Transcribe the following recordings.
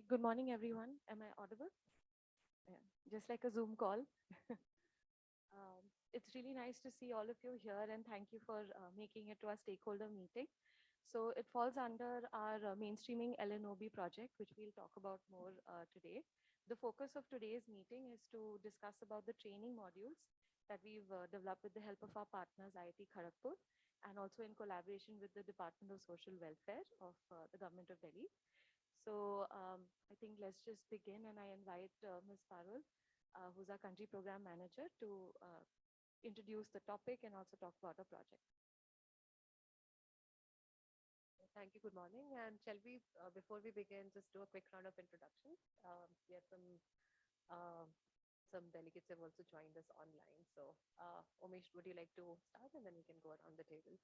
Good morning, everyone. Am I audible? Yeah, just like a Zoom call. It's really nice to see all of you here, and thank you for making it to our stakeholder meeting. So it falls under our mainstreaming LNOB project, which we'll talk about more today. The focus of today's meeting is to discuss about the training modules that we've developed with the help of our partners, IIT Kharagpur, and also in collaboration with the Department of Social Welfare of the Government of Delhi. So I think let's just begin, and I invite Ms. Parul, who's our country program manager, to introduce the topic and also talk about our project. Thank you. Good morning. And shall we, before we begin, just do a quick round of introductions? We have some delegates have also joined us online. So, Umesh, would you like to start, and then we can go around the table?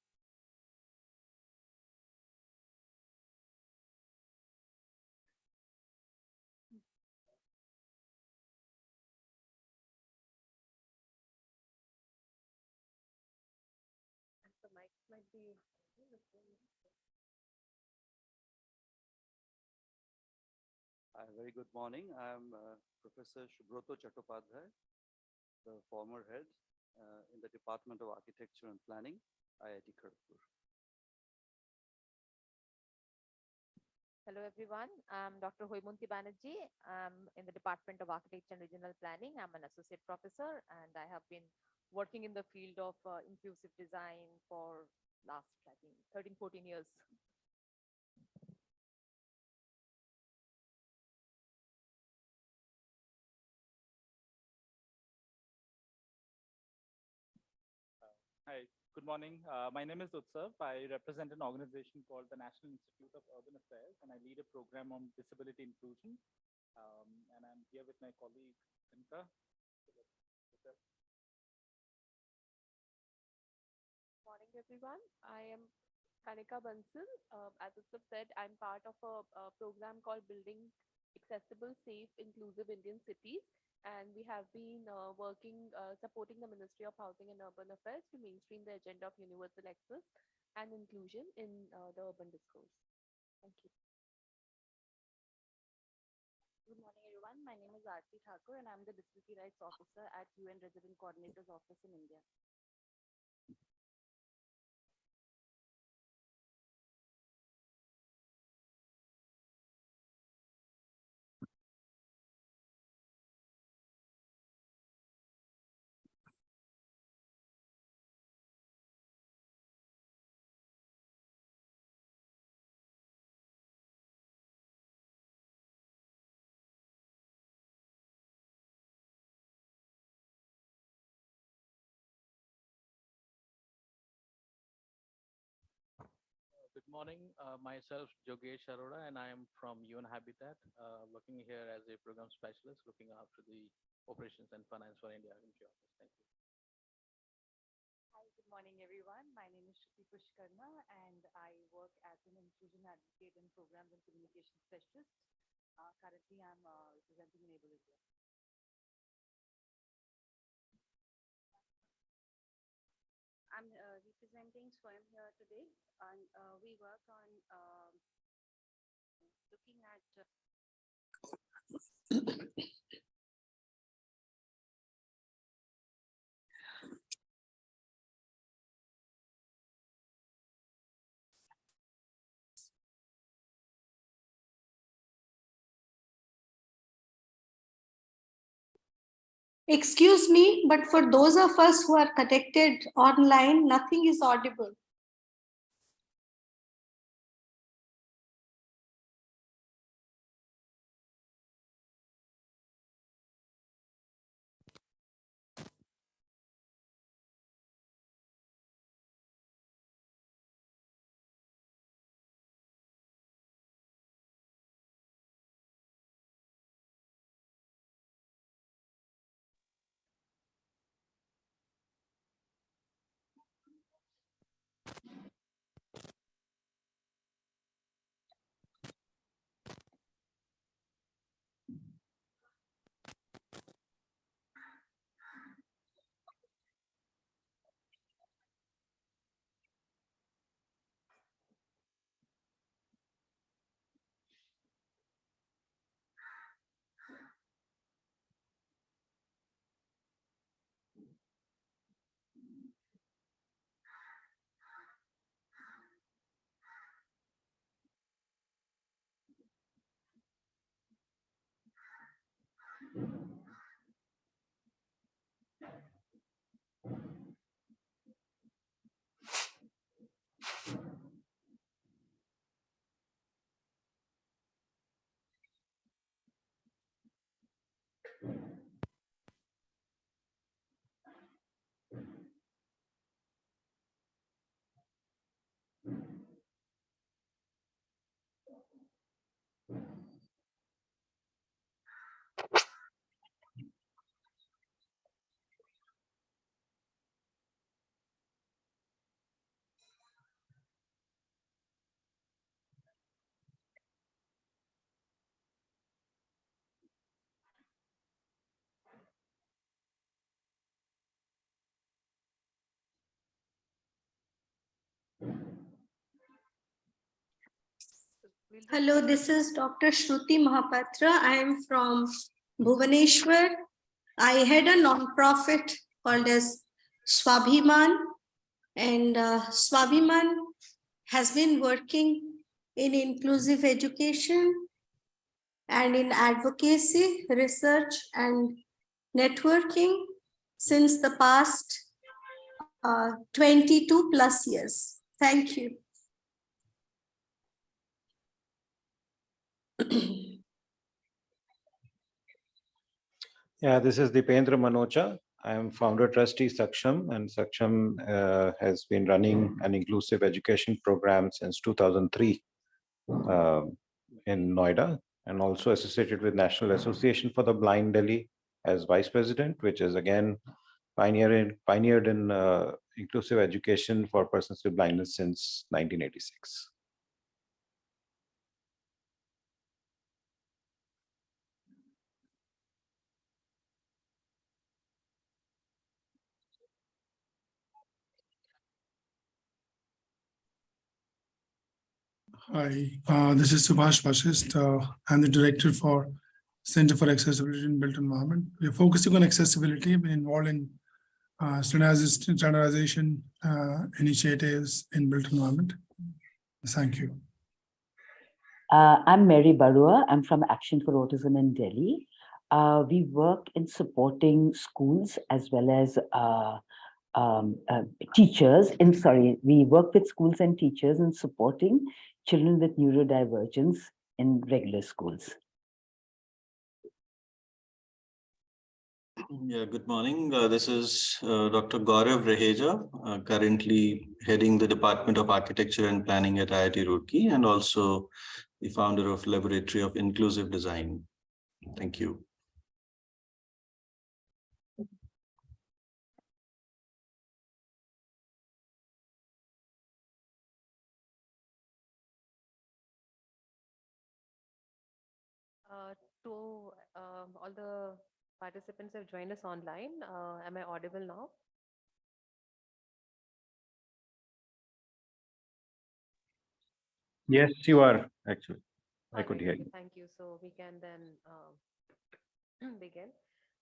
The mics might be. Very good morning. I'm Professor Subroto Chattopadhyay, the former head in the Department of Architecture and Planning, IIT Kharagpur. Hello, everyone. I'm Dr. Hoymunti Banerjee. I'm in the Department of Architecture and Regional Planning. I'm an associate professor, and I have been working in the field of inclusive design for last, I think, 13, 14 years. Hi, good morning. My name is Utsav. I represent an organization called the National Institute of Urban Affairs, and I lead a program on disability inclusion. And I'm here with my colleague, Kanika. Morning, everyone. I am Kanika Bansal. As Utsav said, I'm part of a program called Building Accessible, Safe, Inclusive Indian Cities. And we have been supporting the Ministry of Housing and Urban Affairs to mainstream the agenda of universal access and inclusion in the urban discourse. Thank you. Good morning, everyone. My name is Aarti Thakur, and I'm the Disability Rights Officer at UN Resident Coordinator's Office in India. Good morning. Myself, Jogesh Arora, and I am from UN Habitat, working here as a program specialist, looking after the operations and finance for India in the office. Thank you. Hi, good morning, everyone. My name is Shruti Pushkarna, and I work as an inclusion advocate and programs and communication specialist. Currently, I'm representing Enable India. I'm representing SWAYAM here today, and we work on looking at Excuse me, but for those of us who are connected online, nothing is audible. Hello, this is Dr. Shruti Mahapatra. I am from Bhubaneswar. I head a non-profit called as Swabhiman, and Swabhiman has been working in inclusive education and in advocacy, research, and networking since the past 22 plus years. Thank you. Yeah, this is Dipendra Manocha. I am founder trustee Saksham, and Saksham has been running an inclusive education program since 2003 in Noida, and also associated with National Association for the Blind Delhi as vice president, which is again pioneered in inclusive education for persons with blindness since 1986. Hi, this is Subhash Vashist. I'm the director for Center for Accessibility in Built Environment. We're focusing on accessibility, we're involved in standardization initiatives in built environment. Thank you. I'm Mary Barua. I'm from Action for Autism in Delhi. We work in supporting schools as well as teachers. We work with schools and teachers in supporting children with neurodivergence in regular schools. Yeah, good morning. This is Dr. Gaurav Reheja, currently heading the Department of Architecture and Planning at IIT Roorkee, and also the founder of Laboratory of Inclusive Design. Thank you. To all the participants have joined us online. Am I audible now? Yes, you are actually. I could Alright, hear okay, you. thank you. So we can then begin.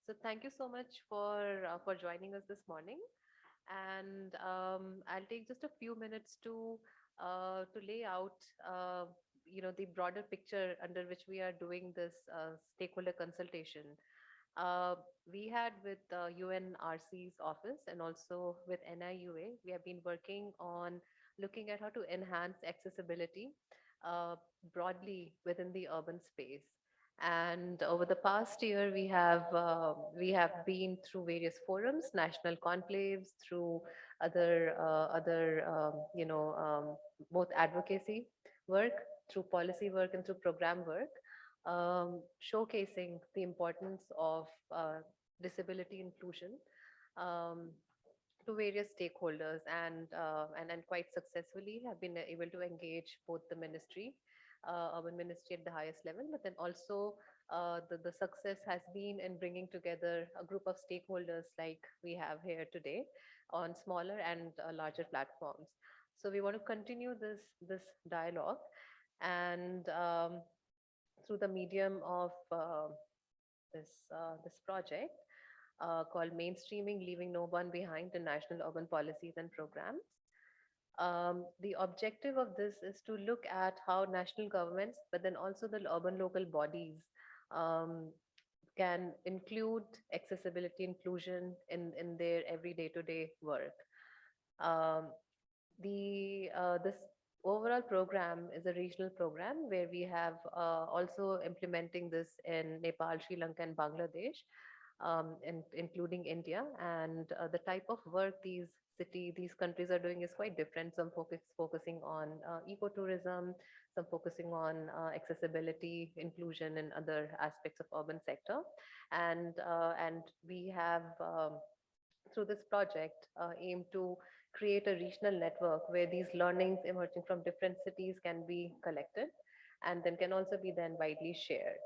So thank you so much for joining us this morning. And I'll take just a few minutes to lay out the broader picture under which we are doing this stakeholder consultation. Uh, we had with UNRC's office and also with NIUA, we have been working on looking at how to enhance accessibility uh, broadly within the urban space. And over the past year, we have been through various forums, national conclaves, through other both advocacy work, through policy work, and through program work, showcasing the importance of disability inclusion um, to various stakeholders, and quite successfully have been able to engage both the ministry, urban ministry at the highest level, but then also the success has been in bringing together a group of stakeholders like we have here today on smaller and larger platforms. So we want to continue this dialogue, and through the medium of this project called Mainstreaming Leaving No One Behind in National Urban Policies and Programs. The objective of this is to look at how national governments, but then also the urban local bodies, um, can include accessibility inclusion in their every day-to-day work. Um, this overall program is a regional program where we have also implementing this in Nepal, Sri Lanka, and Bangladesh, and including India. And the type of work these countries are doing is quite different. Some focusing on ecotourism, some focusing on accessibility, inclusion, and other aspects of urban sector. And we have through this project aim to create a regional network where these learnings emerging from different cities can be collected and then can also be then widely shared.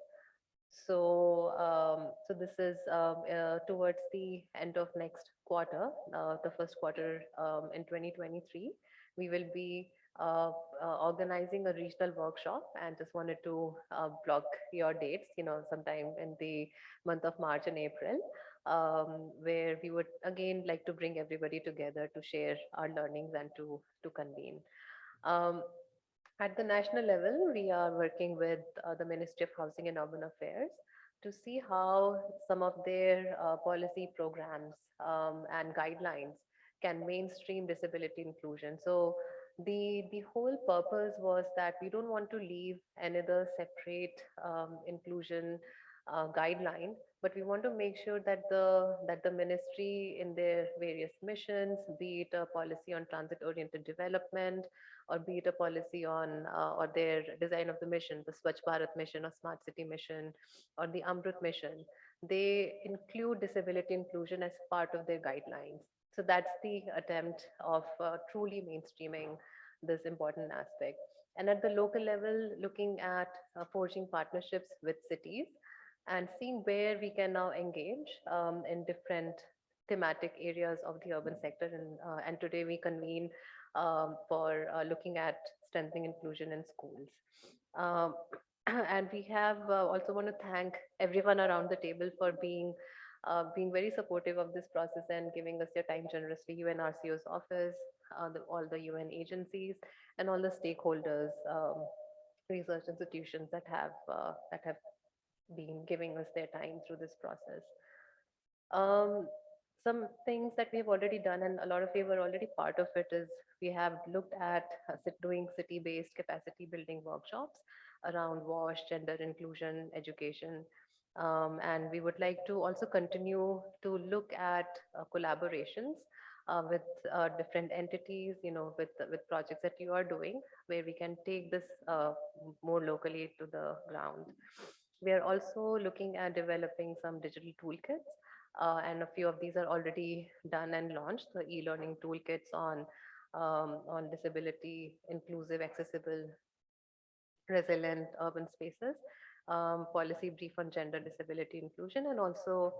So this is towards the end of next quarter, the first quarter in 2023. We will be organizing a regional workshop, and just wanted to block your dates, sometime in the month of March and April, where we would again like to bring everybody together to share our learnings and to convene. Um, at the national level, we are working with the Ministry of Housing and Urban Affairs to see how some of their policy programs and guidelines can mainstream disability inclusion. So the whole purpose was that we don't want to leave another separate inclusion guideline, but we want to make sure that the ministry in their various missions, be it a policy on transit oriented development, or be it a policy on or their design of the mission, the Swachh Bharat mission or Smart City mission or the Amrut mission, they include disability inclusion as part of their guidelines. So that's the attempt of truly mainstreaming this important aspect. And at the local level, looking at forging partnerships with cities and seeing where we can now engage in different thematic areas of the urban sector. And today we convene for looking at strengthening inclusion in schools. Um, and we have also want to thank everyone around the table for being very supportive of this process and giving us your time generously. UNRCO's office, all the UN agencies, and all the stakeholders, research institutions that have been giving us their time through this process. Um, some things that we have already done, and a lot of you were already part of it, is we have looked at doing city-based capacity building workshops around WASH, gender inclusion, education. And we would like to also continue to look at collaborations with different entities, with projects that you are doing, where we can take this more locally to the ground. We are also looking at developing some digital toolkits, and a few of these are already done and launched. The e-learning toolkits on disability, inclusive, accessible, resilient urban spaces, policy brief on gender disability inclusion, and also,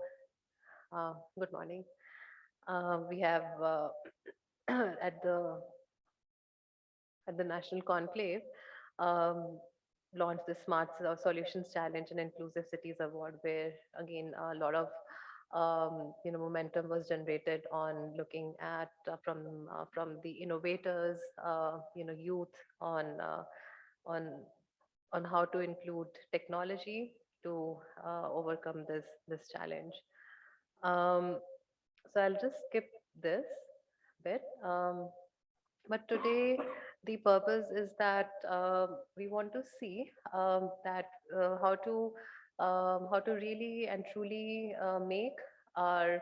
good morning. We have at the National Conclave, um, launched the Smart Solutions Challenge and Inclusive Cities Award, where again a lot of momentum was generated on looking at from the innovators, youth on on how to include technology to overcome this challenge. Um, so I'll just skip this bit. But today, the purpose is that we want to see that how to really and truly make our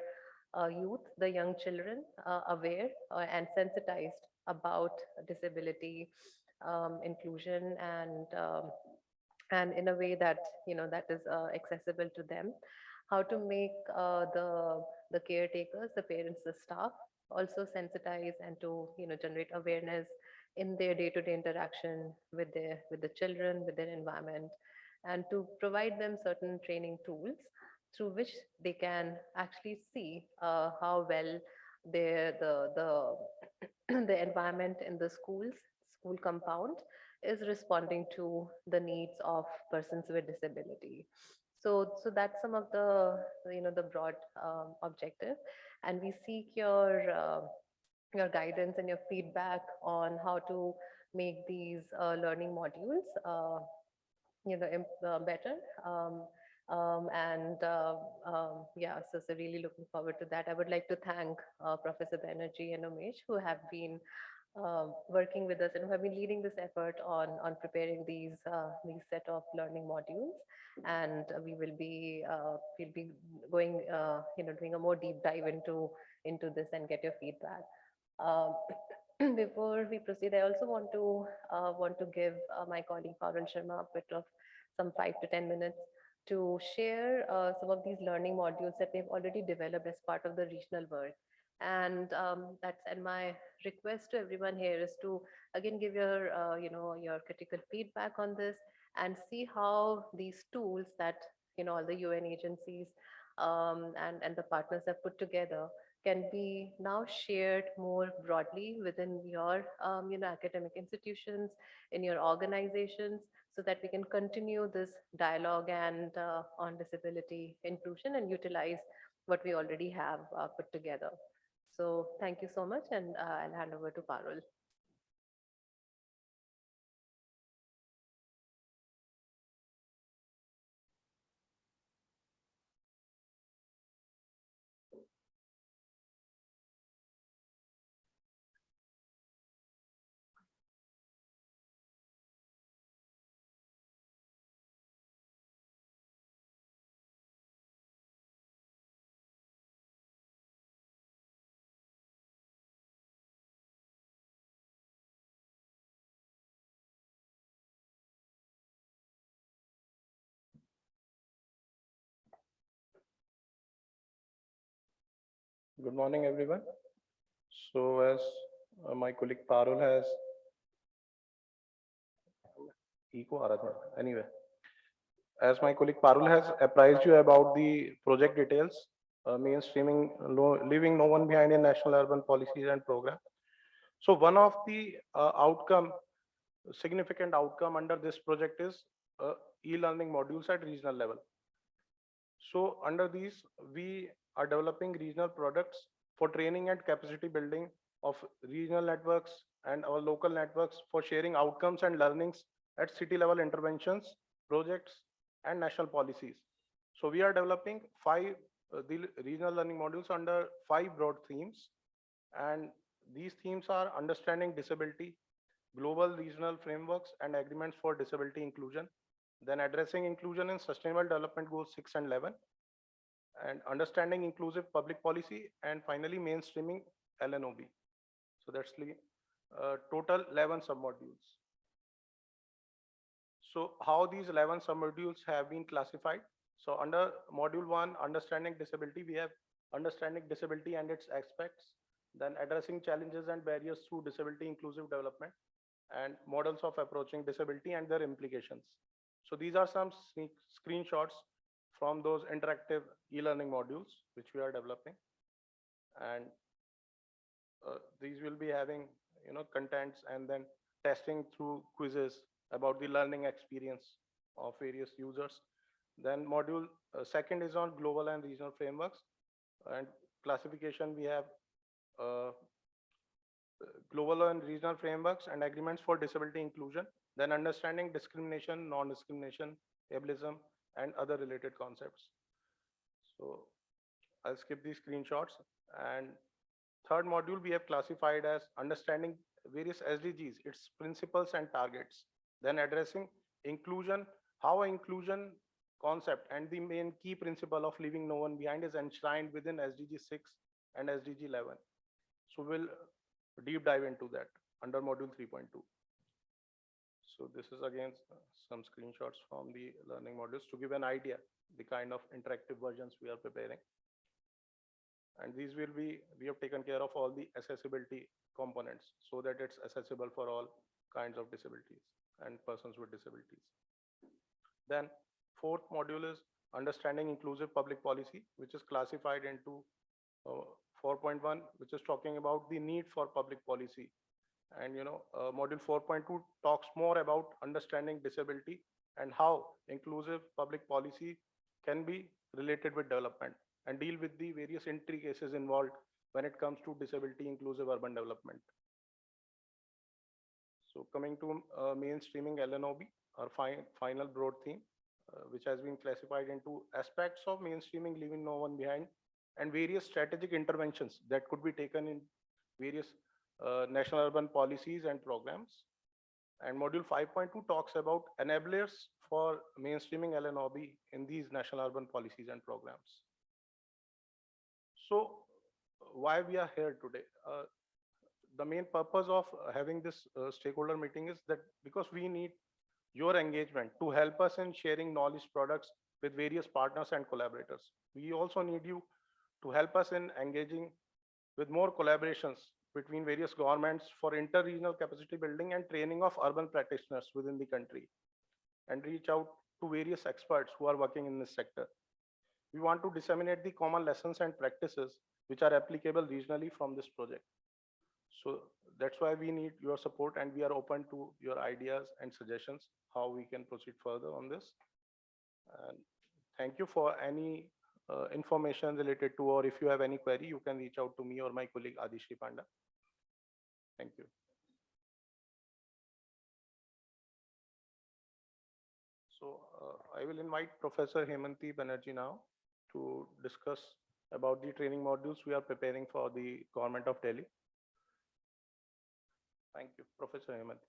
youth, the young children, aware and sensitized about disability, inclusion, and in a way that that is accessible to them. How to make the caretakers, the parents, the staff also sensitize and to generate awareness in their day-to-day interaction with the children, with their environment, and to provide them certain training tools through which they can actually see how well the environment in the school compound is responding to the needs of persons with disability. So that's some of the broad objective, and we seek your guidance and your feedback on how to make these learning modules better. And yeah, so really looking forward to that. I would like to thank Professor Banerjee and Umesh, who have been working with us and who have been leading this effort on preparing these set of learning modules. And we'll be going doing a more deep dive into this and get your feedback. Um, Before we proceed, I also want to give my colleague Pawan Sharma a bit of some 5 to 10 minutes to share some of these learning modules that we've already developed as part of the regional work. And my request to everyone here is to again give your your critical feedback on this and see how these tools that all the UN agencies and the partners have put together can be now shared more broadly within your academic institutions, in your organizations, so that we can continue this dialogue and on disability inclusion and utilize what we already have put together. So thank you so much, and I'll hand over to Parul. Good morning, everyone. So as my colleague Parul has anyway, as my colleague Parul has apprised you about the project details, mainstreaming leaving no one behind in national urban policies and program. So one of the significant outcome under this project is e-learning modules at regional level. So under these, we are developing regional products for training and capacity building of regional networks and our local networks for sharing outcomes and learnings at city level interventions, projects, and national policies. So we are developing the regional learning modules under 5 broad themes. And these themes are understanding disability, global regional frameworks and agreements for disability inclusion, then addressing inclusion in sustainable development goals 6 and 11, and understanding inclusive public policy, and finally mainstreaming LNOB. So that's the total 11 submodules. So how these 11 submodules have been classified? So under module 1, understanding disability, we have understanding disability and its aspects, then addressing challenges and barriers through disability inclusive development, and models of approaching disability and their implications. So these are some screenshots from those interactive e-learning modules which we are developing. And these will be having contents and then testing through quizzes about the learning experience of various users. Then module second is on global and regional frameworks, and classification we have global and regional frameworks and agreements for disability inclusion, then understanding discrimination, non-discrimination, ableism, and other related concepts. So I'll skip these screenshots. And third module we have classified as understanding various SDGs, its principles and targets, then addressing inclusion, how inclusion concept and the main key principle of leaving no one behind is enshrined within SDG 6 and SDG 11. So we'll deep dive into that under module 3.2. So this is again some screenshots from the learning modules to give an idea the kind of interactive versions we are preparing. And these will be, we have taken care of all the accessibility components so that it's accessible for all kinds of disabilities and persons with disabilities. Then fourth module is understanding inclusive public policy, which is classified into 4.1, which is talking about the need for public policy. And module 4.2 talks more about understanding disability and how inclusive public policy can be related with development and deal with the various intricacies involved when it comes to disability inclusive urban development. So coming to mainstreaming LNOB, our final broad theme, which has been classified into aspects of mainstreaming leaving no one behind and various strategic interventions that could be taken in various national urban policies and programs. And module 5.2 talks about enablers for mainstreaming LNOB in these national urban policies and programs. So why we are here today? The main purpose of having this stakeholder meeting is that because we need your engagement to help us in sharing knowledge products with various partners and collaborators. We also need you to help us in engaging with more collaborations between various governments for inter-regional capacity building and training of urban practitioners within the country, and reach out to various experts who are working in this sector. We want to disseminate the common lessons and practices which are applicable regionally from this project. So that's why we need your support, and we are open to your ideas and suggestions how we can proceed further on this. And thank you. For any information related to, or if you have any query, you can reach out to me or my colleague Adishri Panda. Thank you. So I will invite Professor Hemanti Banerjee now to discuss about the training modules we are preparing for the Government of Delhi. Thank you, Professor Hemanti.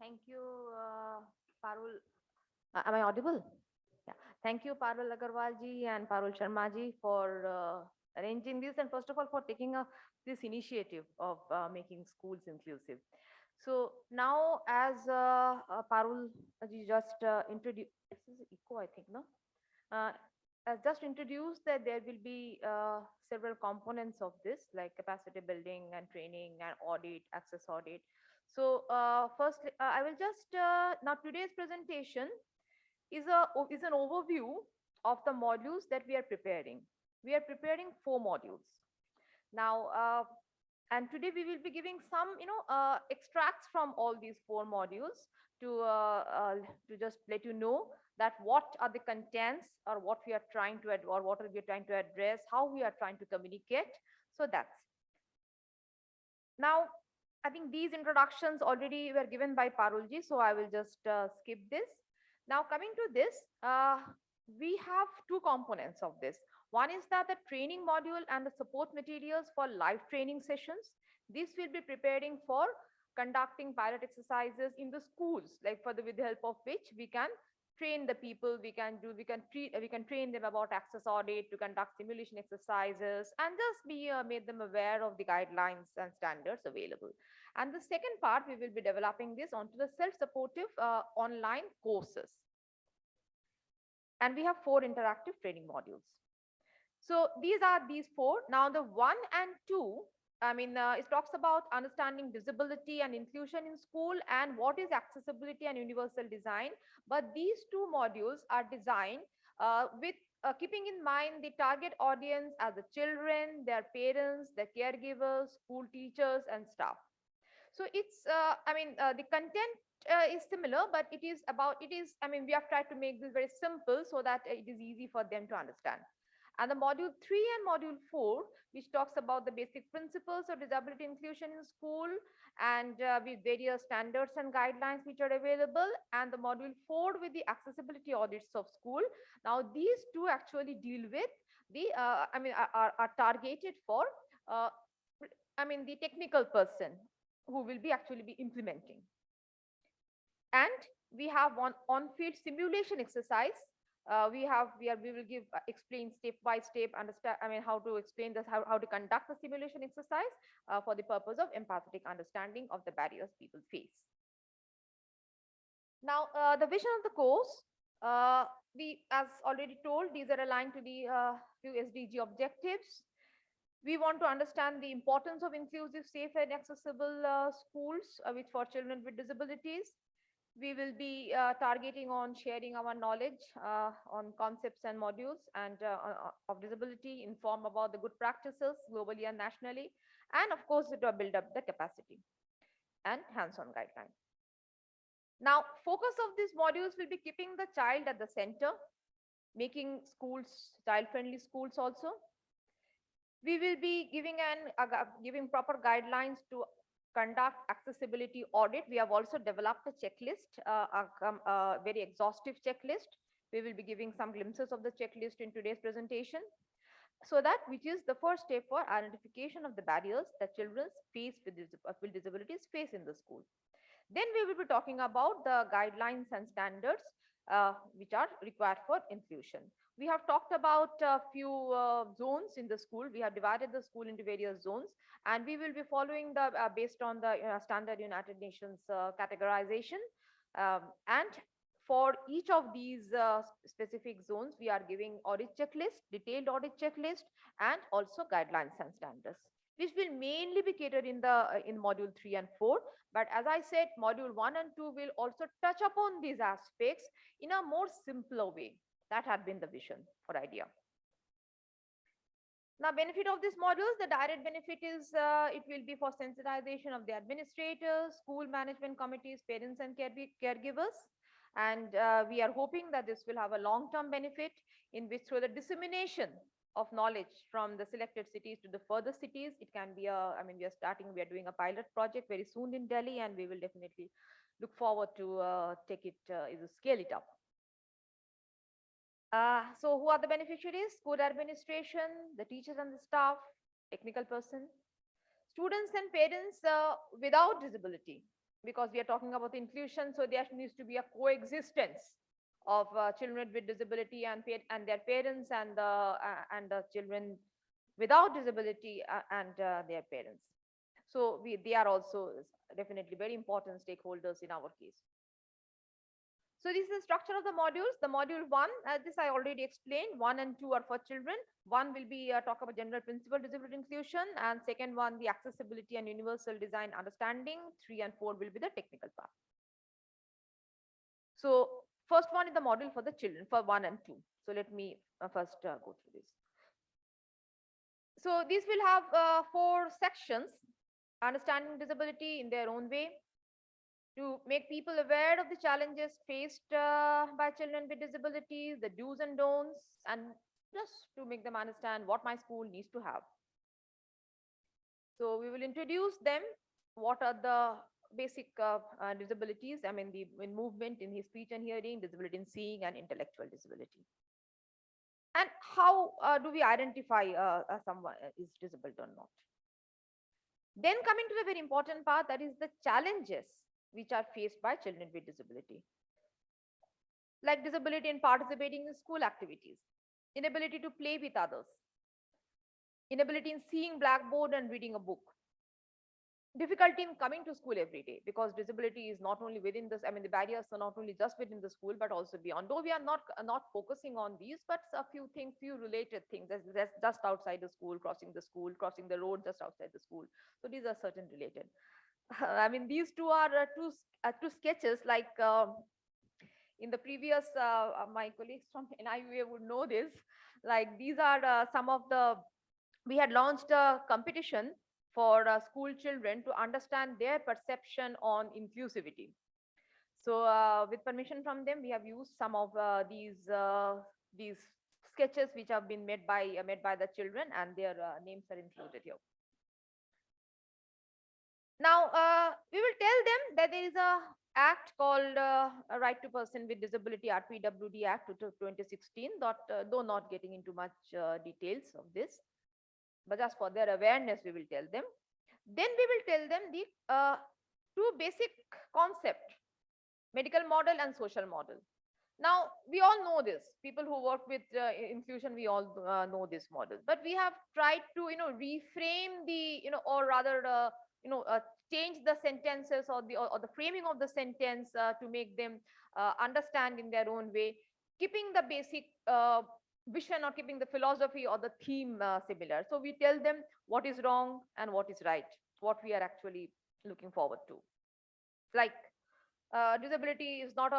Thank you, Parul. Am I audible? Yeah. Thank you, Parul Agarwal ji and Parul Sharma ji for arranging this, and first of all for taking this initiative of making schools inclusive. So now, as Parul ji just introduced, this is echo, I think, no? As just introduced, that there will be several components of this, like capacity building and training and audit, access audit. So first, I will just now today's presentation is an overview of the modules that we are preparing. We are preparing 4 modules now, and today we will be giving some extracts from all these 4 modules to just let you know that what are the contents, or what we are trying to or what are we trying to address, how we are trying to communicate. So that's now. I think these introductions already were given by Parulji, so I will just skip this. Now coming to this, we have 2 components of this. One is that the training module and the support materials for live training sessions. This will be preparing for conducting pilot exercises in the schools, like with the help of which we can train the people, we can train them about access audit, to conduct simulation exercises, and just made them aware of the guidelines and standards available. And the second part, we will be developing this onto the self-supportive online courses. And we have 4 interactive training modules. So these are these 4. Now the 1 and 2, it talks about understanding disability and inclusion in school, and what is accessibility and universal design. But these 2 modules are designed with keeping in mind the target audience as the children, their parents, their caregivers, school teachers, and staff. So it's, the content is similar, but we have tried to make this very simple so that it is easy for them to understand. And the module 3 and module 4, which talks about the basic principles of disability inclusion in school, and with various standards and guidelines which are available, and the module 4 with the accessibility audits of school. Now these 2 actually deal with the, are targeted for, the technical person who will be actually be implementing. And we have one on-field simulation exercise. We will give explain step by step, understand, how to explain this, how to conduct the simulation exercise for the purpose of empathetic understanding of the barriers people face. Now, the vision of the course, as already told, these are aligned to the few SDG objectives. We want to understand the importance of inclusive, safe, and accessible schools which for children with disabilities. We will be targeting on sharing our knowledge on concepts and modules and of disability, inform about the good practices globally and nationally, and of course, to build up the capacity and hands-on guideline. Now, focus of these modules will be keeping the child at the center, making schools child-friendly schools also. We will be giving proper guidelines to conduct accessibility audit. We have also developed a checklist, a very exhaustive checklist. We will be giving some glimpses of the checklist in today's presentation. So that which is the first step for identification of the barriers that children face with disabilities face in the school. Then we will be talking about the guidelines and standards which are required for inclusion. We have talked about a few zones in the school. We have divided the school into various zones, and we will be following the based on the standard United Nations categorization. And for each of these specific zones, we are giving audit checklist, detailed audit checklist, and also guidelines and standards, which will mainly be catered in the in module 3 and 4. But as I said, module 1 and 2 will also touch upon these aspects in a more simpler way. That had been the vision or idea. Now, benefit of these modules, the direct benefit is it will be for sensitization of the administrators, school management committees, parents and caregivers. And we are hoping that this will have a long-term benefit in which through the dissemination of knowledge from the selected cities to the further cities, it can be I mean, we are doing a pilot project very soon in Delhi, and we will definitely look forward to take it, scale it up. So who are the beneficiaries? School administration, the teachers and the staff, technical person, students and parents without disability, because we are talking about inclusion. So there needs to be a coexistence of children with disability and their parents, and the children without disability and their parents. So they are also definitely very important stakeholders in our case. So this is the structure of the modules. The module 1, this I already explained. 1 and 2 are for children. 1 will be talk about general principle disability inclusion, and second one, the accessibility and universal design understanding. 3 and 4 will be the technical part. So first one is the module for the children for 1 and 2. So let me first go through this. So these will have 4 sections: understanding disability in their own way, to make people aware of the challenges faced by children with disabilities, the do's and don'ts, and just to make them understand what my school needs to have. So we will introduce them what are the basic disabilities, I mean in movement, in his speech and hearing, disability in seeing, and intellectual disability. And how do we identify someone is disabled or not? Then coming to the very important part, that is the challenges which are faced by children with disability, like disability in participating in school activities, inability to play with others, inability in seeing blackboard and reading a book, difficulty in coming to school every day, because disability is not only within this, I mean the barriers are not only just within the school but also beyond. Though we are not focusing on these, but a few things, few related things, that's just outside the school, crossing the road just outside the school. So these are certain related. I mean, these two are two sketches, like in the previous, my colleagues from NIUA would know this. Like these are some of the, we had launched a competition for school children to understand their perception on inclusivity. So with permission from them, we have used some of these sketches which have been made by the children, and their names are included here. Now, we will tell them that there is a act called Right to Person with Disability, RPWD Act 2016, though not getting into much details of this, but just for their awareness, we will tell them. Then we will tell them the two basic concept: medical model and social model. Now, we all know this. People who work with inclusion, we all know this model. But we have tried to, reframe the, or rather, change the sentences or the framing of the sentence to make them understand in their own way, keeping the basic vision or keeping the philosophy or the theme similar. So we tell them what is wrong and what is right, what we are actually looking forward to. Like, disability is not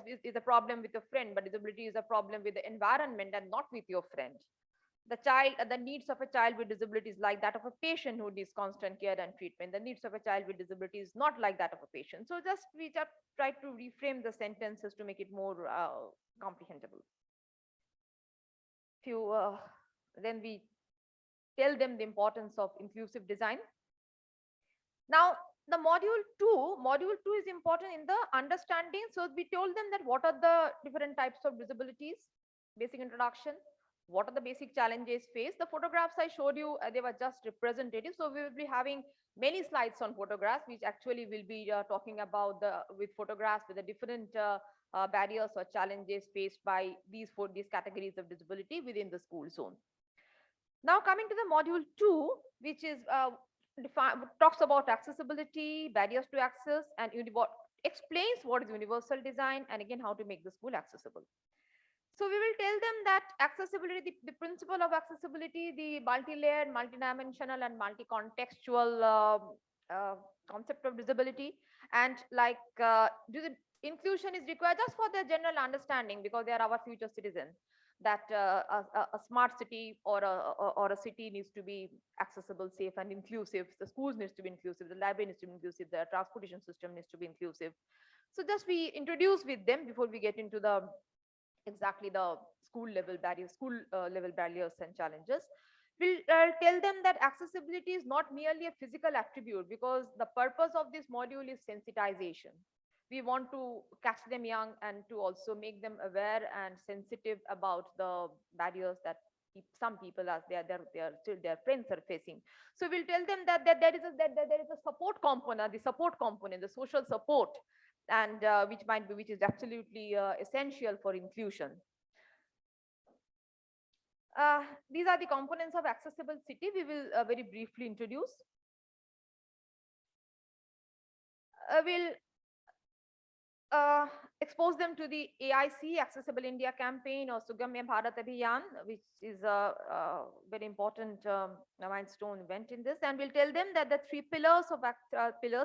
is a problem with your friend, but disability is a problem with the environment and not with your friend. The needs of a child with disability is like that of a patient who needs constant care and treatment. The needs of a child with disability is not like that of a patient. So we just try to reframe the sentences to make it more comprehensible. Then we tell them the importance of inclusive design. Now, the module 2 is important in the understanding. So we told them that what are the different types of disabilities, basic introduction, what are the basic challenges faced. The photographs I showed you, they were just representative. So we will be having many slides on photographs, which actually will be talking about with photographs with the different barriers or challenges faced by these categories of disability within the school zone. Now coming to the module 2, which is talks about accessibility, barriers to access, and explains what is universal design and again how to make the school accessible. So we will tell them that accessibility, the principle of accessibility, the multi-layered, multi-dimensional, and multi-contextual concept of disability, and like inclusion is required just for their general understanding because they are our future citizens. That a smart city or a city needs to be accessible, safe, and inclusive. The schools needs to be inclusive. The library needs to be inclusive. The transportation system needs to be inclusive. So just we introduce with them before we get into the exactly the school level barriers and challenges. We'll tell them that accessibility is not merely a physical attribute because the purpose of this module is sensitization. We want to catch them young and to also make them aware and sensitive about the barriers that some people as their friends are facing. So we'll tell them that there is a support component, the social support, and which is absolutely essential for inclusion. These are the components of accessible city we will very briefly introduce. We'll expose them to the AIC, Accessible India campaign, or Sugamya Bharat Abhiyan, which is a very important milestone event in this. And we'll tell them that the three pillars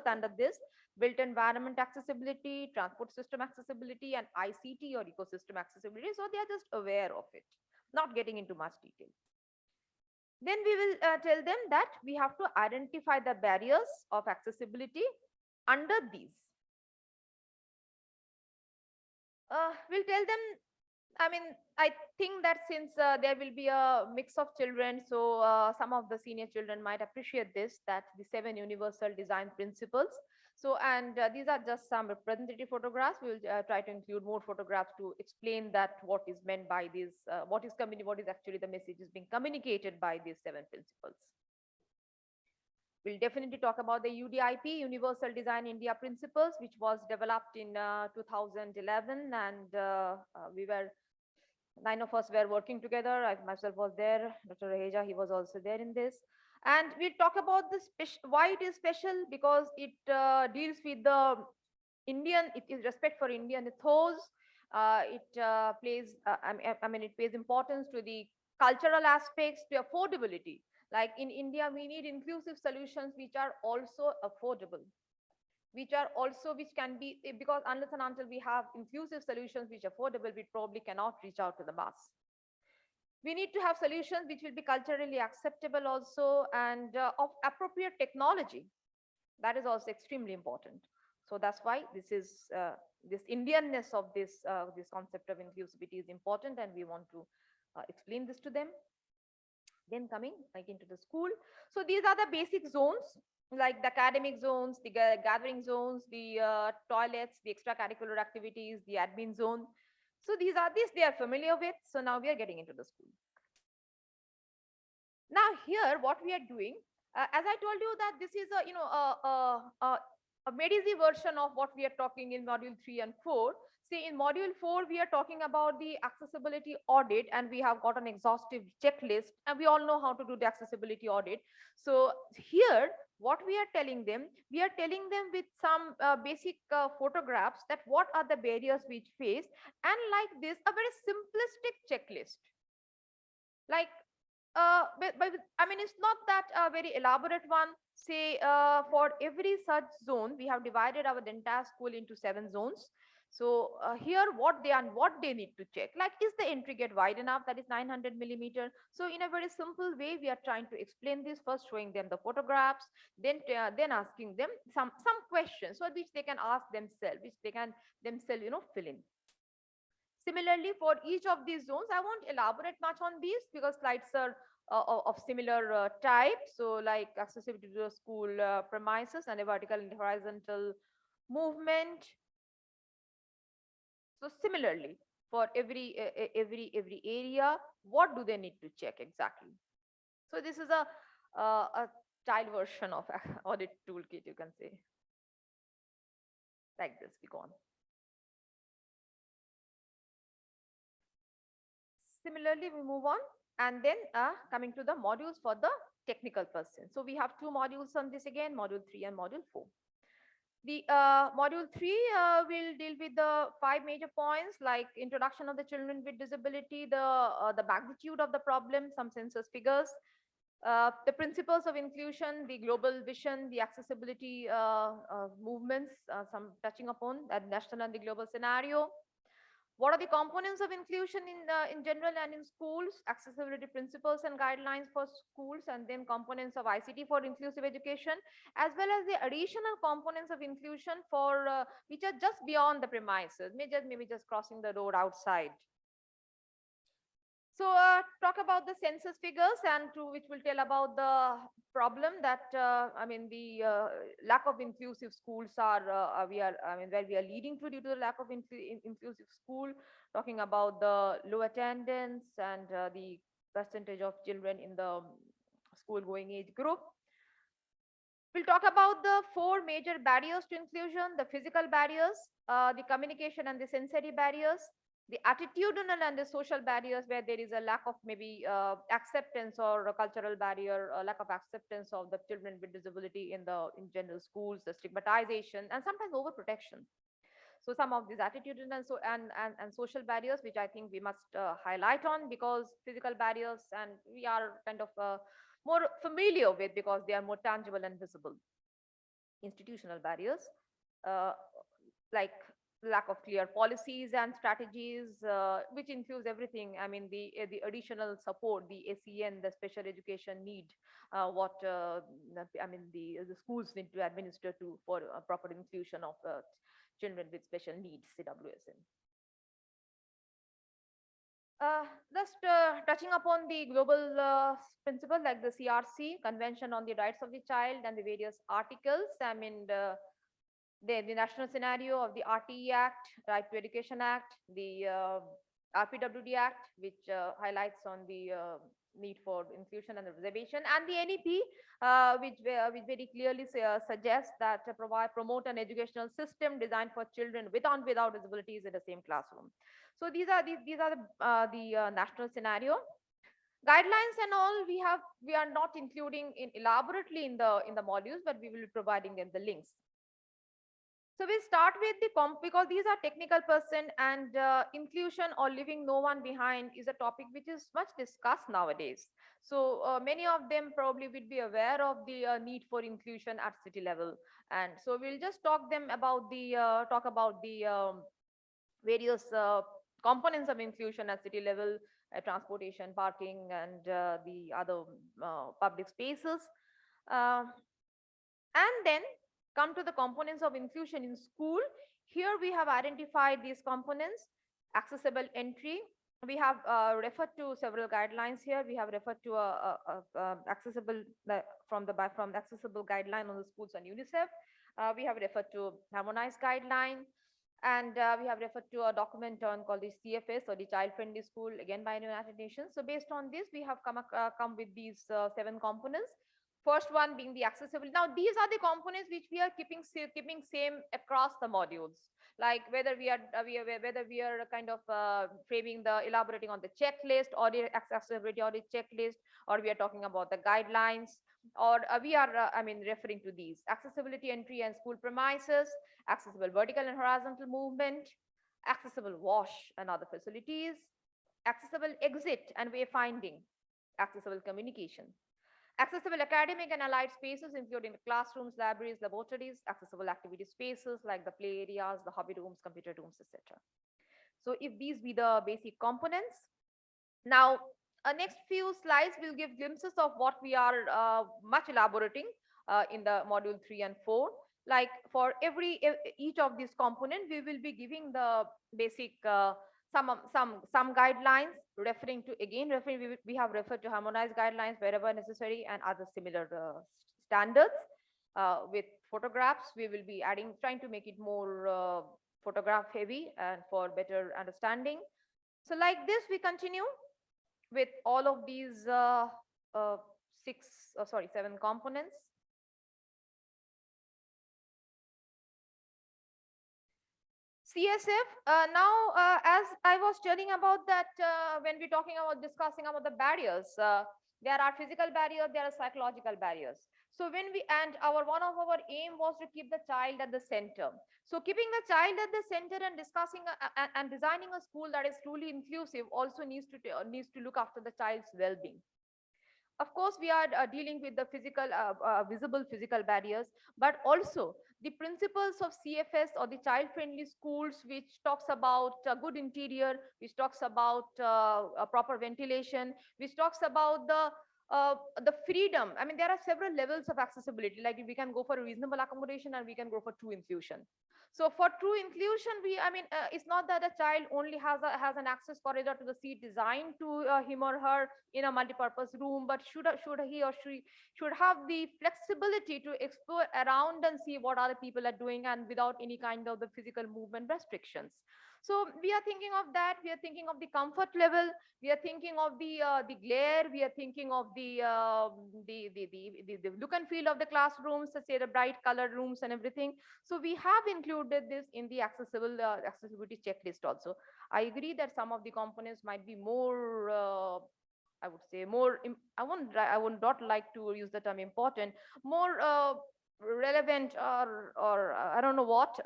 under this: built environment accessibility, transport system accessibility, and ICT or ecosystem accessibility. So they are just aware of it, not getting into much detail. Then we will tell them that we have to identify the barriers of accessibility under these. We'll tell them, I think that since there will be a mix of children, so some of the senior children might appreciate this, that the 7 universal design principles. So, and these are just some representative photographs. We will try to include more photographs to explain that what is meant by these, what is actually the message is being communicated by these 7 principles. We'll definitely talk about the UDIP, Universal Design India Principles, which was developed in 2011, and 9 of us were working together. I myself was there. Dr. Raheja, he was also there in this. And we'll talk about this why it is special, because it deals with the it is respect for Indian ethos. It pays importance to the cultural aspects, to affordability. Like in India, we need inclusive solutions which are also affordable, which can be, because unless and until we have inclusive solutions which are affordable, we probably cannot reach out to the mass. We need to have solutions which will be culturally acceptable also, and of appropriate technology. That is also extremely important. So that's why this is this Indianness of this concept of inclusivity is important, and we want to explain this to them. Then coming like into the school. So these are the basic zones, like the academic zones, the gathering zones, the toilets, the extracurricular activities, the admin zone. So these they are familiar with. So now we are getting into the school. Now here, what we are doing, as I told you that this is a MEDISI version of what we are talking in module 3 and 4. See, in module 4, we are talking about the accessibility audit, and we have got an exhaustive checklist, and we all know how to do the accessibility audit. So here, what we are telling them with some basic photographs that what are the barriers which face, and like this, a very simplistic checklist. Like, it's not that a very elaborate one. Say, for every such zone, we have divided our entire school into 7 zones. So here, what they need to check, like, is the entry gate wide enough? That is 900 millimeter. So in a very simple way, we are trying to explain this, first showing them the photographs, then asking them some questions, so which they can ask themselves, which they can themselves fill in. Similarly, for each of these zones, I won't elaborate much on these because slides are of similar type. So like accessibility to the school premises and a vertical and horizontal movement. So similarly, for every area, what do they need to check exactly? So this is a child version of audit toolkit, you can say. Like this, we go on. Similarly, we move on and then coming to the modules for the technical person. So we have two modules on this again, module 3 and module 4. The module 3 will deal with the 5 major points like introduction of the children with disability, the magnitude of the problem, some census figures, the principles of inclusion, the global vision, the accessibility movements, some touching upon that national and the global scenario. What are the components of inclusion in general and in schools, accessibility principles and guidelines for schools, and then components of ICT for inclusive education, as well as the additional components of inclusion for which are just beyond the premises, maybe just crossing the road outside. So talk about the census figures and to which will tell about the problem that I mean the lack of inclusive schools are where we are leading to due to the lack of inclusive school. Talking about the low attendance and the percentage of children in the school going age group. We'll talk about the 4 major barriers to inclusion: the physical barriers, the communication and the sensory barriers, the attitudinal and the social barriers where there is a lack of maybe acceptance or a cultural barrier, lack of acceptance of the children with disability in general schools, the stigmatization and sometimes overprotection. So some of these attitudinal and social barriers, which I think we must highlight on, because physical barriers and we are kind of more familiar with because they are more tangible and visible. Institutional barriers, like lack of clear policies and strategies, which includes everything. I mean, the additional support, the SEN, the special education need, the schools need to administer to for proper inclusion of children with special needs, CWSN. Just touching upon the global principle like the CRC, Convention on the Rights of the Child, and the various articles. I mean, the national scenario of the RTE Act, Right to Education Act, the RPWD Act, which highlights on the need for inclusion and reservation, and the NEP, which very clearly suggests that promote an educational system designed for children with and without disabilities in the same classroom. So these are the national scenario. Guidelines and all we are not including elaborately in the modules, but we will be providing them the links. So we'll start with the because these are technical person, and inclusion or leaving no one behind is a topic which is much discussed nowadays. So many of them probably would be aware of the need for inclusion at city level, and so we'll just talk about the various components of inclusion at city level, transportation, parking, and the other public spaces. And then come to the components of inclusion in school. Here we have identified these components: accessible entry. We have referred to several guidelines here. We have referred to accessible from the accessible guideline on the schools and UNICEF. We have referred to harmonized guideline, and we have referred to a document on called the CFS, or the Child Friendly School, again by United Nations. So based on this, we have come with these 7 components. First one being the accessible. Now these are the components which we are keeping same across the modules. Like whether we are kind of elaborating on the checklist or the accessibility or the checklist, or we are talking about the guidelines, or we are referring to these: accessibility entry and school premises, accessible vertical and horizontal movement, accessible wash and other facilities, accessible exit and wayfinding, accessible communication, accessible academic and allied spaces, including classrooms, libraries, laboratories, accessible activity spaces like the play areas, the hobby rooms, computer rooms, etc. So if these be the basic components, now next few slides will give glimpses of what we are much elaborating in the module 3 and 4. Like for each of these components, we will be giving the basic some guidelines, we have referred to harmonized guidelines wherever necessary, and other similar standards with photographs. We will be trying to make it more photograph heavy and for better understanding. So like this, we continue with all of these 7 components. CSF, now, as I was telling about that, when we're talking about discussing about the barriers, there are physical barriers, there are psychological barriers. So when we, and our one of our aim was to keep the child at the center. So keeping the child at the center and discussing and designing a school that is truly inclusive also needs to look after the child's well-being. Of course, we are dealing with the physical, visible physical barriers, but also the principles of CFS or the child-friendly schools, which talks about good interior, which talks about proper ventilation, which talks about the freedom. I mean, there are several levels of accessibility. Like we can go for a reasonable accommodation and we can go for true inclusion. So for true inclusion, it's not that a child only has an access corridor to the seat designed to him or her in a multi-purpose room, but should he or she should have the flexibility to explore around and see what other people are doing and without any kind of the physical movement restrictions. So we are thinking of that. We are thinking of the comfort level. We are thinking of the glare. We are thinking of the look and feel of the classrooms, say the bright colored rooms and everything. So we have included this in the accessibility checklist also. I agree that some of the components might be more, I would say more, I would not like to use the term important, more relevant or I don't know what,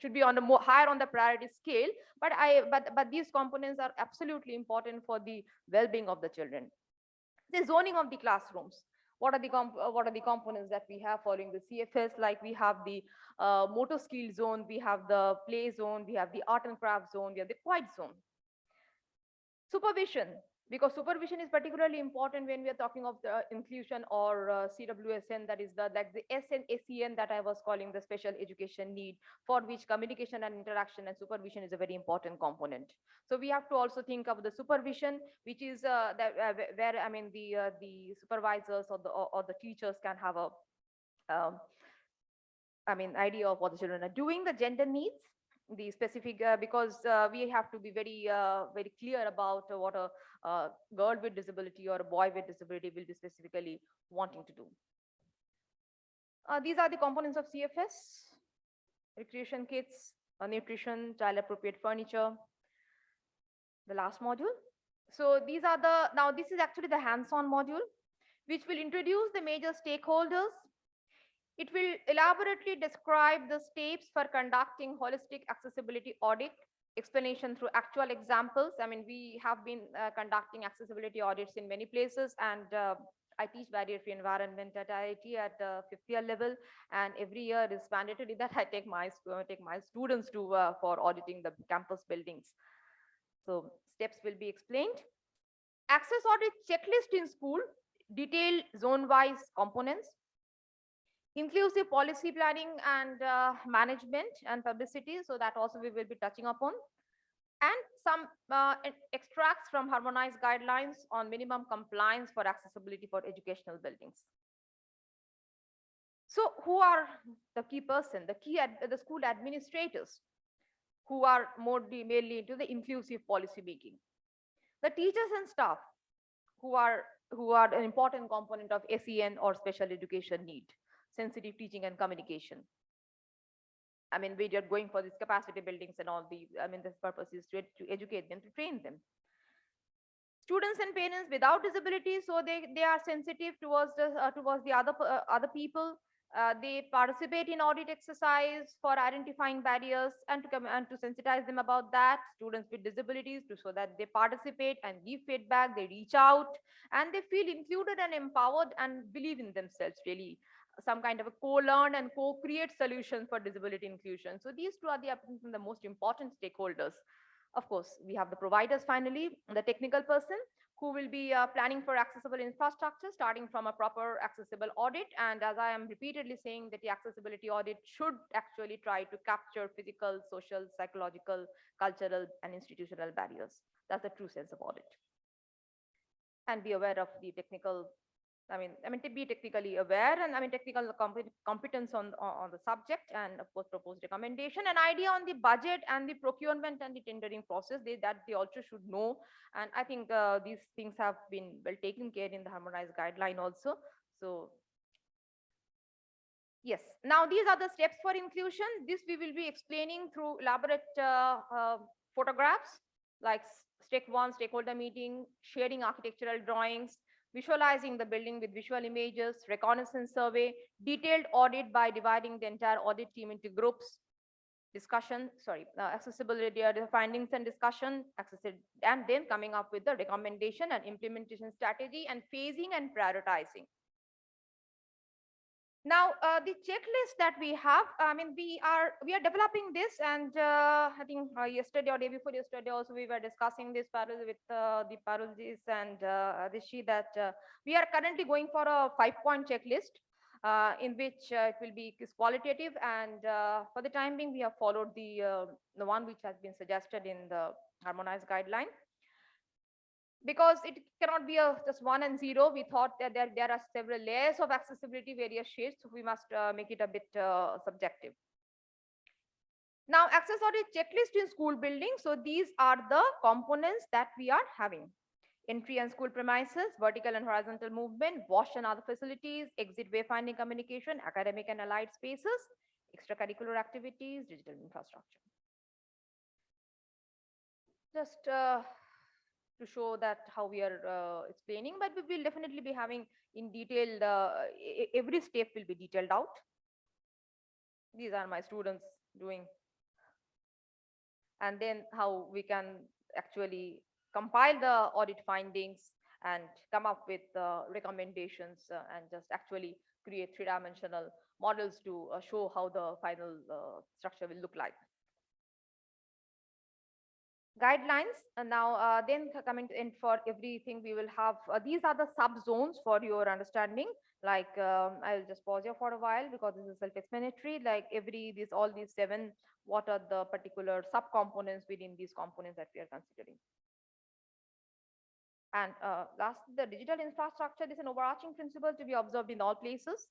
should be on the more higher on the priority scale. But these components are absolutely important for the well-being of the children. The zoning of the classrooms. What are the components that we have following the CFS? Like we have the motor skill zone, we have the play zone, we have the art and craft zone, we have the quiet zone. Supervision, because supervision is particularly important when we are talking of the inclusion or CWSN, that is the SN SEN that I was calling the special education need, for which communication and interaction and supervision is a very important component. So we have to also think of the supervision, which is where I mean the supervisors or the teachers can have a idea of what the children are doing. The gender needs, the specific, because we have to be very clear about what a girl with disability or a boy with disability will be specifically wanting to do. These are the components of CFS: recreation kits, nutrition, child appropriate furniture. The last module. So these are now this is actually the hands-on module, which will introduce the major stakeholders. It will elaborately describe the steps for conducting holistic accessibility audit, explanation through actual examples. I mean, we have been conducting accessibility audits in many places, and I teach barrier-free environment at IIT at 5th year level, and every year is mandatory that I take my students to for auditing the campus buildings. So steps will be explained. Access audit checklist in school, detailed zone-wise components, inclusive policy planning and management and publicity. So that also we will be touching upon. And some extracts from harmonized guidelines on minimum compliance for accessibility for educational buildings. So who are the key person, the school administrators, who are mainly into the inclusive policy making? The teachers and staff, who are an important component of SEN or special education need, sensitive teaching and communication. I mean, we are going for these capacity buildings and all the, I mean, this purpose is to educate them, to train them. Students and parents without disabilities, so they are sensitive towards the other people. They participate in audit exercise for identifying barriers and to sensitize them about that. Students with disabilities, so that they participate and give feedback, they reach out and they feel included and empowered and believe in themselves, really some kind of a co-learn and co-create solutions for disability inclusion. So these two are the most important stakeholders. Of course, we have the providers finally, the technical person, who will be planning for accessible infrastructure, starting from a proper accessible audit. And as I am repeatedly saying, that the accessibility audit should actually try to capture physical, social, psychological, cultural, and institutional barriers. That's the true sense of audit. And be aware of the technical, I mean, to be technically aware and technical competence on the subject, and of course proposed recommendation, an idea on the budget and the procurement and the tendering process that they also should know. And I think these things have been well taken care in the harmonized guideline also. So Yes. Now these are the steps for inclusion. This we will be explaining through elaborate photographs like step 1, stakeholder meeting, sharing architectural drawings, visualizing the building with visual images, reconnaissance survey, detailed audit by dividing the entire audit team into groups, accessibility, the findings and discussion, and then coming up with the recommendation and implementation strategy and phasing and prioritizing. Now, the checklist that we have, I mean, we are developing this, and I think yesterday or day before yesterday also we were discussing this with the Parulji's and Rishi that we are currently going for a 5-point checklist in which it will be qualitative, and for the time being we have followed the one which has been suggested in the harmonized guideline. Because it cannot be just 1 and 0, we thought that there are several layers of accessibility, various shades, so we must make it a bit subjective. Now, access audit checklist in school buildings. So these are the components that we are having. Entry and school premises, vertical and horizontal movement, wash and other facilities, exit wayfinding communication, academic and allied spaces, extracurricular activities, digital infrastructure. Just to show that how we are explaining, but we will definitely be having in detail, every step will be detailed out. These are my students doing. And then how we can actually compile the audit findings and come up with recommendations and just actually create 3-dimensional models to show how the final structure will look like. Guidelines. Now then coming in for everything, we will have these are the sub zones for your understanding. Like I'll just pause here for a while because this is self-explanatory. Like all these 7, what are the particular sub components within these components that we are considering. And last, the digital infrastructure is an overarching principle to be observed in all places.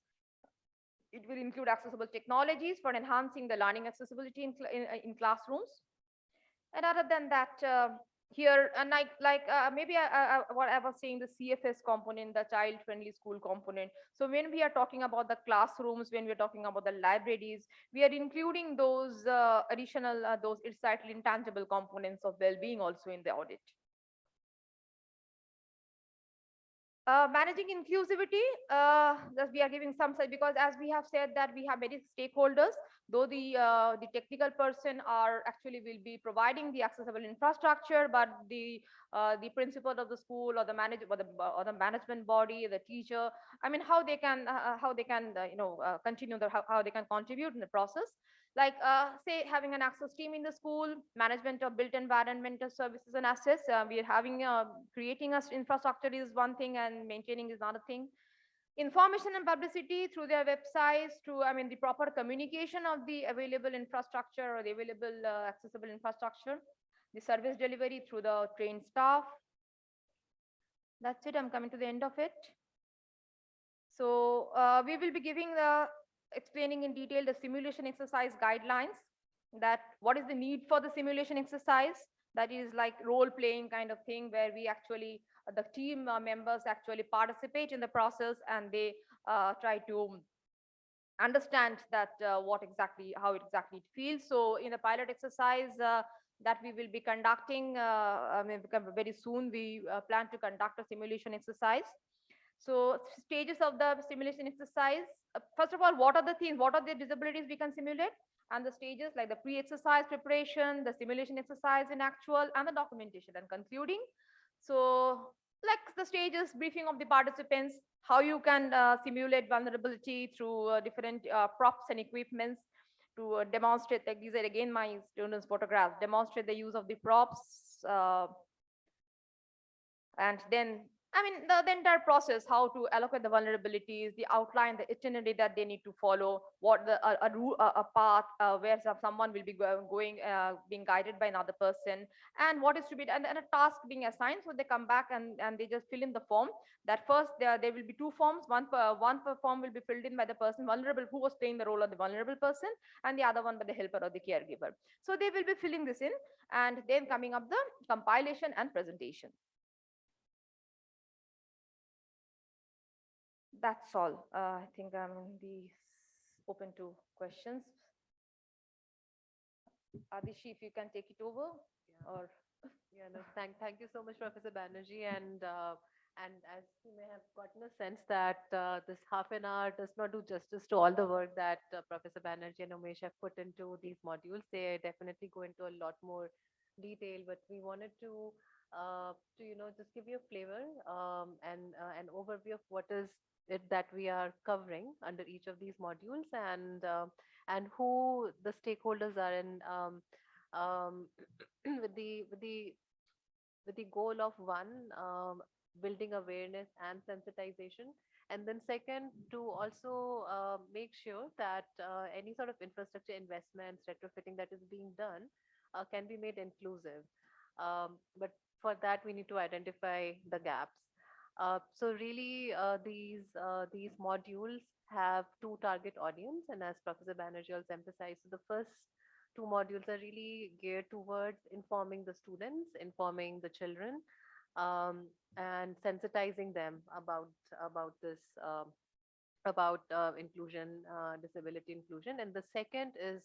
It will include accessible technologies for enhancing the learning accessibility in classrooms. And other than that, here, and maybe what I was saying, the CFS component, the child-friendly school component. So when we are talking about the classrooms, when we are talking about the libraries, we are including those additional, those slightly intangible components of well-being also in the audit. Managing inclusivity, that we are giving some, because as we have said that we have many stakeholders, though the technical person actually will be providing the accessible infrastructure, but the principal of the school or the manager or the management body, the teacher, I mean, how they can continue how they can contribute in the process. Like say having an access team in the school, management of built environmental services and assets. We are having creating us infrastructure is one thing and maintaining is another thing. Information and publicity through their websites, the proper communication of the available infrastructure or the available accessible infrastructure, the service delivery through the trained staff. That's it. I'm coming to the end of it. So we will be giving explaining in detail the simulation exercise guidelines, that what is the need for the simulation exercise, that is like role playing kind of thing where we actually the team members actually participate in the process and they try to understand that how exactly it feels. So in the pilot exercise that we will be conducting very soon, we plan to conduct a simulation exercise. So stages of the simulation exercise, first of all, what are the disabilities we can simulate, and the stages like the pre-exercise preparation, the simulation exercise in actual, and the documentation and concluding. So like the stages, briefing of the participants, how you can simulate vulnerability through different props and equipments to demonstrate, like these are again my students' photographs, demonstrate the use of the props, and then the entire process, how to allocate the vulnerabilities, the outline, the itinerary that they need to follow, what a path where someone will be going being guided by another person, and what is to be done, and a task being assigned. So they come back and they just fill in the form. That first there will be 2 forms. One per form will be filled in by the person vulnerable who was playing the role of the vulnerable person, and the other one by the helper or the caregiver. So they will be filling this in, and then coming up the compilation and presentation. That's all. I think I'm in the open to questions. Adishi, if you can take it over, or Yeah, no, thank you so much, Professor Banerjee. And as you may have gotten a sense that this half an hour does not do justice to all the work that Professor Banerjee and Umesh have put into these modules. They definitely go into a lot more detail, but we wanted to just give you a flavor and an overview of what is it that we are covering under each of these modules, and who the stakeholders are in um, with the goal of one, building awareness and sensitization, and then second, to also make sure that any sort of infrastructure investments, retrofitting that is being done can be made inclusive. But for that, we need to identify the gaps. So really, these modules have two target audience, and as Professor Banerjee also emphasized, so the first two modules are really geared towards informing the students, informing the children, um, and sensitizing them about this about inclusion, disability inclusion. And the second is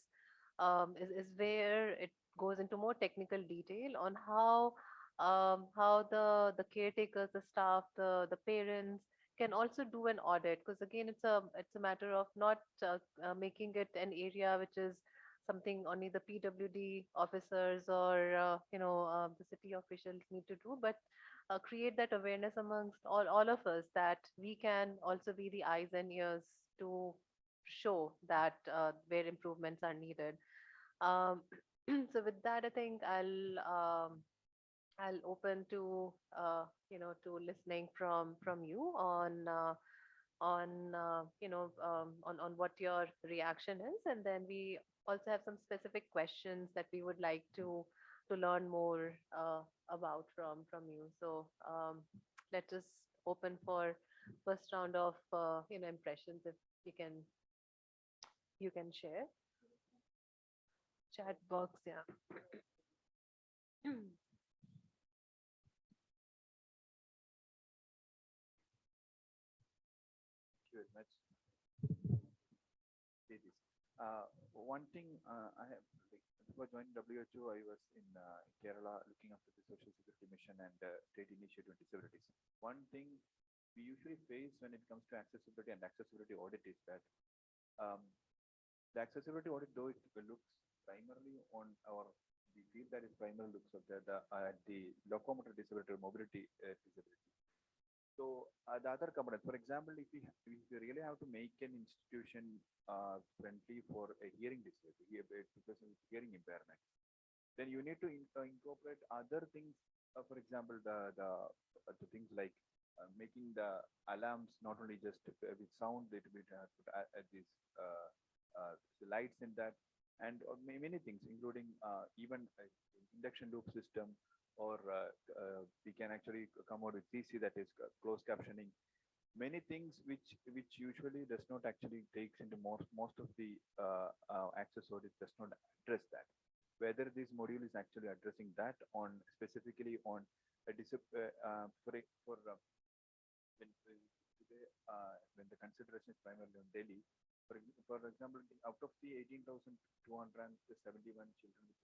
where it goes into more technical detail on how the caretakers, the staff, the parents can also do an audit, because again it's a matter of not making it an area which is something only the PWD officers or the city officials need to do, but create that awareness amongst all of us, that we can also be the eyes and ears to show that where improvements are needed. Um, so with that, I think I'll open to to listening from you on what your reaction is, and then we also have some specific questions that we would like to learn more about from you. So let's just open for first round of impressions, if you can share. Chat box, yeah. Thank you very much. Say this. One thing I have, like, before joining WHO, I was in Kerala looking after the Social Security Mission and State Initiative on Disabilities. One thing we usually face when it comes to accessibility and accessibility audit is that um, the accessibility audit, though it looks primarily on our, we feel that it primarily looks at the locomotor disability or mobility disability. So the other components, for example, if we really have to make an institution friendly for a hearing disability, a person with hearing impairment, then you need to incorporate other things. For example, the things like making the alarms not only just with sound, it will put these the lights in that, and many things, including even induction loop system, or we can actually come out with CC, that is closed captioning. Many things which usually does not actually takes into most of the access audit does not address that. Whether this module is actually addressing that on specifically on a when the consideration is primarily on Delhi. For example, out of the 18,271 children with disabilities,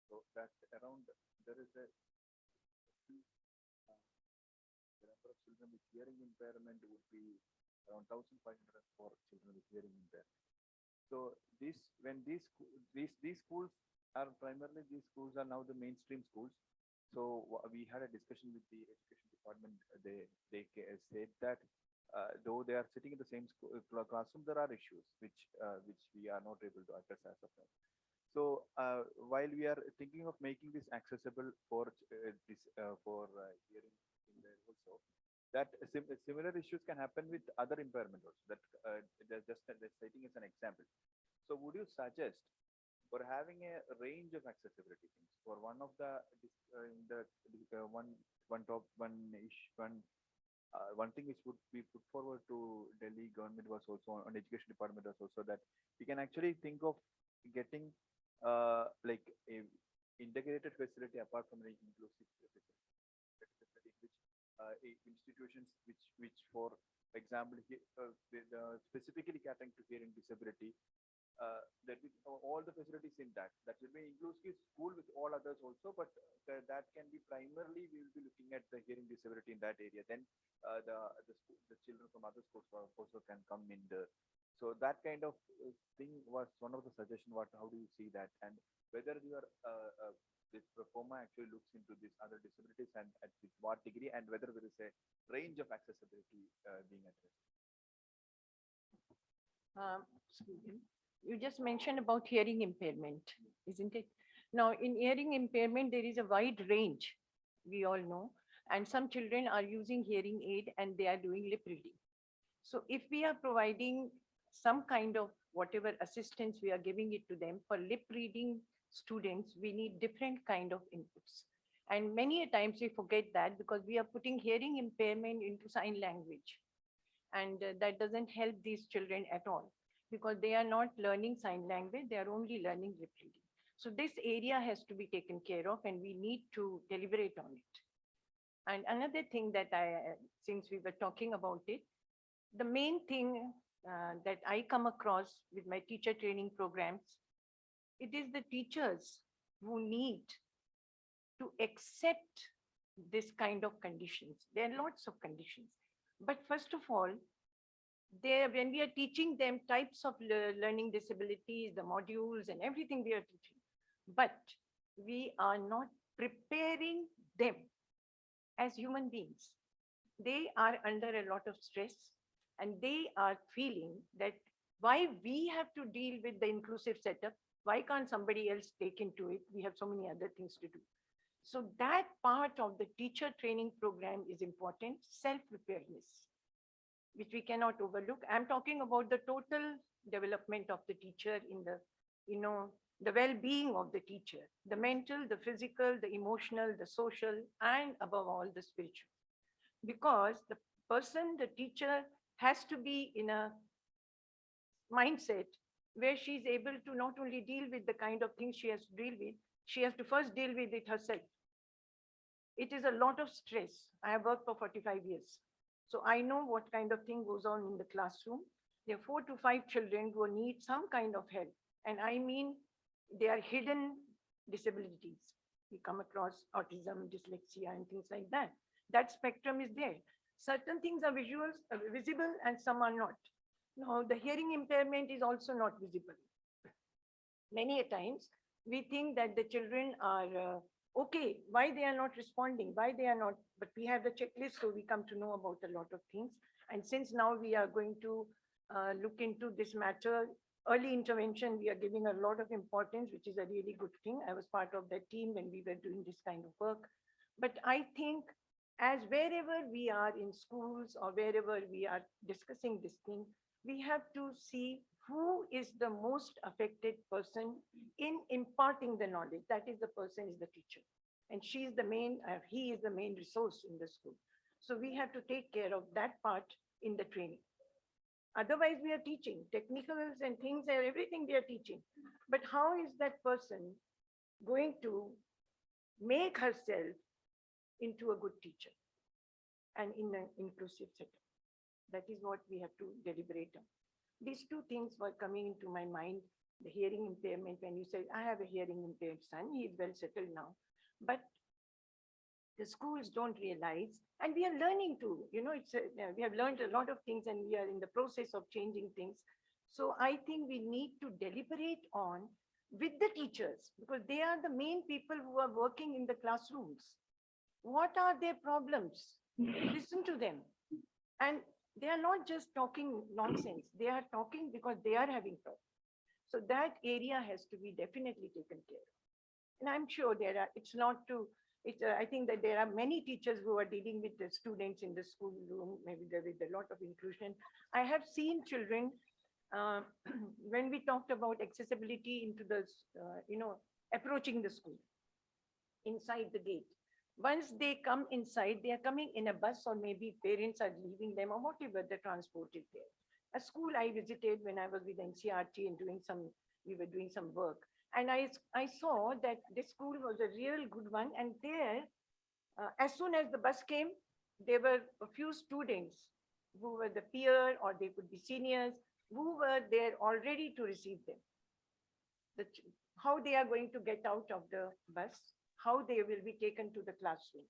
so that around there is a the number of children with hearing impairment would be around 1,504 children with hearing impairment. So these schools are primarily, these schools are now the mainstream schools. So we had a discussion with the education department. They said that though they are sitting in the same classroom, there are issues which we are not able to address as of now. So while we are thinking of making this accessible for hearing impaired also, that similar issues can happen with other impairment also. That just citing as an example. So would you suggest for having a range of accessibility things for one of the one thing which would be put forward to Delhi government was also on education department was also that we can actually think of getting like a integrated facility apart from the inclusive facility, which institutions which for example, specifically catering to hearing disability, that with all the facilities in that. That will be inclusive school with all others also, but that can be primarily we will be looking at the hearing disability in that area. Then the children from other schools also can come in there. So that kind of thing was one of the suggestion. How do you see that, and whether your this performer actually looks into these other disabilities and at what degree, and whether there is a range of accessibility being addressed. You just mentioned about hearing impairment, isn't it? Now, in hearing impairment, there is a wide range, we all know, and some children are using hearing aid and they are doing lip reading. So if we are providing some kind of whatever assistance we are giving it to them for lip reading students, we need different kind of inputs. And many a times we forget that because we are putting hearing impairment into sign language. And that doesn't help these children at all because they are not learning sign language, they are only learning lip reading. So this area has to be taken care of and we need to deliberate on it. And another thing that since we were talking about it, the main thing that I come across with my teacher training programs, it is the teachers who need to accept this kind of conditions. There are lots of conditions. But first of all, when we are teaching them types of learning disabilities, the modules and everything we are teaching, but we are not preparing them as human beings. They are under a lot of stress and they are feeling that why we have to deal with the inclusive setup, why can't somebody else take into it? We have so many other things to do. So that part of the teacher training program is important, self-preparedness, which we cannot overlook. I'm talking about the total development of the teacher in the, the well-being of the teacher, the mental, the physical, the emotional, the social, and above all, the spiritual. Because the person, the teacher has to be in a mindset where she's able to not only deal with the kind of things she has to deal with, she has to first deal with it herself. It is a lot of stress. I have worked for 45 years. So I know what kind of thing goes on in the classroom. There are 4 to 5 children who need some kind of help. And I mean, they are hidden disabilities. We come across autism, dyslexia, and things like that. That spectrum is there. Certain things are visible and some are not. Now, the hearing impairment is also not visible. Many a times, we think that the children are okay, why they are not responding, why they are not, but we have the checklist, so we come to know about a lot of things. And since now we are going to look into this matter, early intervention, we are giving a lot of importance, which is a really good thing. I was part of that team when we were doing this kind of work. But I think as wherever we are in schools or wherever we are discussing this thing, we have to see who is the most affected person in imparting the knowledge. That is the person is the teacher. And she is the main, he is the main resource in the school. So we have to take care of that part in the training. Otherwise, we are teaching technicals and things and everything we are teaching. But how is that person going to make herself into a good teacher and in an inclusive setup? That is what we have to deliberate on. These two things were coming into my mind. The hearing impairment, when you said, I have a hearing impaired son, he is well settled now. But the schools don't realize, and we are learning to, we have learned a lot of things and we are in the process of changing things. So I think we need to deliberate on with the teachers because they are the main people who are working in the classrooms. What are their problems? Listen to them. And they are not just talking nonsense. They are talking because they are having problems. So that area has to be definitely taken care of. And I'm sure I think that there are many teachers who are dealing with the students in the school room, maybe there is a lot of inclusion. I have seen children, when we talked about accessibility into the, approaching the school, inside the gate. Once they come inside, they are coming in a bus or maybe parents are leaving them or whatever the transport is there. A school I visited when I was with NCRT and we were doing some work. And I saw that this school was a real good one. And there, as soon as the bus came, there were a few students who were the peer or they could be seniors who were there already to receive them. How they are going to get out of the bus, how they will be taken to the classroom.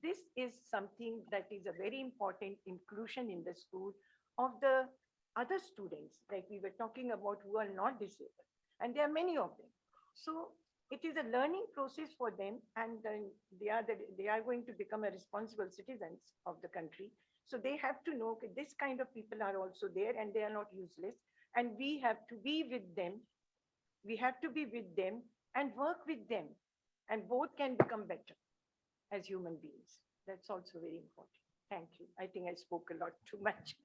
This is something that is a very important inclusion in the school of the other students, like we were talking about, who are not disabled. And there are many of them. So it is a learning process for them, and they are going to become a responsible citizens of the country. So they have to know that this kind of people are also there and they are not useless. And we have to be with them. We have to be with them and work with them, and both can become better as human beings. That's also very important. Thank you. I think I spoke a lot too much.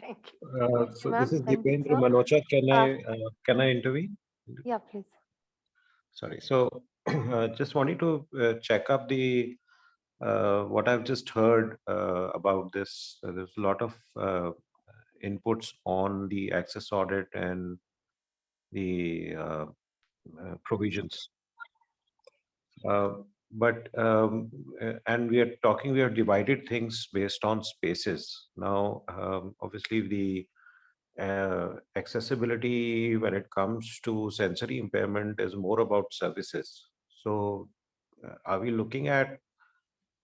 Thank you. So this is Dipendra Manocha. Can I intervene? Yeah, please. Sorry. So just wanted to check up the what I've just heard about this. There's a lot of inputs on the access audit and the provisions. And we have divided things based on spaces. Now, obviously, the accessibility when it comes to sensory impairment is more about services. So, are we looking at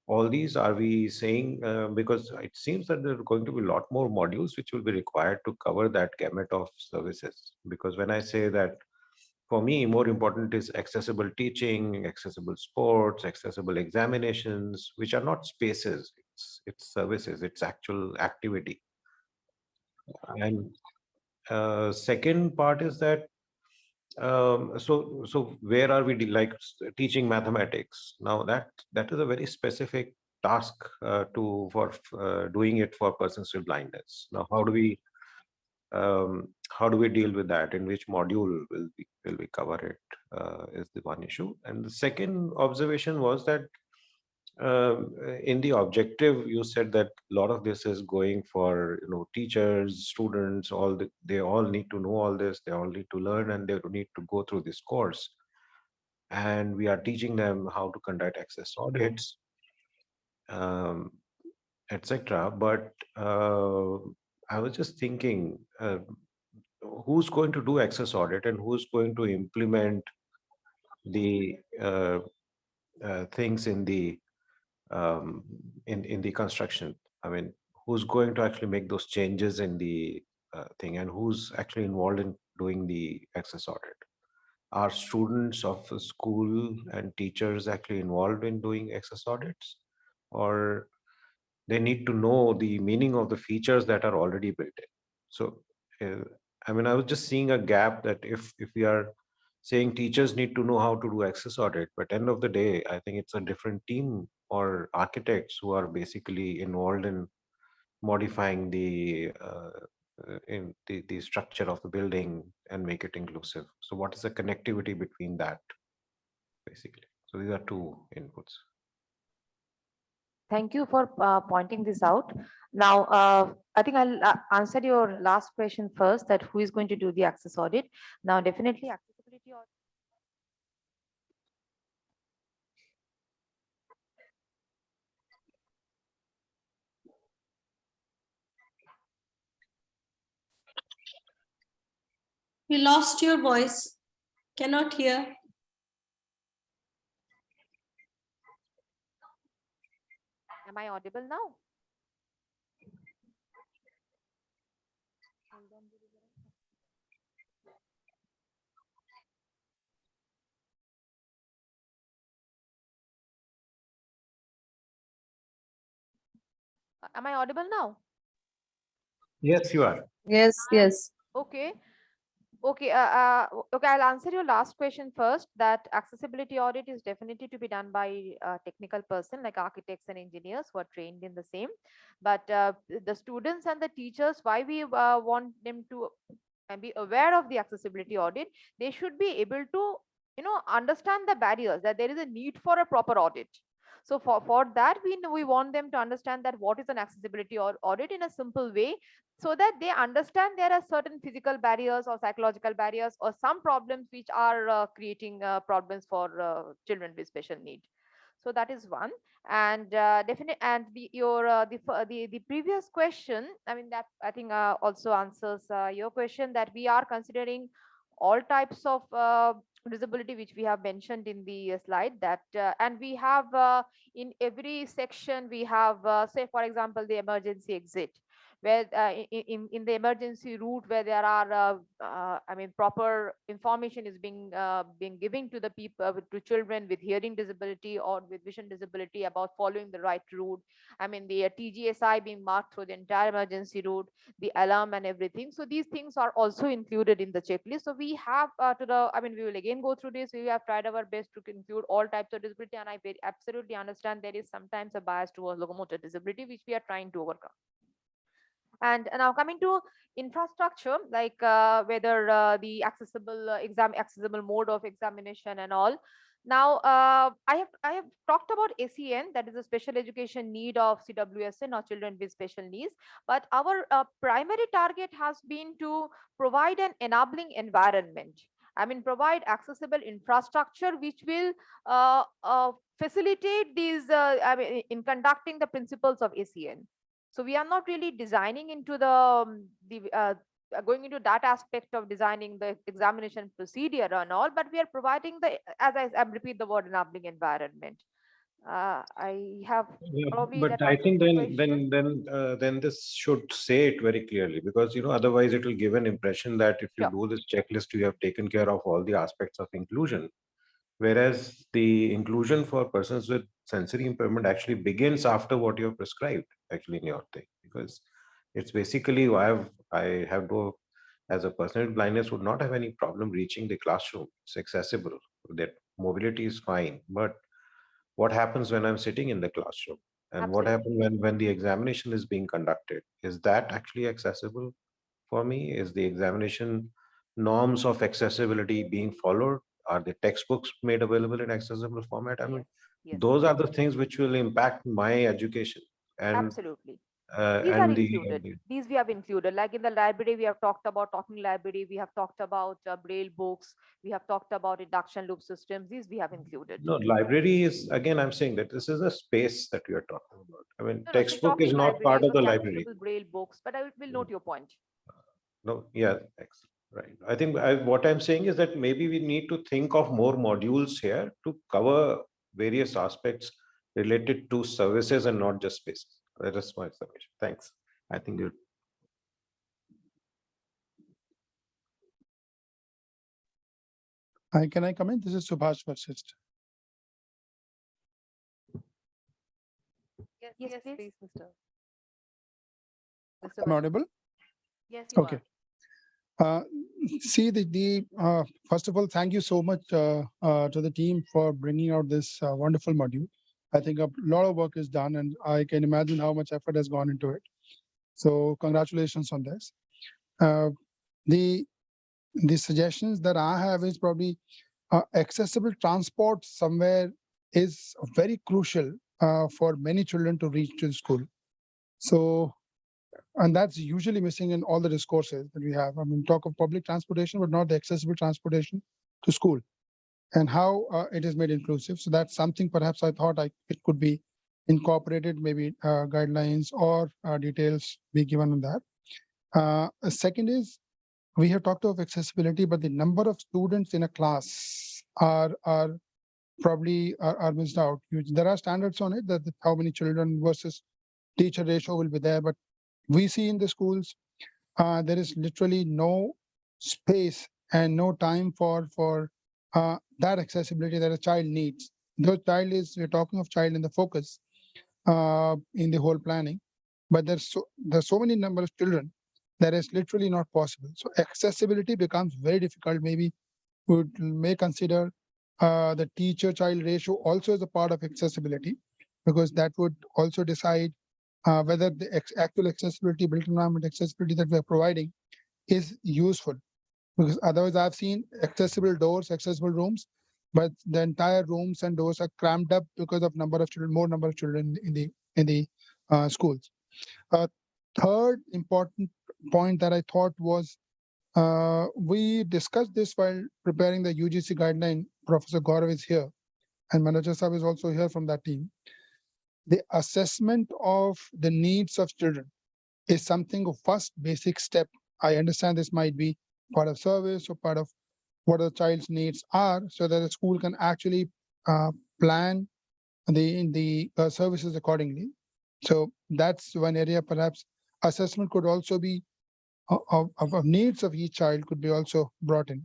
all these? Are we saying, because it seems that there are going to be a lot more modules which will be required to cover that gamut of services? Because when I say that, for me, more important is accessible teaching, accessible sports, accessible examinations, which are not spaces, it's services, it's actual activity. And second part is that so where are we like teaching mathematics now? That is a very specific task to for doing it for persons with blindness. Now, how do we deal with that? In which module will we cover it? Is the one issue. And the second observation was that in the objective, you said that a lot of this is going for teachers, students, they all need to know all this, they all need to learn, and they need to go through this course. And we are teaching them how to conduct access audits, etc. But I was just thinking, who's going to do access audit and who's going to implement the things in the in the construction? I mean, who's going to actually make those changes in the thing, and who's actually involved in doing the access audit? Are students of the school and teachers actually involved in doing access audits, or they need to know the meaning of the features that are already built in? So, I mean, I was just seeing a gap that if we are saying teachers need to know how to do access audit, but end of the day, I think it's a different team or architects who are basically involved in modifying the structure of the building and make it inclusive. So what is the connectivity between that, basically? So these are two inputs. Thank you for pointing this out. Now, I think I'll answer your last question first, that who is going to do the access audit. Now, definitely accessibility audit. We lost your voice. Cannot hear. Am I audible now? Am I audible now? Yes, you are. Yes, yes. Okay. Okay, okay, I'll answer your last question first, that accessibility audit is definitely to be done by a technical person like architects and engineers who are trained in the same. But the students and the teachers, why we want them to be aware of the accessibility audit, they should be able to, understand the barriers, that there is a need for a proper audit. So for that, we want them to understand that what is an accessibility audit in a simple way, so that they understand there are certain physical barriers or psychological barriers or some problems which are creating problems for children with special need. So that is one. And definitely, and the previous question, I mean, that I think also answers your question, that we are considering all types of disability which we have mentioned in the slide, that and we have in every section we have say for example the emergency exit, where in the emergency route, where there are I mean proper information is being given to the people, to children with hearing disability or with vision disability, about following the right route. I mean the TGSI being marked through the entire emergency route, the alarm and everything. So these things are also included in the checklist. So we have I mean we will again go through this. We have tried our best to include all types of disability, and I absolutely understand there is sometimes a bias towards locomotor disability, which we are trying to overcome. And now coming to infrastructure, like whether the accessible mode of examination and all. Now I have talked about ACN, that is a special education need of CWSN, or children with special needs. But our primary target has been to provide an enabling environment. I mean, provide accessible infrastructure which will facilitate these, I mean, in conducting the principles of ACN. So we are not really designing into going into that aspect of designing the examination procedure and all, but we are providing the, as I repeat the word, enabling environment. I have probably But that I answers think the then this should say it very clearly, because otherwise it will give an impression that if you do this checklist, you have taken care of all the aspects of inclusion. Whereas the inclusion for persons with sensory impairment actually begins after what you have prescribed, actually, in your thing, because it's basically I have no, as a person with blindness, would not have any problem reaching the classroom. It's accessible. That mobility is fine, but what happens when I'm sitting in the classroom, and what happens when the examination is being conducted? Is that actually accessible for me? Is the examination norms of accessibility being followed? Are the textbooks made available in accessible format? I mean, those are the things which will impact my education. And absolutely. These are included. the These we have included. Like in the library, we have talked about talking library. We have talked about braille books. We have talked about induction loop systems. These we have included. no, library is, again, I'm saying that this is a space that we are talking about. I mean, No, so textbook is talking not library, part of the the library. accessible braille books, but I will note your point. No, yeah, excellent. Right. I think what I'm saying is that maybe we need to think of more modules here to cover various aspects related to services and not just spaces. That is my submission. Thanks. I think you. Hi, can I come in? This is Subhash Vasist. Yes, please, Mr. I'm audible? Yes, okay. See, first of all, thank you so much to the team for bringing out this wonderful module. I think a lot of work is done, and I can imagine how much effort has gone into it. So congratulations on this. The suggestions that I have is probably accessible transport somewhere is very crucial for many children to reach to school. So, and that's usually missing in all the discourses that we have. I mean, talk of public transportation, but not the accessible transportation to school, and how it is made inclusive. So that's something perhaps I thought it could be incorporated, maybe guidelines or details be given on that. A second is, we have talked of accessibility, but the number of students in a class are probably are missed out. There are standards on it, that how many children versus teacher ratio will be there, but we see in the schools there is literally no space and no time for that accessibility that a child needs. Though we're talking of child in the focus in the whole planning, but there's so many number of children that is literally not possible. So accessibility becomes very difficult. Maybe we may consider the teacher-child ratio also as a part of accessibility, because that would also decide whether the actual accessibility, built environment accessibility that we're providing is useful. Because otherwise, I've seen accessible doors, accessible rooms, but the entire rooms and doors are crammed up because of number of children, more number of children in the schools. Third important point that I thought was, we discussed this while preparing the UGC guideline. Professor Gaurav is here, and Manager Sahib is also here from that team, the assessment of the needs of children is something of first basic step. I understand this might be part of service or part of what the child's needs are, so that the school can actually plan the services accordingly. So that's one area. Perhaps assessment could also be of needs of each child could be also brought in.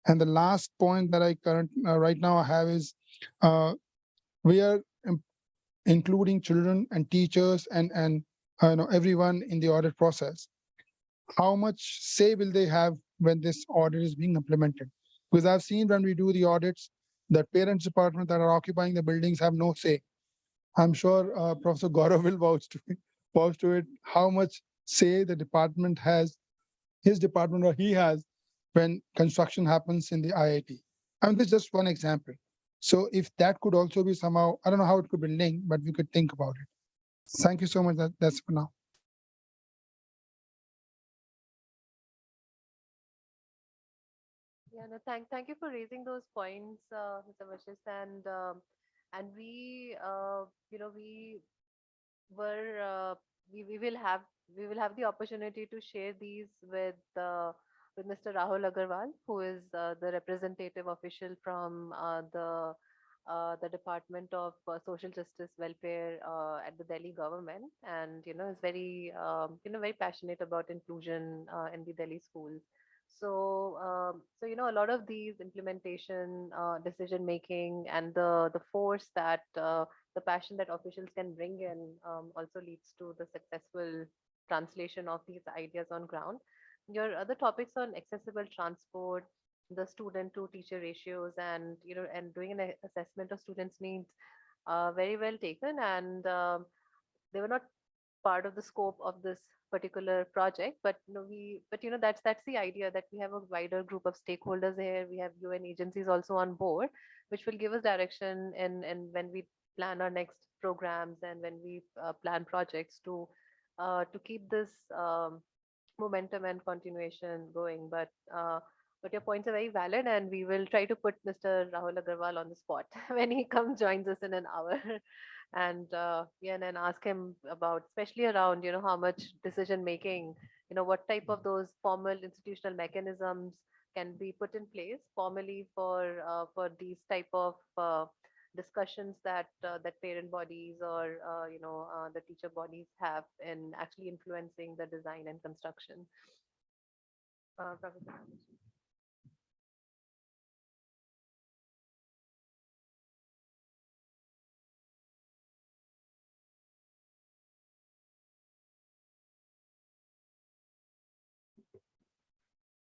And the last point that I right now I have is we are including children and teachers and everyone in the audit process. How much say will they have when this audit is being implemented? Because I've seen when we do the audits, the parents department that are occupying the buildings have no say. I'm sure Professor Gaurav will vouch to it, how much say the department has, his department or he has, when construction happens in the IIT. I mean, this is just one example. So if that could also be somehow, I don't know how it could be linked, but we could think about it. Thank you so much. That's for now. Yeah, no, thank you for raising those points, Mr. Vashish. And we were we will have the opportunity to share these with Mr. Rahul Agarwal, who is the representative official from the Department of Social Justice Welfare at the Delhi government, and is very very passionate about inclusion in the Delhi schools. So a lot of these implementation, decision making, and the force that the passion that officials can bring in also leads to the successful translation of these ideas on ground. Your other topics on accessible transport, the student to teacher ratios, and and doing an assessment of students' needs, very well taken, and they were not part of the scope of this particular project, but that's the idea, that we have a wider group of stakeholders here. We have UN agencies also on board, which will give us direction in when we plan our next programs, and when we plan projects to keep this momentum and continuation going. But your points are very valid, and we will try to put Mr. Rahul Agarwal on the spot when he comes joins us in an hour. And and then ask him about, especially around how much decision making, what type of those formal institutional mechanisms can be put in place formally for these type of discussions that parent bodies or the teacher bodies have in actually influencing the design and construction. Professor.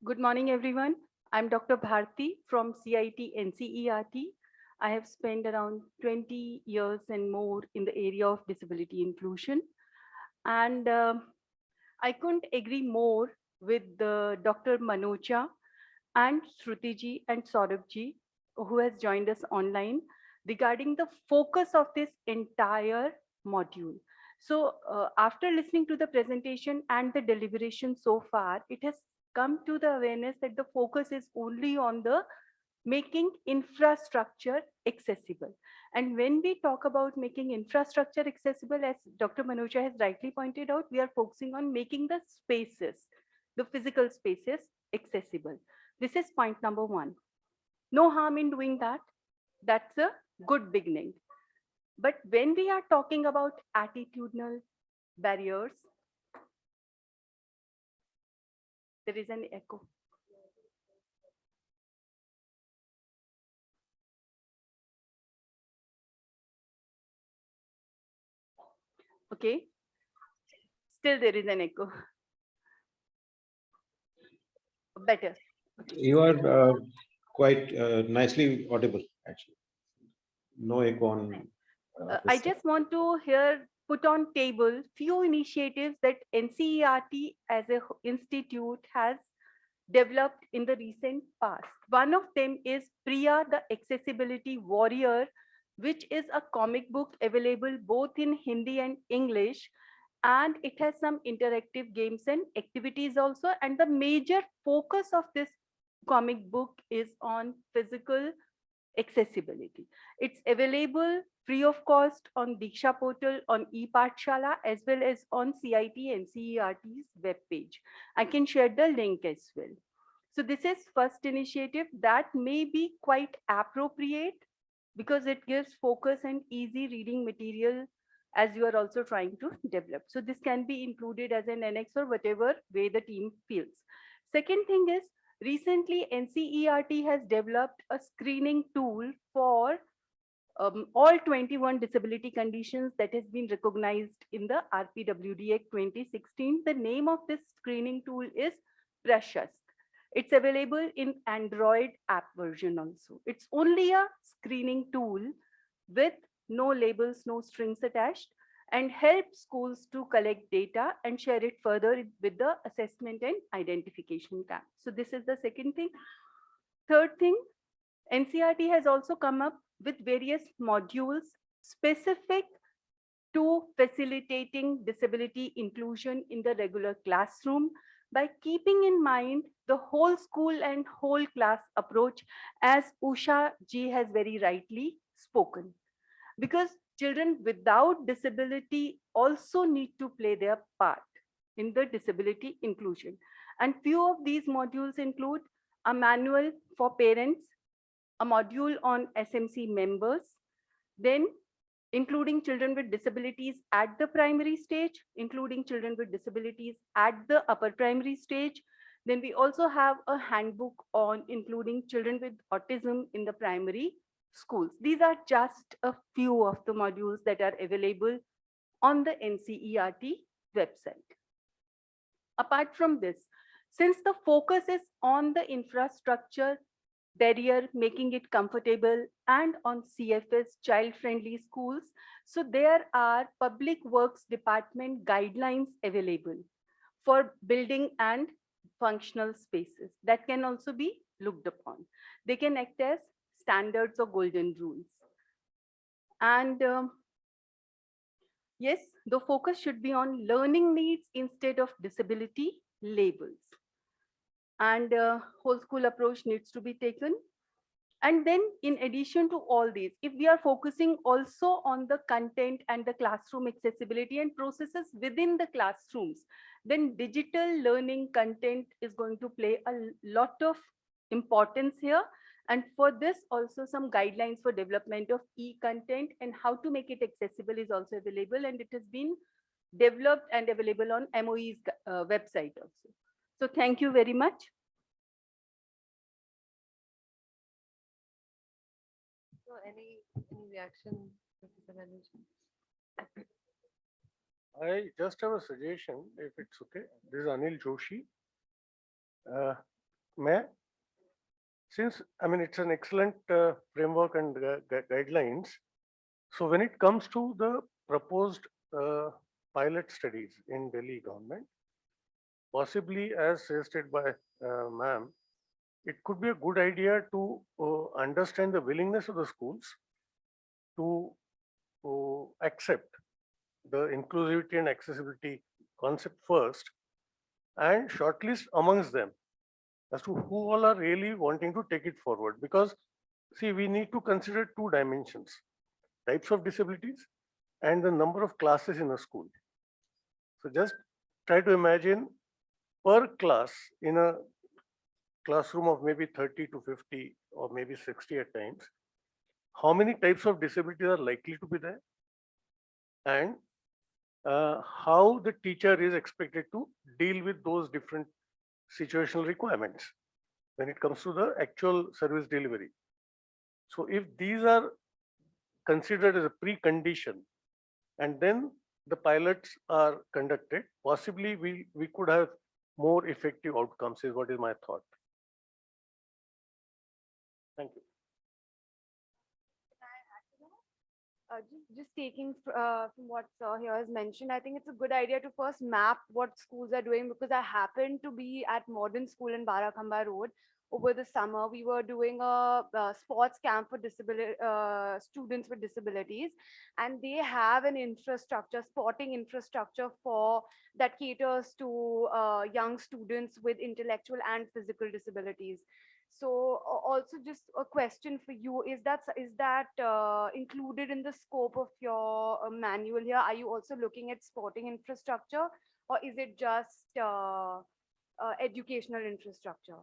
Good morning, everyone. I'm Dr. Bharti from CIT NCERT. I have spent around 20 years and more in the area of disability inclusion. And I couldn't agree more with Dr. Manocha and Shrutiji and Saurabhji, who has joined us online, regarding the focus of this entire module. So after listening to the presentation and the deliberation so far, it has come to the awareness that the focus is only on the making infrastructure accessible. And when we talk about making infrastructure accessible, as Dr. Manocha has rightly pointed out, we are focusing on making the spaces, the physical spaces, accessible. This is point number one. No harm in doing that. That's a good beginning. But when we are talking about attitudinal barriers, there is an echo. Okay. Still there is an echo. Better. You are quite nicely audible, actually. No echo on. I just want to here put on table few initiatives that NCERT as a institute has developed in the recent past. One of them is Priya, the Accessibility Warrior, which is a comic book available both in Hindi and English. And it has some interactive games and activities also. And the major focus of this comic book is on physical accessibility. It's available free of cost on Diksha portal, on ePathshala, as well as on CIT and CERT's webpage. I can share the link as well. So this is first initiative that may be quite appropriate because it gives focus and easy reading material as you are also trying to develop. So this can be included as an annex or whatever way the team feels. Second thing is, recently NCERT has developed a screening tool for all 21 disability conditions that has been recognized in the RPWD Act 2016. The name of this screening tool is Precious. It's available in Android app version also. It's only a screening tool with no labels, no strings attached, and help schools to collect data and share it further with the assessment and identification camp. So this is the second thing. Third thing, NCERT has also come up with various modules specific to facilitating disability inclusion in the regular classroom by keeping in mind the whole school and whole class approach, as Usha ji has very rightly spoken. Because children without disability also need to play their part in the disability inclusion. And few of these modules include a manual for parents, a module on SMC members, then including children with disabilities at the primary stage, including children with disabilities at the upper primary stage. Then we also have a handbook on including children with autism in the primary schools. These are just a few of the modules that are available on the NCERT website. Apart from this, since the focus is on the infrastructure barrier, making it comfortable, and on CFS child-friendly schools, so there are Public Works Department guidelines available for building and functional spaces that can also be looked upon. They can act as standards or golden rules. And yes, the focus should be on learning needs instead of disability labels. And whole school approach needs to be taken. And then in addition to all these, if we are focusing also on the content and the classroom accessibility and processes within the classrooms, then digital learning content is going to play a lot of importance here. And for this also some guidelines for development of e-content and how to make it accessible is also available, and it has been developed and available on MOE's website also. So thank you very much. So any reaction, Professor Banerjee? I just have a suggestion, if it's okay. This is Anil Joshi. Since it's an excellent framework and guidelines. So when it comes to the proposed pilot studies in Delhi government, possibly as suggested by ma'am, it could be a good idea to understand the willingness of the schools to accept the inclusivity and accessibility concept first and shortlist amongst them as to who all are really wanting to take it forward. Because see, we need to consider two dimensions: types of disabilities and the number of classes in a school. So just try to imagine per class in a classroom of maybe 30 to 50 or maybe 60 at times, how many types of disabilities are likely to be there, and how the teacher is expected to deal with those different situational requirements when it comes to the actual service delivery. So if these are considered as a precondition and then the pilots are conducted, possibly we could have more effective outcomes, is what is my thought. Thank you. Just taking from what Sir here has mentioned, I think it's a good idea to first map what schools are doing, because I happened to be at Modern School in Barakhamba Road over the summer. We were doing a sports camp for students with disabilities, and they have an infrastructure, sporting infrastructure for that caters to young students with intellectual and physical disabilities. So also just a question for you, is that included in the scope of your manual here? Are you also looking at sporting infrastructure, or is it just educational infrastructure?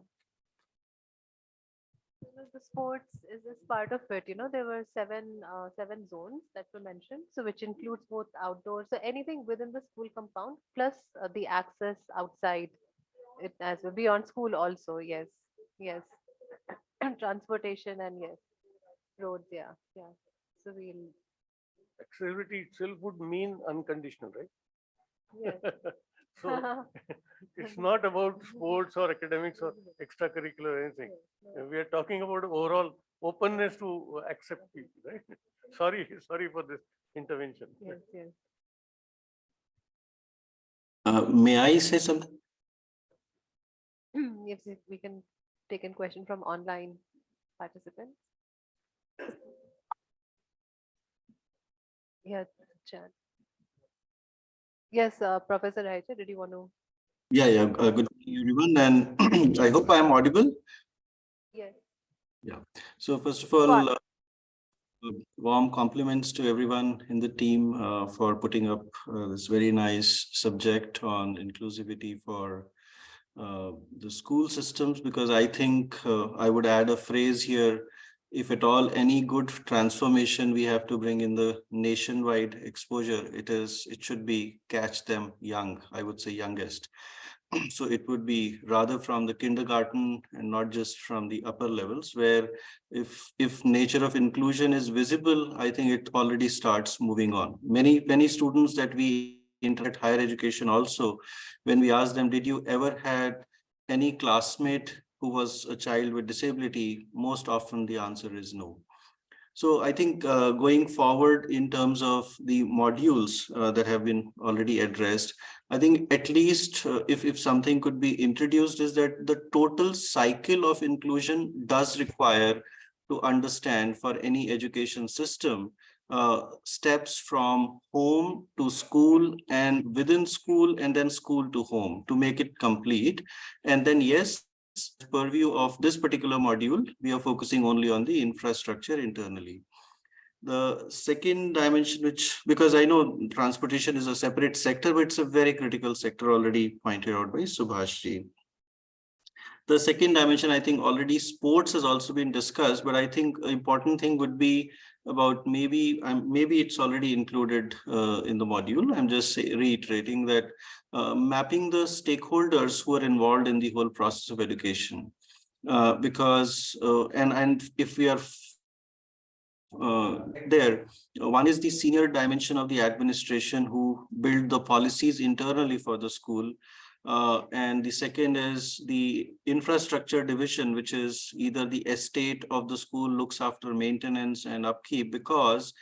The sports is part of it. There were seven zones that were mentioned, so which includes both outdoors, so anything within the school compound, plus the access outside it as well, beyond school also. Yes, yes, transportation and yes, roads. Yeah, yeah. So we'll Accessibility itself would mean unconditional, right? yes. So it's not about sports or academics or extracurricular or anything. We are talking about overall openness to accept people, right? Sorry for this intervention. Yes, yes. May I say something? Yes, if we can take in question from online participants. Yeah, chat. Yes, Professor Raija, did you want to? Yeah. Good morning, everyone, and I hope I am audible. Yes. Yeah. So first of all, warm compliments to everyone in the team for putting up this very nice subject on inclusivity for the school systems, because I think I would add a phrase here: if at all any good transformation we have to bring in the nationwide exposure, it should be catch them young, I would say youngest. So it would be rather from the kindergarten and not just from the upper levels, where if nature of inclusion is visible, I think it already starts moving on. Many students that we interact higher education also, when we ask them, did you ever had any classmate who was a child with disability, most often the answer is no. So I think going forward in terms of the modules that have been already addressed, I think at least if something could be introduced is that the total cycle of inclusion does require to understand for any education system steps from home to school and within school and then school to home to make it complete. And then yes, purview of this particular module, we are focusing only on the infrastructure internally. The second dimension, which, because I know transportation is a separate sector, but it's a very critical sector already pointed out by Subhashji. The second dimension, I think already sports has also been discussed, but I think an important thing would be about maybe it's already included in the module. I'm just reiterating that mapping the stakeholders who are involved in the whole process of education, because and if we are there, one is the senior dimension of the administration who build the policies internally for the school. And the second is the infrastructure division, which is either the estate of the school looks after maintenance and upkeep, because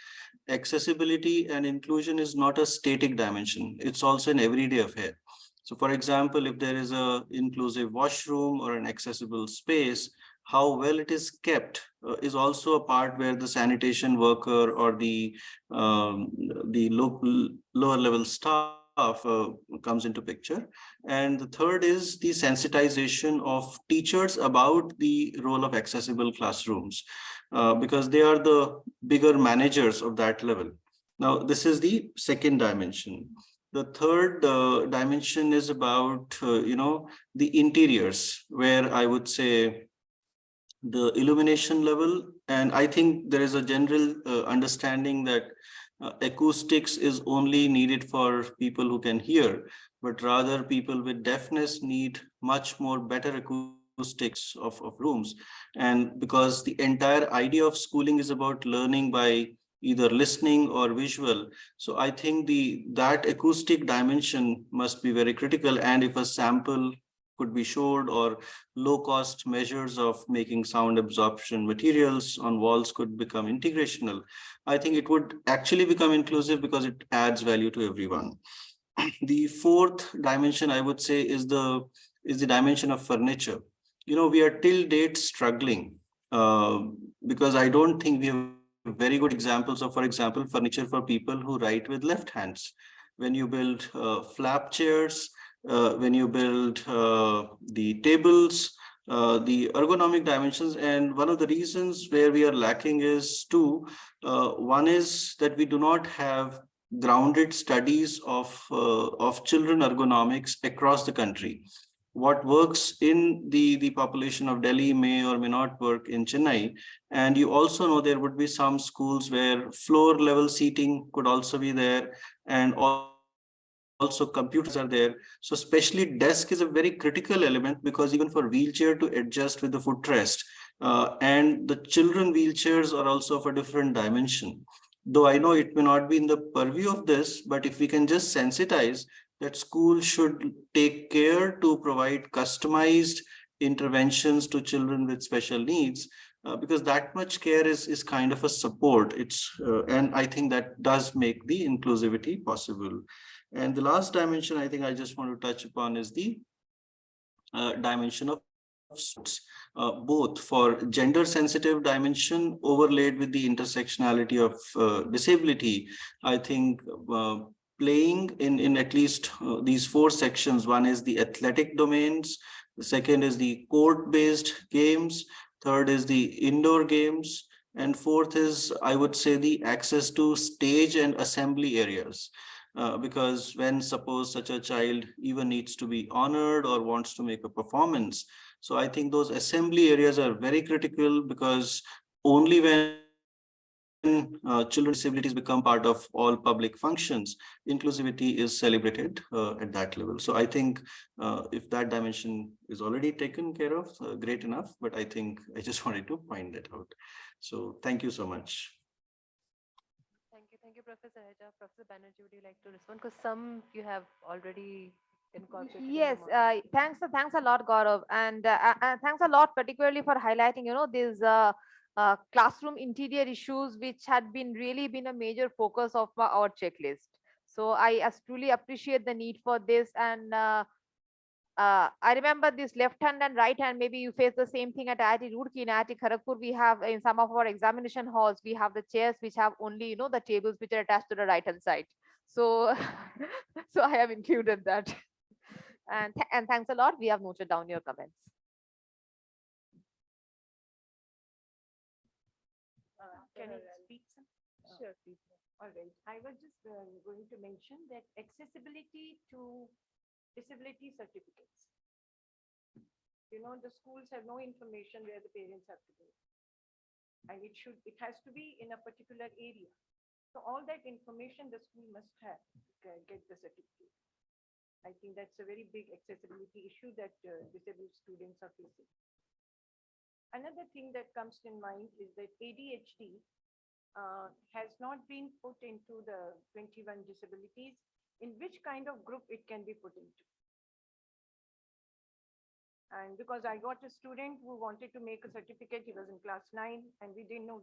accessibility and inclusion is not a static dimension. It's also an everyday affair. So for example, if there is a inclusive washroom or an accessible space, how well it is kept is also a part where the sanitation worker or the local lower level staff comes into picture. And the third is the sensitization of teachers about the role of accessible classrooms, because they are the bigger managers of that level. Now, this is the second dimension. The third dimension is about, the interiors, where I would say the illumination level. And I think there is a general understanding that acoustics is only needed for people who can hear, but rather people with deafness need much more better acoustics of rooms. And because the entire idea of schooling is about learning by either listening or visual. So I think that acoustic dimension must be very critical. And if a sample could be showed, or low-cost measures of making sound absorption materials on walls could become integrational, I think it would actually become inclusive because it adds value to everyone. The fourth dimension, I would say, is the dimension of furniture. We are till date struggling because I don't think we have very good examples of, for example, furniture for people who write with left hands. When you build flap chairs, when you build the tables, the ergonomic dimensions. And one of the reasons where we are lacking is two. One is that we do not have grounded studies of children ergonomics across the country. What works in the population of Delhi may or may not work in Chennai. And you also know there would be some schools where floor level seating could also be there, and also computers are there. So especially desk is a very critical element, because even for wheelchair to adjust with the footrest, and the children wheelchairs are also of a different dimension. Though I know it may not be in the purview of this, but if we can just sensitize that schools should take care to provide customized interventions to children with special needs, because that much care is kind of a support. And I think that does make the inclusivity possible. And the last dimension I think I just want to touch upon is the dimension of sports, both for gender sensitive dimension overlaid with the intersectionality of disability. I think playing in at least these four sections. One is the athletic domains, the second is the court based games, third is the indoor games, and fourth is, I would say, the access to stage and assembly areas. Because when suppose such a child even needs to be honored or wants to make a performance, so I think those assembly areas are very critical, because only when children with disabilities become part of all public functions, inclusivity is celebrated at that level. So I think if that dimension is already taken care of, great enough, but I think I just wanted to point that out. So thank you so much. Thank you, Professor Heja. Professor Banerjee, would you like to respond? Because some you have already incorporated. Yes, thanks a lot, Gaurav, and thanks a lot, particularly for highlighting, these classroom interior issues, which had really been a major focus of our checklist. So I truly appreciate the need for this, and I remember this left hand and right hand. Maybe you face the same thing at IIT Roorkee. In IIT Kharagpur, we have in some of our examination halls, we have the chairs which have only, the tables which are attached to the right hand side. So, so I have included that. And thanks a lot. We have noted down your comments. Can I speak? Sure, please. All right. I was just going to mention that accessibility to disability certificates. The schools have no information where the parents have to go. And it has to be in a particular area. So all that information the school must have to get the certificate. I think that's a very big accessibility issue that disabled students are facing. Another thing that comes in mind is that ADHD has not been put into the 21 disabilities, in which kind of group it can be put into. And because I got a student who wanted to make a certificate, he was in class 9, and we didn't know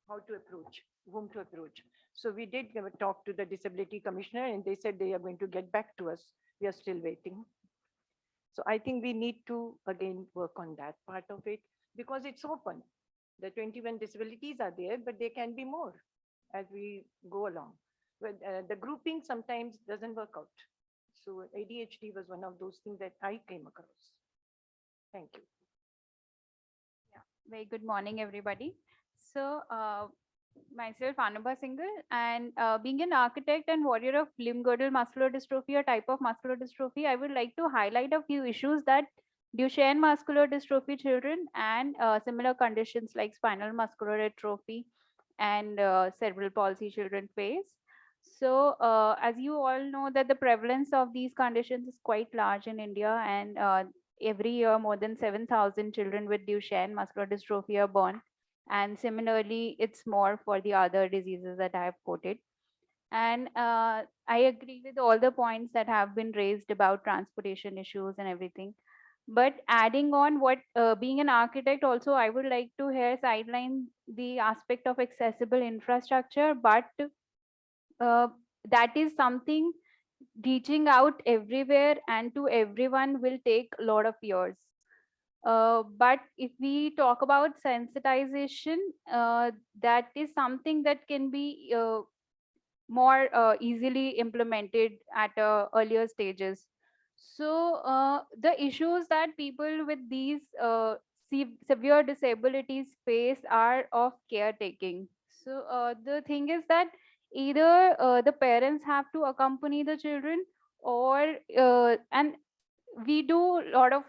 how to approach, whom to approach. So we did talk to the disability commissioner, and they said they are going to get back to us. We are still waiting. So I think we need to again work on that part of it, because it's open. The 21 disabilities are there, but there can be more as we go along. But the grouping sometimes doesn't work out. So ADHD was one of those things that I came across. Thank you. Yeah, very good morning, everybody. So myself, Anubha Singhal, and being an architect and warrior of limb girdle muscular dystrophy, a type of muscular dystrophy, I would like to highlight a few issues that Duchenne muscular dystrophy children and similar conditions like spinal muscular atrophy and cerebral palsy children face. So as you all know that the prevalence of these conditions is quite large in India, and every year more than 7,000 children with Duchenne muscular dystrophy are born. And similarly, it's more for the other diseases that I have quoted. And I agree with all the points that have been raised about transportation issues and everything. But adding on what being an architect also, I would like to here sideline the aspect of accessible infrastructure, but that is something reaching out everywhere and to everyone will take a lot of years. But if we talk about sensitization, that is something that can be more easily implemented at earlier stages. So the issues that people with these severe disabilities face are of caretaking. So the thing is that either the parents have to accompany the children, or and we do a lot of,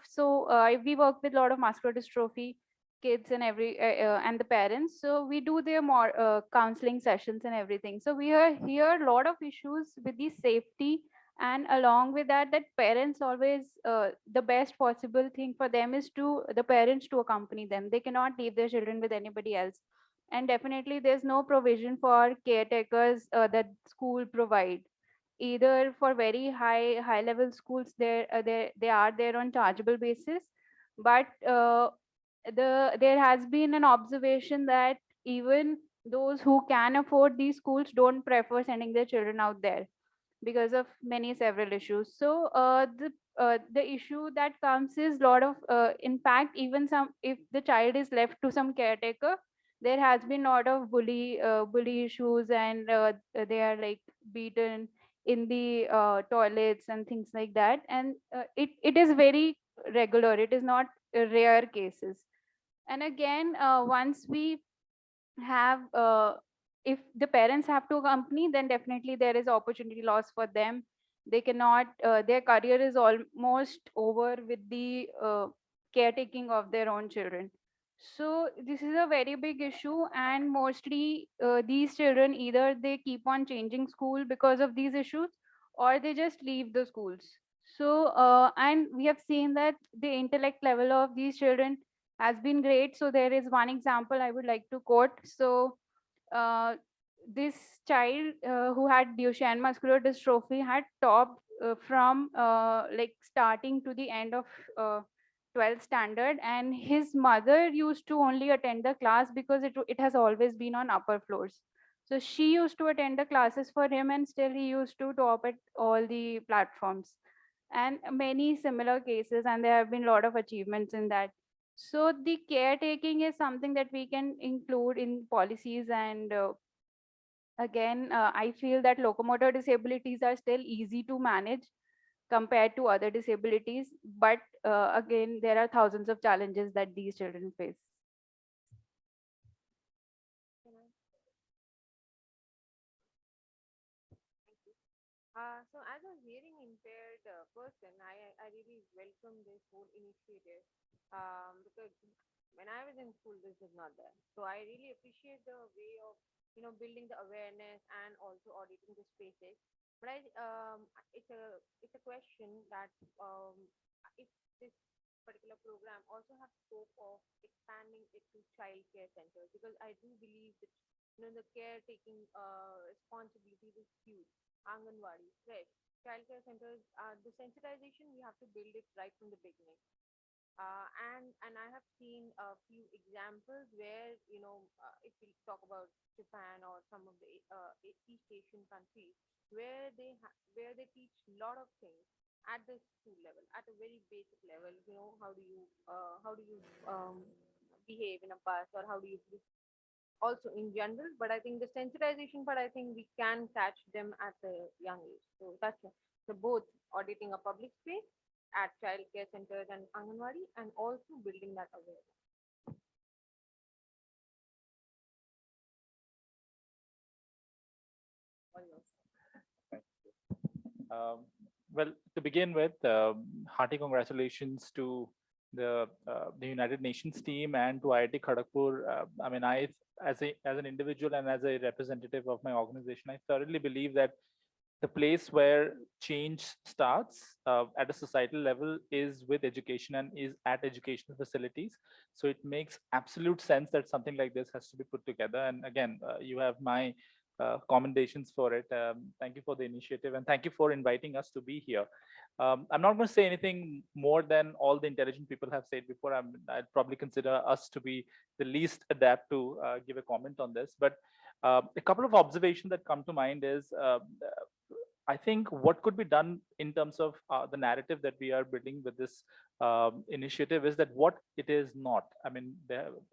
we work with a lot of muscular dystrophy kids and and the parents, so we do their more counseling sessions and everything. So we hear a lot of issues with the safety, and along with that, that parents always, the best possible thing for them is to the parents to accompany them. They cannot leave their children with anybody else. And definitely there's no provision for caretakers that school provide, either for very high level schools. They are there on chargeable basis, but there has been an observation that even those who can afford these schools don't prefer sending their children out there because of many several issues. So the issue that comes is lot of, in fact, even some, if the child is left to some caretaker, there has been lot of bully issues, and they are like beaten in the toilets and things like that. And it is very regular, it is not rare cases. And again, once we have if the parents have to accompany, then definitely there is opportunity loss for them. They cannot, their career is almost over with the caretaking of their own children. So this is a very big issue, and mostly these children, either they keep on changing school because of these issues, or they just leave the schools. So and we have seen that the intellect level of these children has been great. So there is one example I would like to quote. So uh, this child who had Duchenne muscular dystrophy had topped from like starting to the end of 12th standard, and his mother used to only attend the class because it has always been on upper floors. So she used to attend the classes for him, and still he used to top at all the platforms, and many similar cases, and there have been a lot of achievements in that. So the caretaking is something that we can include in policies. And again, I feel that locomotor disabilities are still easy to manage compared to other disabilities, but again, there are thousands of challenges that these children face. So as a hearing impaired person, I really welcome this whole initiative, because when I was in school, this was not there. So I really appreciate the way of, building the awareness and also auditing the spaces. But it's a question that, if this particular program also have scope of expanding it to child care centers, because I do believe that, the caretaking responsibilities is huge. Anganwadi, fresh. Childcare centers, the sensitization, we have to build it right from the beginning. And I have seen a few examples where, if we talk about Japan or some of the East Asian countries, where they teach a lot of things at the school level, at a very basic level. How do you behave in a bus, or how do you also in general. But I think the sensitization part, I think we can catch them at a young age. So that's it. So both auditing a public space at child care centers and Anganwadi, and also building that awareness. All yours. Well, to begin with, hearty congratulations to the United Nations team and to IIT Kharagpur. I mean, as an individual and as a representative of my organization, I thoroughly believe that the place where change starts at a societal level is with education and is at educational facilities. So it makes absolute sense that something like this has to be put together. And again, you have my commendations for it. Thank you for the initiative, and thank you for inviting us to be here. I'm not going to say anything more than all the intelligent people have said before. I'd probably consider us to be the least adept to give a comment on this. But a couple of observations that come to mind is, I think what could be done in terms of the narrative that we are building with this initiative is that what it is not. I mean,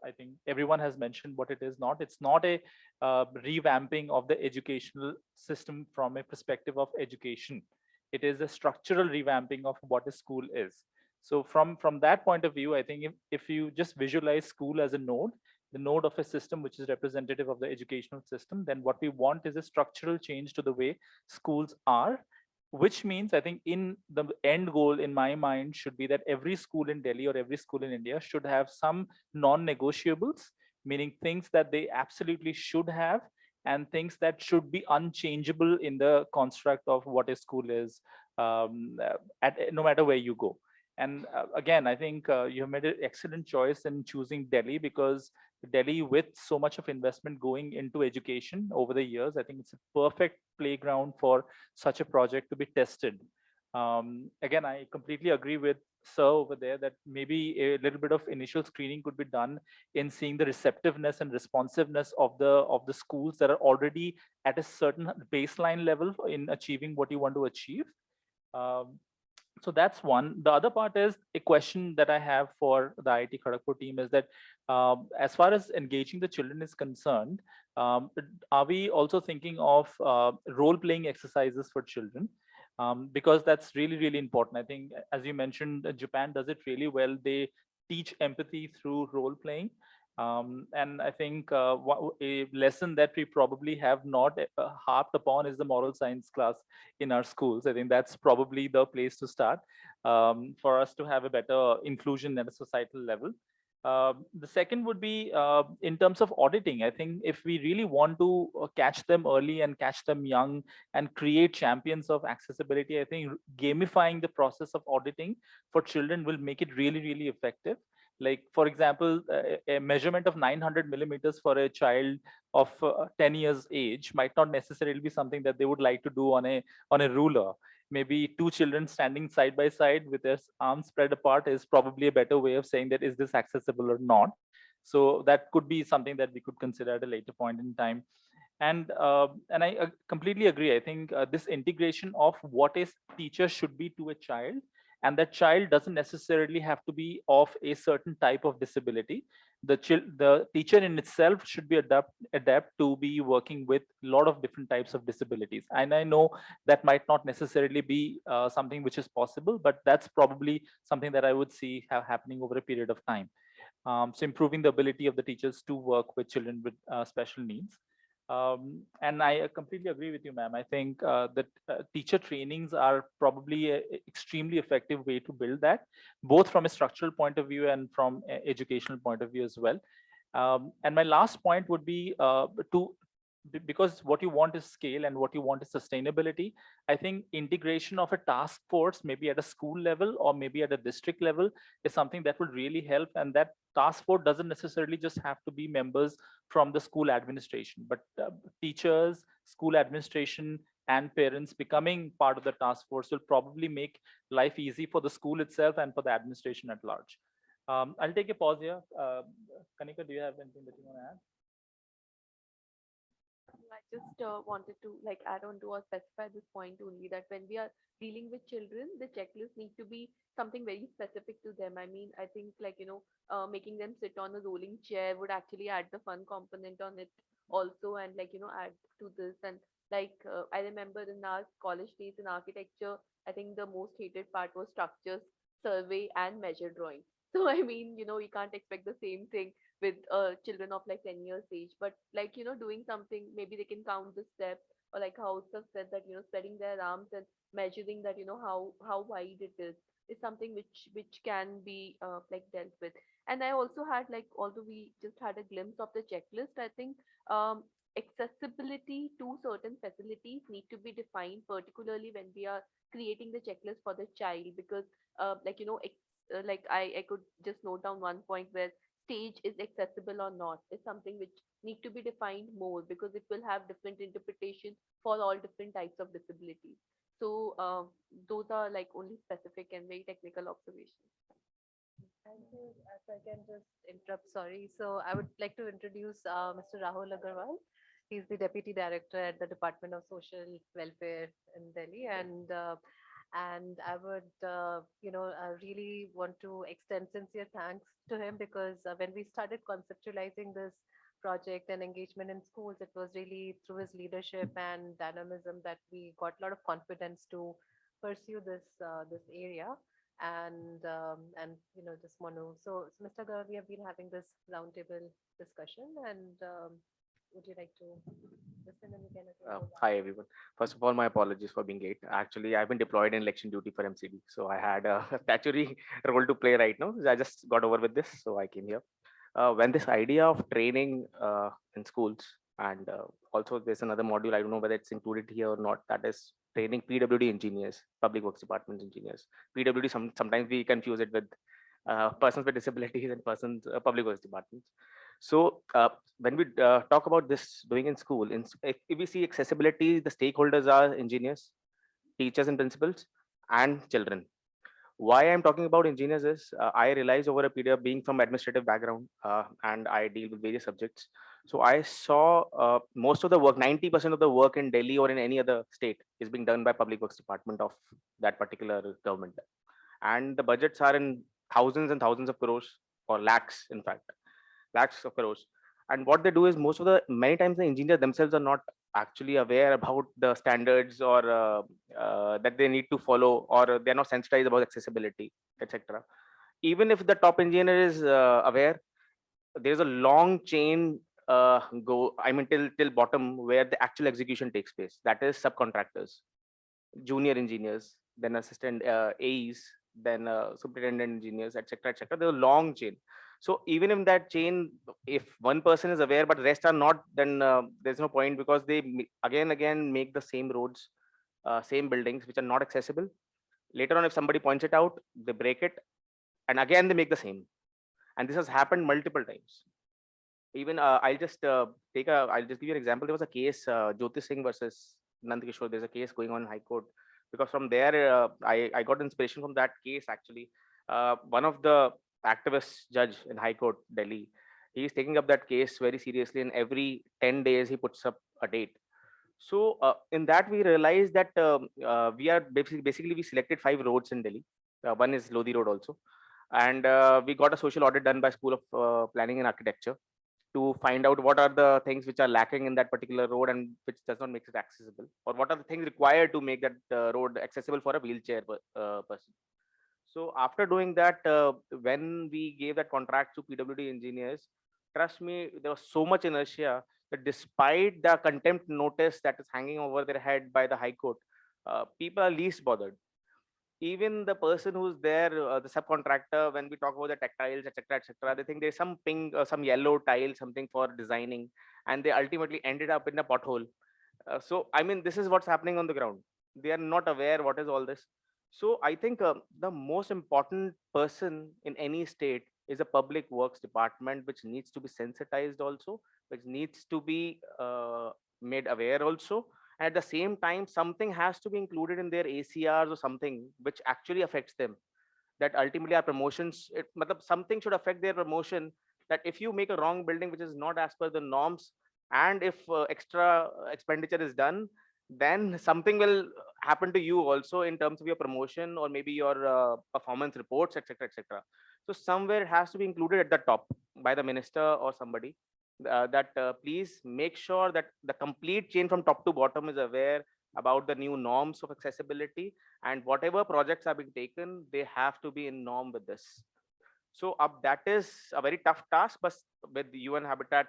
I think everyone has mentioned what it is not. It's not a revamping of the educational system from a perspective of education. It is a structural revamping of what a school is. So from that point of view, I think if you just visualize school as a node, the node of a system which is representative of the educational system, then what we want is a structural change to the way schools are, which means I think in the end goal in my mind should be that every school in Delhi or every school in India should have some non-negotiables, meaning things that they absolutely should have and things that should be unchangeable in the construct of what a school is, no matter where you go. And again, I think you have made an excellent choice in choosing Delhi, because Delhi, with so much of investment going into education over the years, I think it's a perfect playground for such a project to be tested. Again, I completely agree with Sir over there that maybe a little bit of initial screening could be done in seeing the receptiveness and responsiveness of the schools that are already at a certain baseline level in achieving what you want to achieve. So that's one. The other part is a question that I have for the IIT Kharagpur team is that as far as engaging the children is concerned, are we also thinking of role-playing exercises for children? Because that's really, really important. I think, as you mentioned, Japan does it really well. They teach empathy through role-playing. And I think a lesson that we probably have not harped upon is the moral science class in our schools. I think that's probably the place to start for us to have a better inclusion at a societal level. The second would be in terms of auditing. I think if we really want to catch them early and catch them young and create champions of accessibility, I think gamifying the process of auditing for children will make it really, really effective. Like, for example, a measurement of 900 millimeters for a child of 10 years age might not necessarily be something that they would like to do on a ruler. Maybe two children standing side by side with their arms spread apart is probably a better way of saying that is this accessible or not. So that could be something that we could consider at a later point in time. And I completely agree. I think this integration of what a teacher should be to a child, and that child doesn't necessarily have to be of a certain type of disability. The teacher in itself should be adapt to be working with a lot of different types of disabilities. And I know that might not necessarily be something which is possible, but that's probably something that I would see happening over a period of time. So improving the ability of the teachers to work with children with special needs. And I completely agree with you, ma'am. I think that teacher trainings are probably an extremely effective way to build that, both from a structural point of view and from an educational point of view as well. And my last point would be because what you want is scale and what you want is sustainability. I think integration of a task force, maybe at a school level or maybe at a district level, is something that would really help. And that task force doesn't necessarily just have to be members from the school administration, but teachers, school administration, and parents becoming part of the task force will probably make life easy for the school itself and for the administration at large. I'll take a pause here. Kanika, do you have anything that you want to add? I just wanted to like add on to or specify this point only that when we are dealing with children, the checklist need to be something very specific to them. I mean, I think like, making them sit on a rolling chair would actually add the fun component on it also, and like, add to this. And like, I remember in our college days in architecture, I think the most hated part was structures, survey, and measure drawing. So, I mean, we can't expect the same thing with children of like 10 years age, but like doing something, maybe they can count the steps, or like how Utsav said that spreading their arms and measuring that how wide it is something which can be like dealt with. And I also had like, although we just had a glimpse of the checklist, I think accessibility to certain facilities need to be defined, particularly when we are creating the checklist for the child, because like like I could just note down one point where stage is accessible or not is something which need to be defined more, because it will have different interpretation for all different types of disabilities. So those are like only specific and very technical observations. Thank you. If I can just interrupt, sorry. So I would like to introduce Mr. Rahul Agarwal. He's the Deputy Director at the Department of Social Welfare in Delhi, and I would really want to extend sincere thanks to him, because when we started conceptualizing this project and engagement in schools, it was really through his leadership and dynamism that we got a lot of confidence to pursue this area, and just want to. So Mr. Gaurav, we have been having this roundtable discussion, and would you like to listen and you can Hi everyone. First of all, my apologies for being late. Actually, I've been deployed in election duty for MCD, so I had a statutory role to play right now. I just got over with this, so I came here. When this idea of training in schools, and also there's another module, I don't know whether it's included here or not, that is training PWD engineers, public works department engineers. PWD, sometimes we confuse it with persons with disabilities and persons public works departments. So when we talk about this doing in school, if we see accessibility, the stakeholders are engineers, teachers and principals, and children. Why I'm talking about engineers is I realized over a period of being from administrative background and I deal with various subjects. So I saw most of the work, 90% of the work in Delhi or in any other state is being done by public works department of that particular government. And the budgets are in thousands and thousands of crores, or lakhs, in fact, lakhs of crores. And what they do is many times the engineers themselves are not actually aware about the standards or that they need to follow, or they're not sensitized about accessibility, etc. Even if the top engineer is aware, there's a long chain till bottom where the actual execution takes place. That is subcontractors, junior engineers, then assistant AEs, then superintendent engineers, etc., etc. There's a long chain. So even in that chain, if one person is aware but rest are not, then there's no point, because they again make the same roads, same buildings which are not accessible. Later on, if somebody points it out, they break it, and again they make the same. And this has happened multiple times. Even I'll just give you an example. There was a case, Jyoti Singh versus Nand Kishore. There's a case going on in High Court, because from there I got inspiration from that case. Actually, one of the activist judge in High Court Delhi, he is taking up that case very seriously, and every 10 days he puts up a date. So in that we realized that we are basically we selected 5 roads in Delhi. One is Lodi Road also, and we got a social audit done by School of Planning and Architecture to find out what are the things which are lacking in that particular road and which does not make it accessible, or what are the things required to make that road accessible for a wheelchair person. So after doing that, when we gave that contract to PWD engineers, trust me, there was so much inertia that despite the contempt notice that is hanging over their head by the High Court, people are least bothered. Even the person who's there, the subcontractor, when we talk about the tactiles, etc., they think there's some pink, some yellow tile, something for designing, and they ultimately ended up in a pothole. So, I mean, this is what's happening on the ground. They are not aware what is all this. So, I think the most important person in any state is a public works department, which needs to be sensitized also, which needs to be made aware also. At the same time, something has to be included in their ACRs or something which actually affects them. That ultimately our promotions, something should affect their promotion. That if you make a wrong building which is not as per the norms, and if extra expenditure is done, then something will happen to you also in terms of your promotion, or maybe your performance reports, etc., etc. So somewhere it has to be included at the top by the minister or somebody, that please make sure that the complete chain from top to bottom is aware about the new norms of accessibility, and whatever projects are being taken, they have to be in norm with this. So that is a very tough task, but with UN Habitat,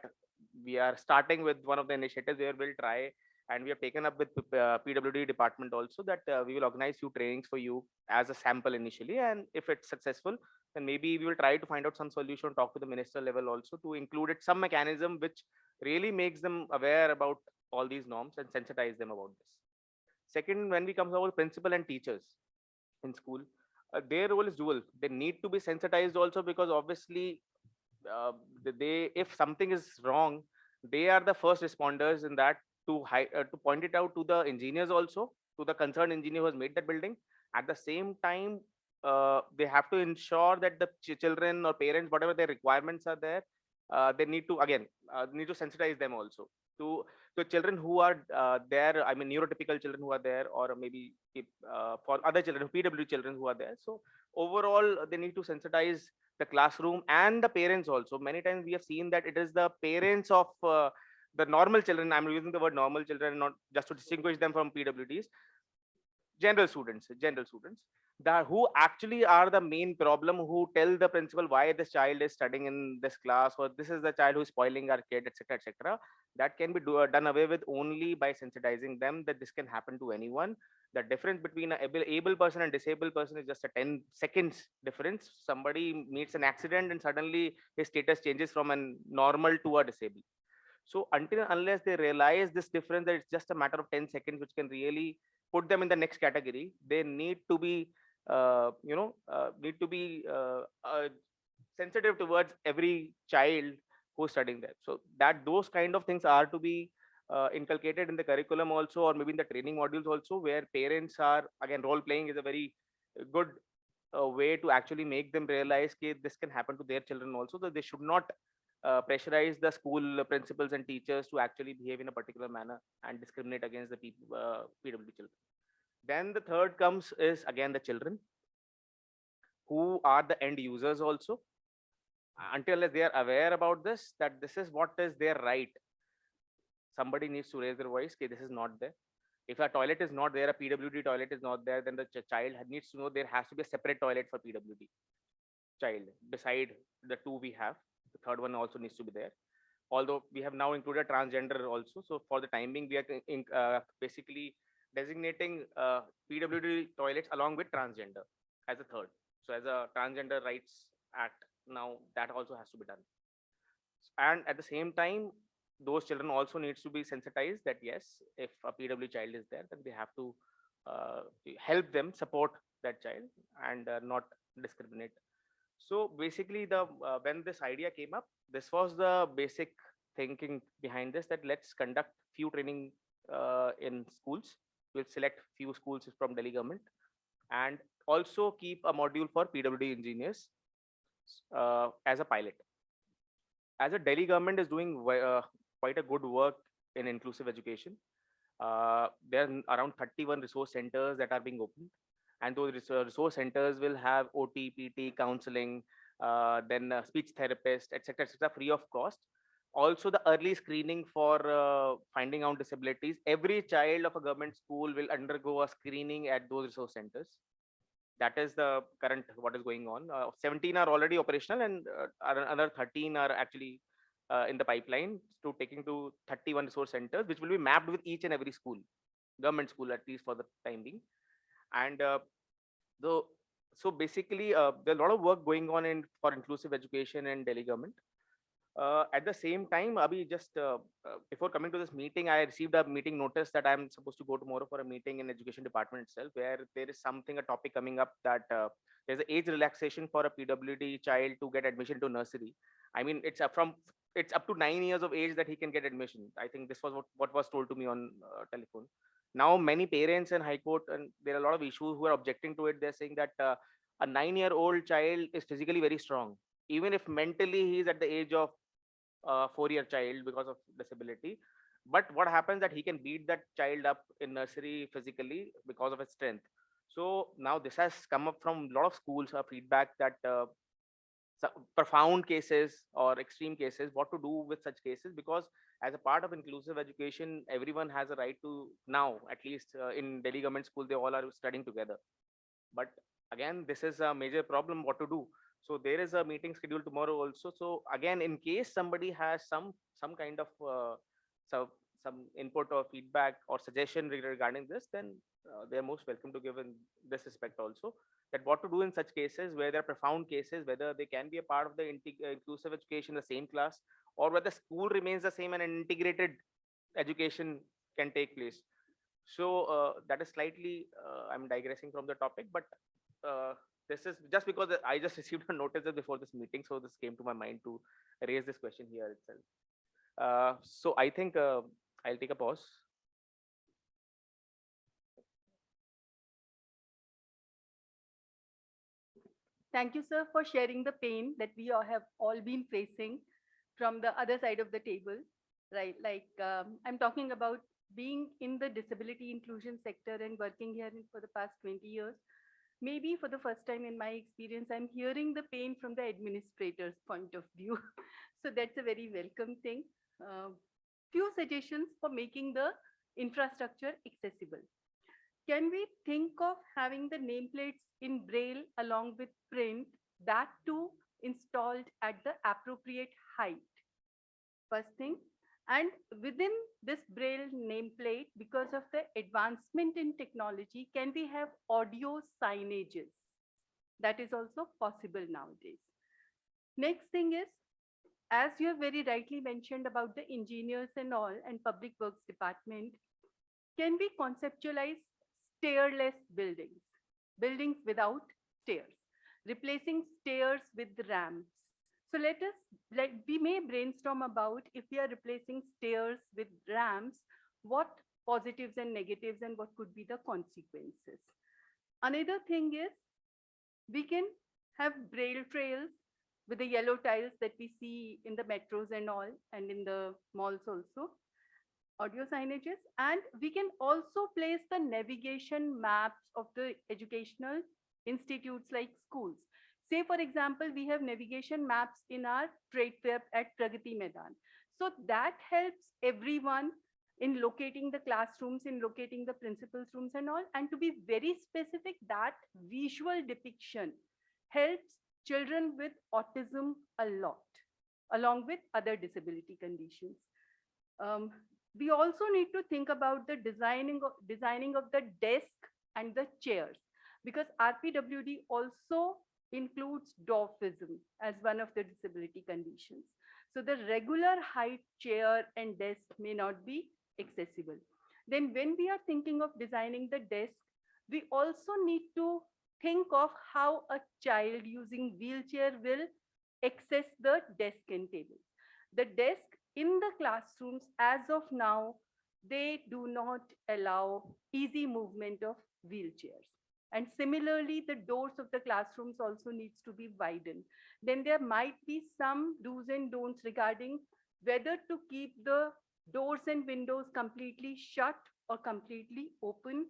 we are starting with one of the initiatives where we'll try, and we have taken up with PWD department also, that we will organize few trainings for you as a sample initially, and if it's successful, then maybe we will try to find out some solution, talk to the minister level also to include it some mechanism which really makes them aware about all these norms and sensitize them about this. Second, when we come about principal and teachers in school, their role is dual. They need to be sensitized also, because obviously if something is wrong, they are the first responders in that to point it out to the engineers also, to the concerned engineer who has made that building. At the same time, they have to ensure that the children or parents, whatever their requirements are there, they need to need to sensitize them also to the children who are there. I mean, neurotypical children who are there, or maybe for other children, PW children who are there. So overall, they need to sensitize the classroom and the parents also. Many times we have seen that it is the parents of the normal children. I'm using the word normal children not just to distinguish them from PWDs. general students that who actually are the main problem, who tell the principal why this child is studying in this class, or this is the child who is spoiling our kid, etc., etc. That can be done away with only by sensitizing them that this can happen to anyone. The difference between an able person and disabled person is just a 10 seconds difference. Somebody meets an accident and suddenly his status changes from a normal to a disabled. So until unless they realize this difference, that it's just a matter of 10 seconds, which can really put them in the next category, they need to be, sensitive towards every child who's studying there. So that those kind of things are to be inculcated in the curriculum also, or maybe in the training modules also, where parents are, again, role playing is a very good way to actually make them realize that this can happen to their children also, that they should not pressurize the school principals and teachers to actually behave in a particular manner and discriminate against the people, PWD children. Then the third comes is again the children, who are the end users also. Until they are aware about this, that this is what is their right, somebody needs to raise their voice, okay, this is not there. If a toilet is not there, a PWD toilet is not there, then the child needs to know there has to be a separate toilet for PWD child beside the two we have. The third one also needs to be there. Although we have now included transgender also. So for the time being, we are basically designating PWD toilets along with transgender as a third. So as a transgender rights act, now that also has to be done. And at the same time, those children also needs to be sensitized that yes, if a PW child is there, then they have to help them support that child and not discriminate. So basically, the when this idea came up, this was the basic thinking behind this, that let's conduct few training in schools. We'll select few schools from Delhi government, and also keep a module for PWD engineers as a pilot. As a Delhi government is doing quite a good work in inclusive education. There are around 31 resource centers that are being opened, and those resource centers will have OT, PT, counseling, then speech therapist, etc., free of cost. Also, the early screening for finding out disabilities. Every child of a government school will undergo a screening at those resource centers. That is the current what is going on. 17 are already operational, and another 13 are actually in the pipeline to taking to 31 resource centers, which will be mapped with each and every school, government school at least for the time being. And so basically, there's a lot of work going on for inclusive education in Delhi government. At the same time, Abhi, just before coming to this meeting, I received a meeting notice that I'm supposed to go tomorrow for a meeting in education department itself, where there is a topic coming up that there's an age relaxation for a PWD child to get admission to nursery. I mean, it's up to 9 years of age that he can get admission. I think this was what was told to me on telephone. Now, many parents in High Court, and there are a lot of issues who are objecting to it. They're saying that a 9-year-old child is physically very strong, even if mentally he is at the age of 4-year child because of disability. But what happens that he can beat that child up in nursery physically because of his strength. So now this has come up from a lot of schools, feedback that profound cases or extreme cases, what to do with such cases, because as a part of inclusive education, everyone has a right to, now at least in Delhi government school, they all are studying together. But again, this is a major problem, what to do. So there is a meeting scheduled tomorrow also. So again, in case somebody has some kind of some input or feedback or suggestion regarding this, then they're most welcome to give in this respect also, that what to do in such cases where there are profound cases, whether they can be a part of the inclusive education in the same class, or whether school remains the same and an integrated education can take place. So that is slightly, I'm digressing from the topic, but this is just because I just received a notice before this meeting, so this came to my mind to raise this question here itself. So I think I'll take a pause. Thank you, sir, for sharing the pain that we all have all been facing from the other side of the table, right? Like I'm talking about being in the disability inclusion sector and working here for the past 20 years. Maybe for the first time in my experience, I'm hearing the pain from the administrator's point of view. So that's a very welcome thing. Few suggestions for making the infrastructure accessible. can we think of having the nameplates in Braille along with print, that too installed at the appropriate height? First thing. And within this Braille nameplate, because of the advancement in technology, can we have audio signages? That is also possible nowadays. Next thing is, as you have very rightly mentioned about the engineers and all and public works department, can we conceptualize stairless buildings, buildings without stairs, replacing stairs with ramps? So we may brainstorm about, if we are replacing stairs with ramps, what positives and negatives and what could be the consequences. Another thing is, we can have Braille trails with the yellow tiles that we see in the metros and all, and in the malls also, audio signages. And we can also place the navigation maps of the educational institutes like schools. Say, for example, we have navigation maps in our trade fair at Pragati Maidan. So that helps everyone in locating the classrooms, in locating the principal's rooms and all. And to be very specific, that visual depiction helps children with autism a lot, along with other disability conditions. We also need to think about the designing of the desk and the chairs, because RPWD also includes dwarfism as one of the disability conditions. So the regular height chair and desk may not be accessible. Then when we are thinking of designing the desk, we also need to think of how a child using wheelchair will access the desk and tables. The desk in the classrooms, as of now, they do not allow easy movement of wheelchairs. And similarly, the doors of the classrooms also needs to be widened. Then there might be some do's and don'ts regarding whether to keep the doors and windows completely shut or completely open,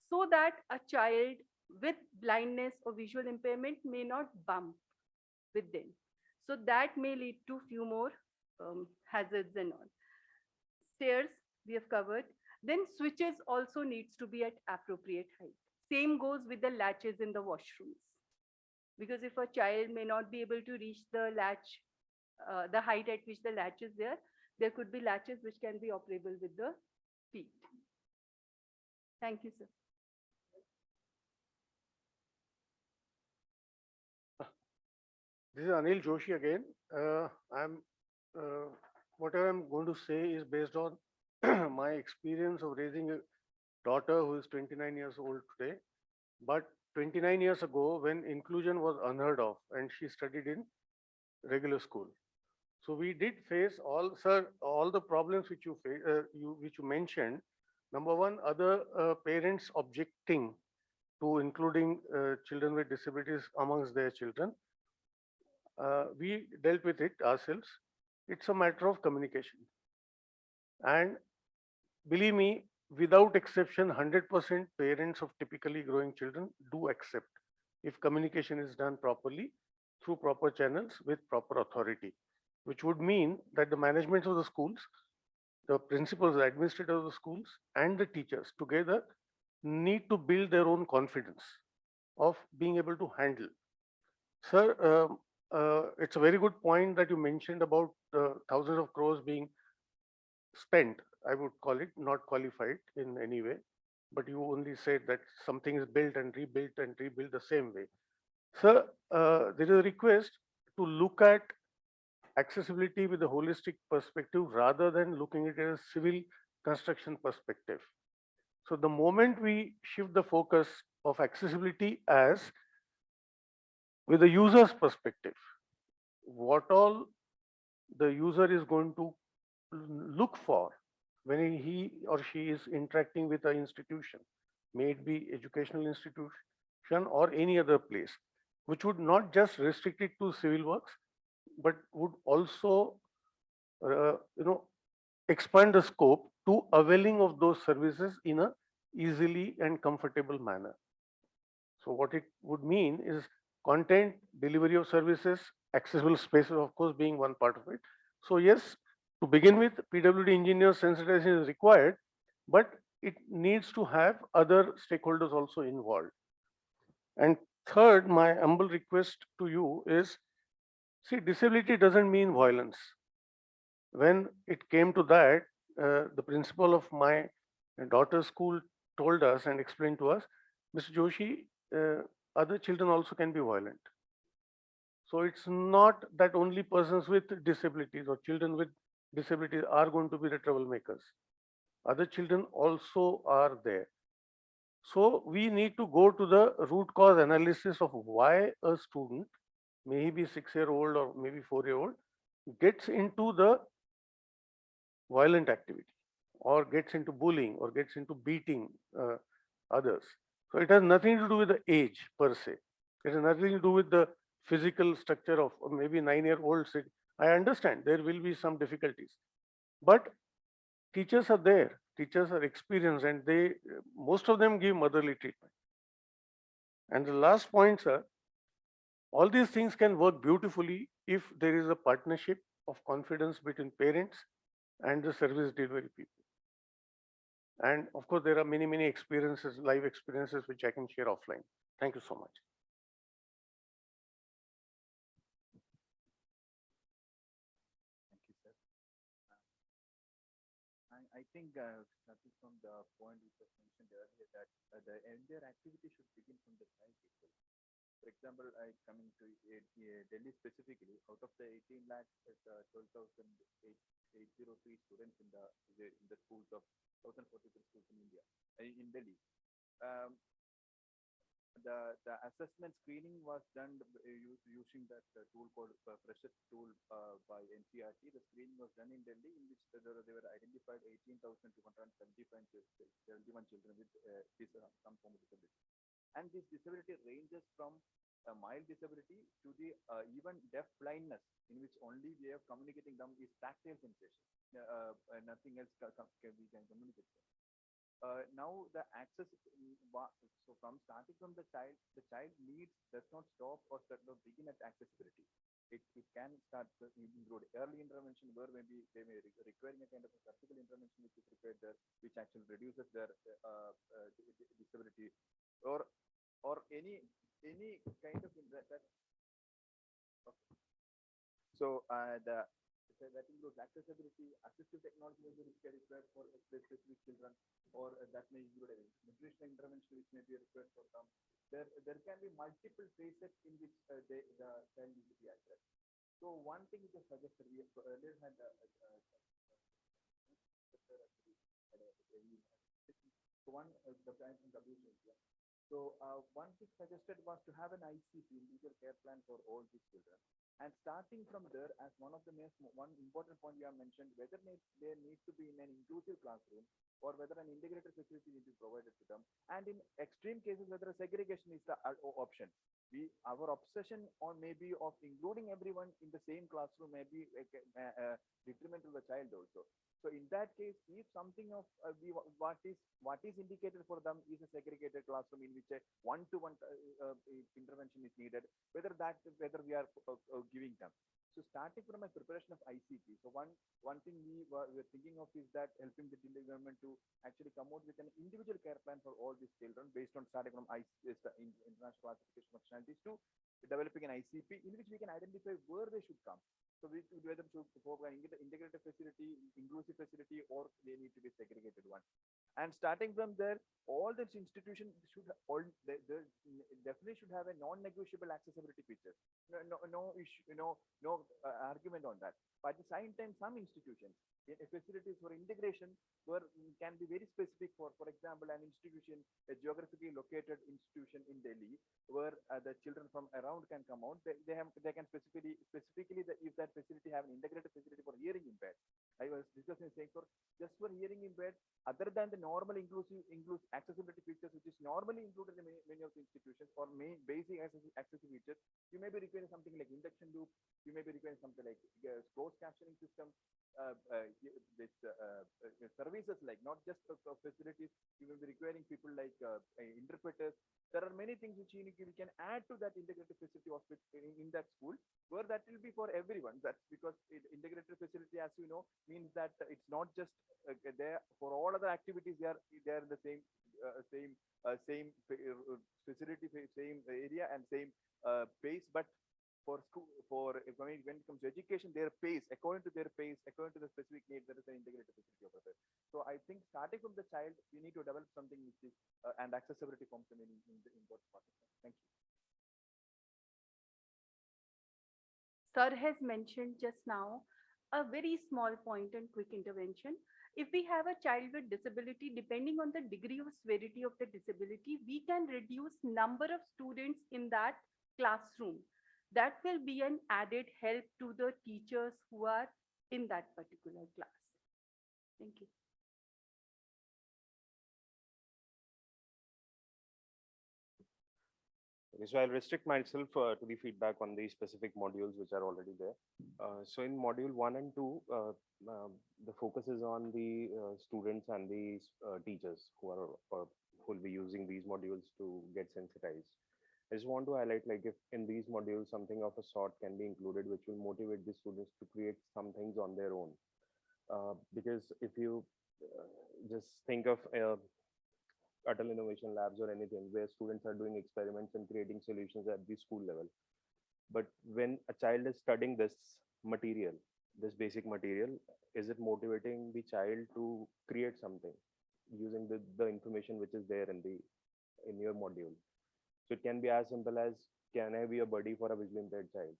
so that a child with blindness or visual impairment may not bump with them. So that may lead to few more hazards and all. Stairs we have covered. Then switches also needs to be at appropriate height. Same goes with the latches in the washrooms. Because if a child may not be able to reach the latch, the height at which the latch is there could be latches which can be operable with the feet. Thank you, sir. This is Anil Joshi again. Whatever I'm going to say is based on my experience of raising a daughter who is 29 years old today. But 29 years ago, when inclusion was unheard of, and she studied in regular school. So we did face all the problems which you mentioned. Number one, other parents objecting to including children with disabilities amongst their children. We dealt with it ourselves. It's a matter of communication. And believe me, without exception, 100% parents of typically growing children do accept if communication is done properly through proper channels with proper authority, which would mean that the management of the schools, the principals, the administrators of the schools, and the teachers together need to build their own confidence of being able to handle. Sir, it's a very good point that you mentioned about thousands of crores being spent. I would call it not qualified in any way, but you only said that something is built and rebuilt the same way. Sir, there is a request to look at accessibility with a holistic perspective rather than looking at it as a civil construction perspective. So the moment we shift the focus of accessibility as with the user's perspective, what all the user is going to look for when he or she is interacting with an institution, may it be educational institution or any other place, which would not just restrict it to civil works, but would also expand the scope to availing of those services in a easily and comfortable manner. So what it would mean is content, delivery of services, accessible spaces, of course, being one part of it. So yes, to begin with, PWD engineer sensitization is required, but it needs to have other stakeholders also involved. And third, my humble request to you is, see, disability doesn't mean violence. When it came to that, the principal of my daughter's school told us and explained to us, Mr. Joshi, other children also can be violent. So it's not that only persons with disabilities or children with disabilities are going to be the troublemakers. Other children also are there. So we need to go to the root cause analysis of why a student, may he be 6-year-old or maybe 4-year-old, gets into the violent activity or gets into bullying or gets into beating others. So it has nothing to do with the age per se. It has nothing to do with the physical structure of maybe 9-year-olds. I understand there will be some difficulties, but teachers are there. Teachers are experienced, and they most of them give motherly treatment. And the last point, sir, all these things can work beautifully if there is a partnership of confidence between parents and the service delivery people. And of course, there are many, many experiences, live experiences, which I can share offline. Thank you so much. Thank you, sir. I think starting from the point which was mentioned earlier, that the entire activity should begin from the child itself. For example, coming to Delhi specifically, out of the 18 lakhs, 12,803 students in the schools of 1,043 schools in India, in Delhi. The assessment screening was done using that tool called Precious tool by NCRT. The screening was done in Delhi, in which they were identified 18,271 children with some form of disability. And this disability ranges from a mild disability to the even deaf blindness, in which only way of communicating them is tactile sensation. Nothing else we can communicate. Now the access, so from starting from the child needs does not stop or does not begin at accessibility. It can start include early intervention, where maybe they may requiring a kind of a surgical intervention which is required there, which actually reduces their disability, or any kind of that. Okay. So that includes accessibility, assistive technology may be required for specific children, or that may include a nutritional intervention which may be required for them. There can be multiple phases in which the child needs to be addressed. So one thing is suggested, we earlier had one the plan from WHO. So one thing suggested was to have an ICP, individual care plan, for all these children. And starting from there, as one of the one important point you have mentioned, whether they need to be in an inclusive classroom or whether an integrated facility will be provided to them. And in extreme cases, whether a segregation is the option. Our obsession on maybe of including everyone in the same classroom may be detrimental to the child also. So in that case, if something of what is indicated for them is a segregated classroom in which a one-to-one intervention is needed, whether we are giving them. So starting from a preparation of ICP, so one thing we were thinking of is that helping the Delhi government to actually come out with an individual care plan for all these children based on starting from international classification of nationalities to developing an ICP in which we can identify where they should come. So whether to go for an integrated facility, inclusive facility, or they need to be segregated one. And starting from there, all these institutions should they definitely should have a non-negotiable accessibility features. No issue, no argument on that. But at the same time, some institutions, facilities for integration can be very specific. For example, an institution, a geographically located institution in Delhi, where the children from around can come out. They can specifically if that facility have an integrated facility for hearing impaired. I was discussing saying for just for hearing impaired, other than the normal inclusive accessibility features which is normally included in many of the institutions, or basic accessibility features, you may be requiring something like induction loop, you may be requiring something like closed captioning system, services, like not just the facilities. You will be requiring people like interpreters. There are many things which we can add to that integrated facility of in that school, where that will be for everyone. That's because integrated facility, as you know, means that it's not just there for all other activities. They are in the same facility, same area, and same pace, but for school, when it comes to education, their pace, according to their pace, according to the specific needs, there is an integrated facility over there. So I think starting from the child, we need to develop something which is and accessibility forms in the important part of that. Thank you. Sir has mentioned just now a very small point and quick intervention. If we have a child with disability, depending on the degree of severity of the disability, we can reduce number of students in that classroom. That will be an added help to the teachers who are in that particular class. Thank you. Okay, so I'll restrict myself to the feedback on the specific modules which are already there. So in module 1 and 2, the focus is on the students and the teachers who will be using these modules to get sensitized. I just want to highlight, like, if in these modules something of a sort can be included which will motivate the students to create some things on their own. Because if you just think of Atal Innovation Labs or anything where students are doing experiments and creating solutions at the school level. But when a child is studying this material, this basic material, is it motivating the child to create something using the information which is there in your module? So it can be as simple as, can I be a buddy for a visually impaired child?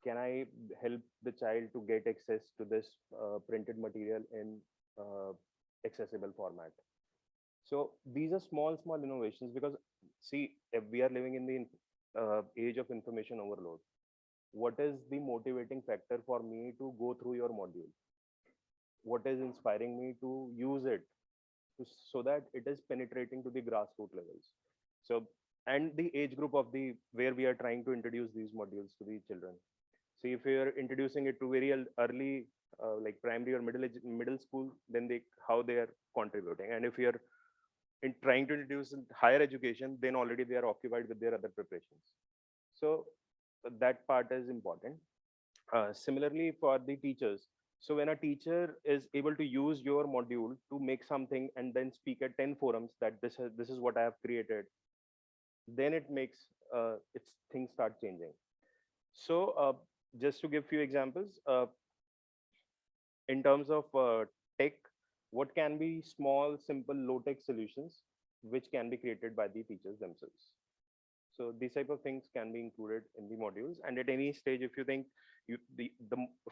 Can I help the child to get access to this printed material in accessible format? So these are small innovations, because see, if we are living in the age of information overload, what is the motivating factor for me to go through your module? What is inspiring me to use it so that it is penetrating to the grassroots levels? So, and the age group of where we are trying to introduce these modules to the children. So if you are introducing it to very early, like primary or middle school, then how they are contributing. And if you are trying to introduce higher education, then already they are occupied with their other preparations. So that part is important. Similarly for the teachers, so when a teacher is able to use your module to make something and then speak at 10 forums that this is what I have created, then it makes things start changing. So just to give few examples, in terms of tech, what can be small, simple, low-tech solutions which can be created by the teachers themselves. So these type of things can be included in the modules. And at any stage, if you think the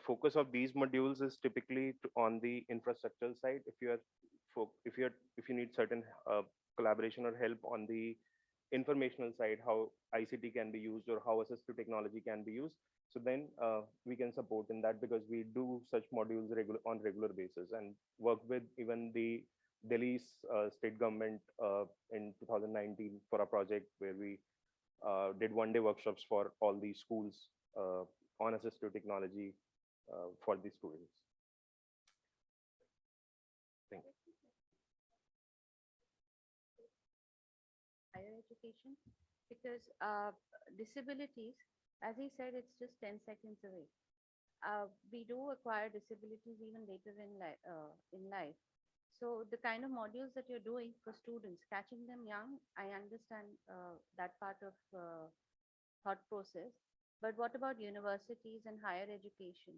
focus of these modules is typically on the infrastructural side, if you need certain collaboration or help on the informational side, how ICT can be used or how assistive technology can be used, so then we can support in that, because we do such modules on regular basis and work with even the Delhi's state government in 2019 for a project where we did one-day workshops for all the schools on assistive technology for the students. Thank you. Higher education, because disabilities, as he said, it's just 10 seconds away. We do acquire disabilities even later in life. So the kind of modules that you're doing for students, catching them young, I understand that part of thought process. But what about universities and higher education?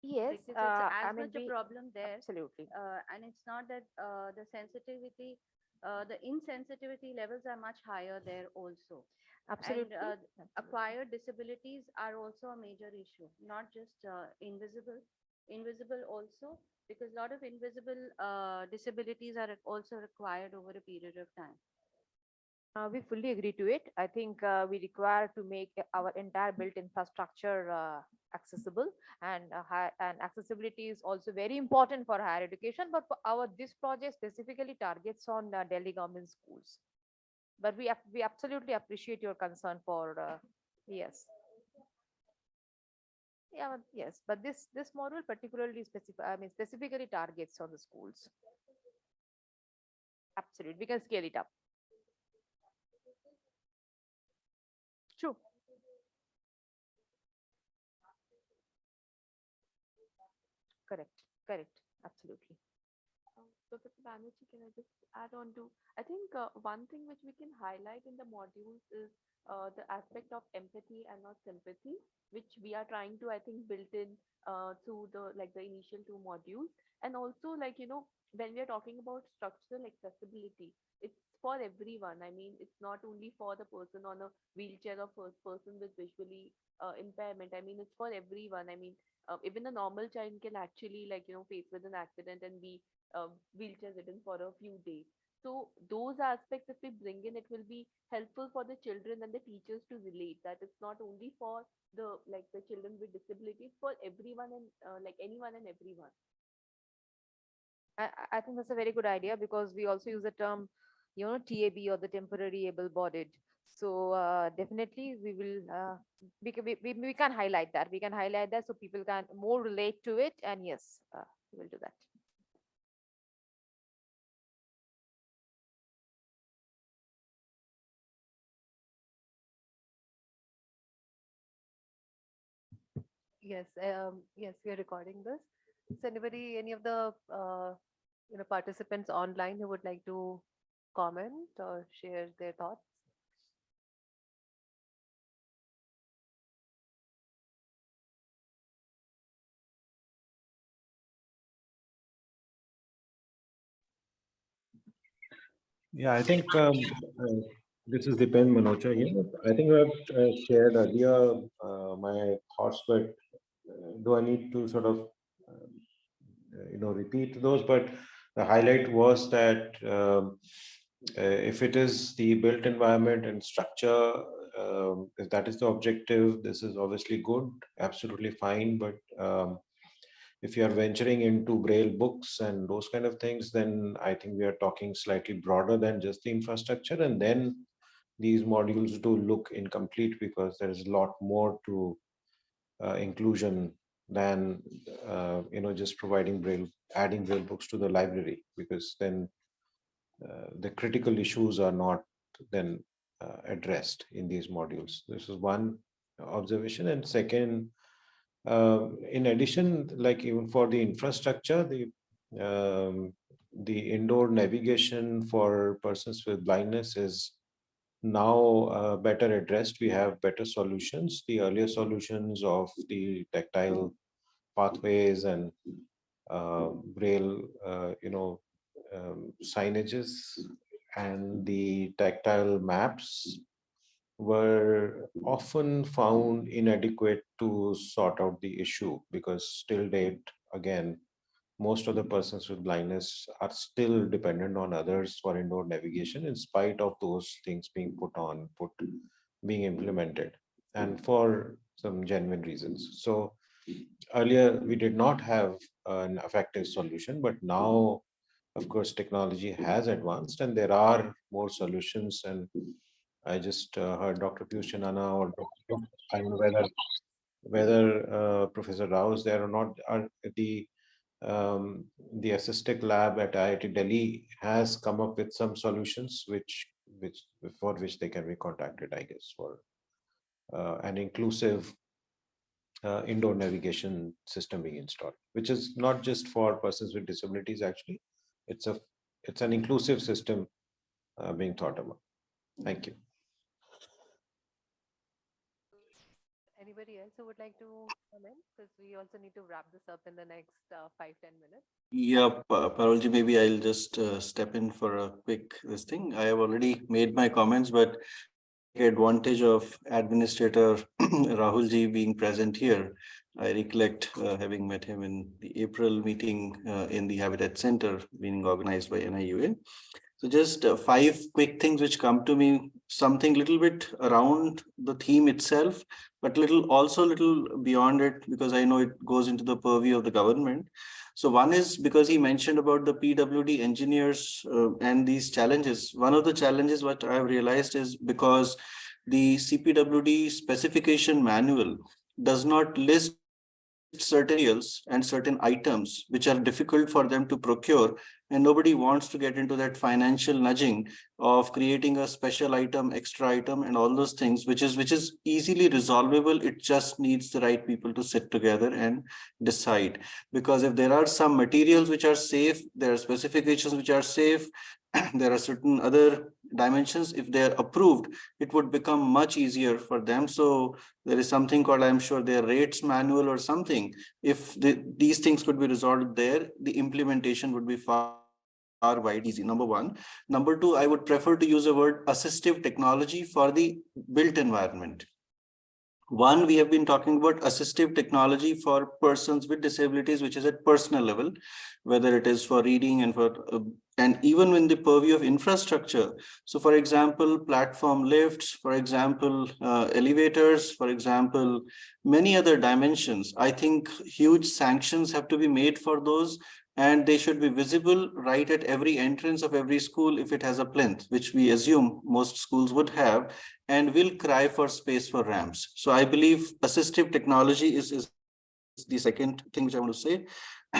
Yes, Because it's I as mean, much a problem there. absolutely. And it's not that the sensitivity, the insensitivity levels are much higher there also. Absolutely. And acquired disabilities are also a major issue, not just invisible also, because a lot of invisible disabilities are also required over a period of time. We fully agree to it. I think we require to make our entire built infrastructure accessible, and accessibility is also very important for higher education. But for this project specifically targets on Delhi government schools. But we absolutely appreciate your concern for yes. Yeah, yes, but this model particularly specifically targets on the schools. Absolutely, we can scale it up. True. Correct. Correct. Absolutely. Professor Banerjee, can I just add on to? I think one thing which we can highlight in the modules is the aspect of empathy and not sympathy, which we are trying to, I think, build in through the initial two modules. And also, when we are talking about structural accessibility, it's for everyone. I mean, it's not only for the person on a wheelchair or first person with visually impairment. I mean, it's for everyone. I mean, even a normal child can actually face with an accident and be wheelchair ridden for a few days. So those aspects, if we bring in, it will be helpful for the children and the teachers to relate that it's not only for the children with disabilities, for everyone and anyone and everyone. I think that's a very good idea because we also use the term, TAB or the temporary able-bodied. So definitely we will, we can highlight that. We can highlight that so people can more relate to it. And yes, we will do that. Yes, yes, we are recording this. So anybody, any of the participants online who would like to comment or share their thoughts? Yeah, I think this is Dipen Manocha here. I think I've shared earlier my thoughts, but do I need to sort of repeat those? But the highlight was that if it is the built environment and structure, if that is the objective, this is obviously good, absolutely fine. But if you are venturing into braille books and those kind of things, then I think we are talking slightly broader than just the infrastructure. And then these modules do look incomplete because there is a lot more to inclusion than just providing braille, adding braille books to the library, because then the critical issues are not then addressed in these modules. This is one observation. And second, in addition, like even for the infrastructure, the indoor navigation for persons with blindness is now better addressed. We have better solutions. The earlier solutions of the tactile pathways and braille, signages and the tactile maps were often found inadequate to sort out the issue, because still date, again, most of the persons with blindness are still dependent on others for indoor navigation, in spite of those things being being implemented, and for some genuine reasons. So earlier we did not have an effective solution, but now, of course, technology has advanced and there are more solutions. And I just heard Dr. Piyush Chandana, or I don't know whether Professor Rao is there or not. The assistic lab at IIT Delhi has come up with some solutions which for which they can be contacted, I guess, for an inclusive indoor navigation system being installed, which is not just for persons with disabilities. Actually, it's an inclusive system being thought about. Thank you. Anybody else who would like to comment? Because we also need to wrap this up in the next 5-10 minutes. Yeah, Parolji, maybe I'll just step in for a quick this thing. I have already made my comments, but advantage of Administrator Rahulji being present here. I recollect having met him in the April meeting in the Habitat Center being organized by NIUA. So just 5 quick things which come to me, something little bit around the theme itself, but also little beyond it, because I know it goes into the purview of the government. So one is because he mentioned about the PWD engineers and these challenges. One of the challenges what I have realized is because the CPWD specification manual does not list certain materials and certain items which are difficult for them to procure, and nobody wants to get into that financial nudging of creating a special item, extra item, and all those things, which is easily resolvable. It just needs the right people to sit together and decide. Because if there are some materials which are safe, there are specifications which are safe, there are certain other dimensions, if they are approved, it would become much easier for them. So there is something called, I'm sure, their rates manual or something. If these things could be resolved there, the implementation would be far wide easy. Number one. Number two, I would prefer to use the word assistive technology for the built environment. One, we have been talking about assistive technology for persons with disabilities, which is at personal level, whether it is for reading and for and even in the purview of infrastructure. So, for example, platform lifts, for example, elevators, for example, many other dimensions. I think huge sanctions have to be made for those, and they should be visible right at every entrance of every school if it has a plinth, which we assume most schools would have, and will cry for space for ramps. So I believe assistive technology is the second thing which I want to say.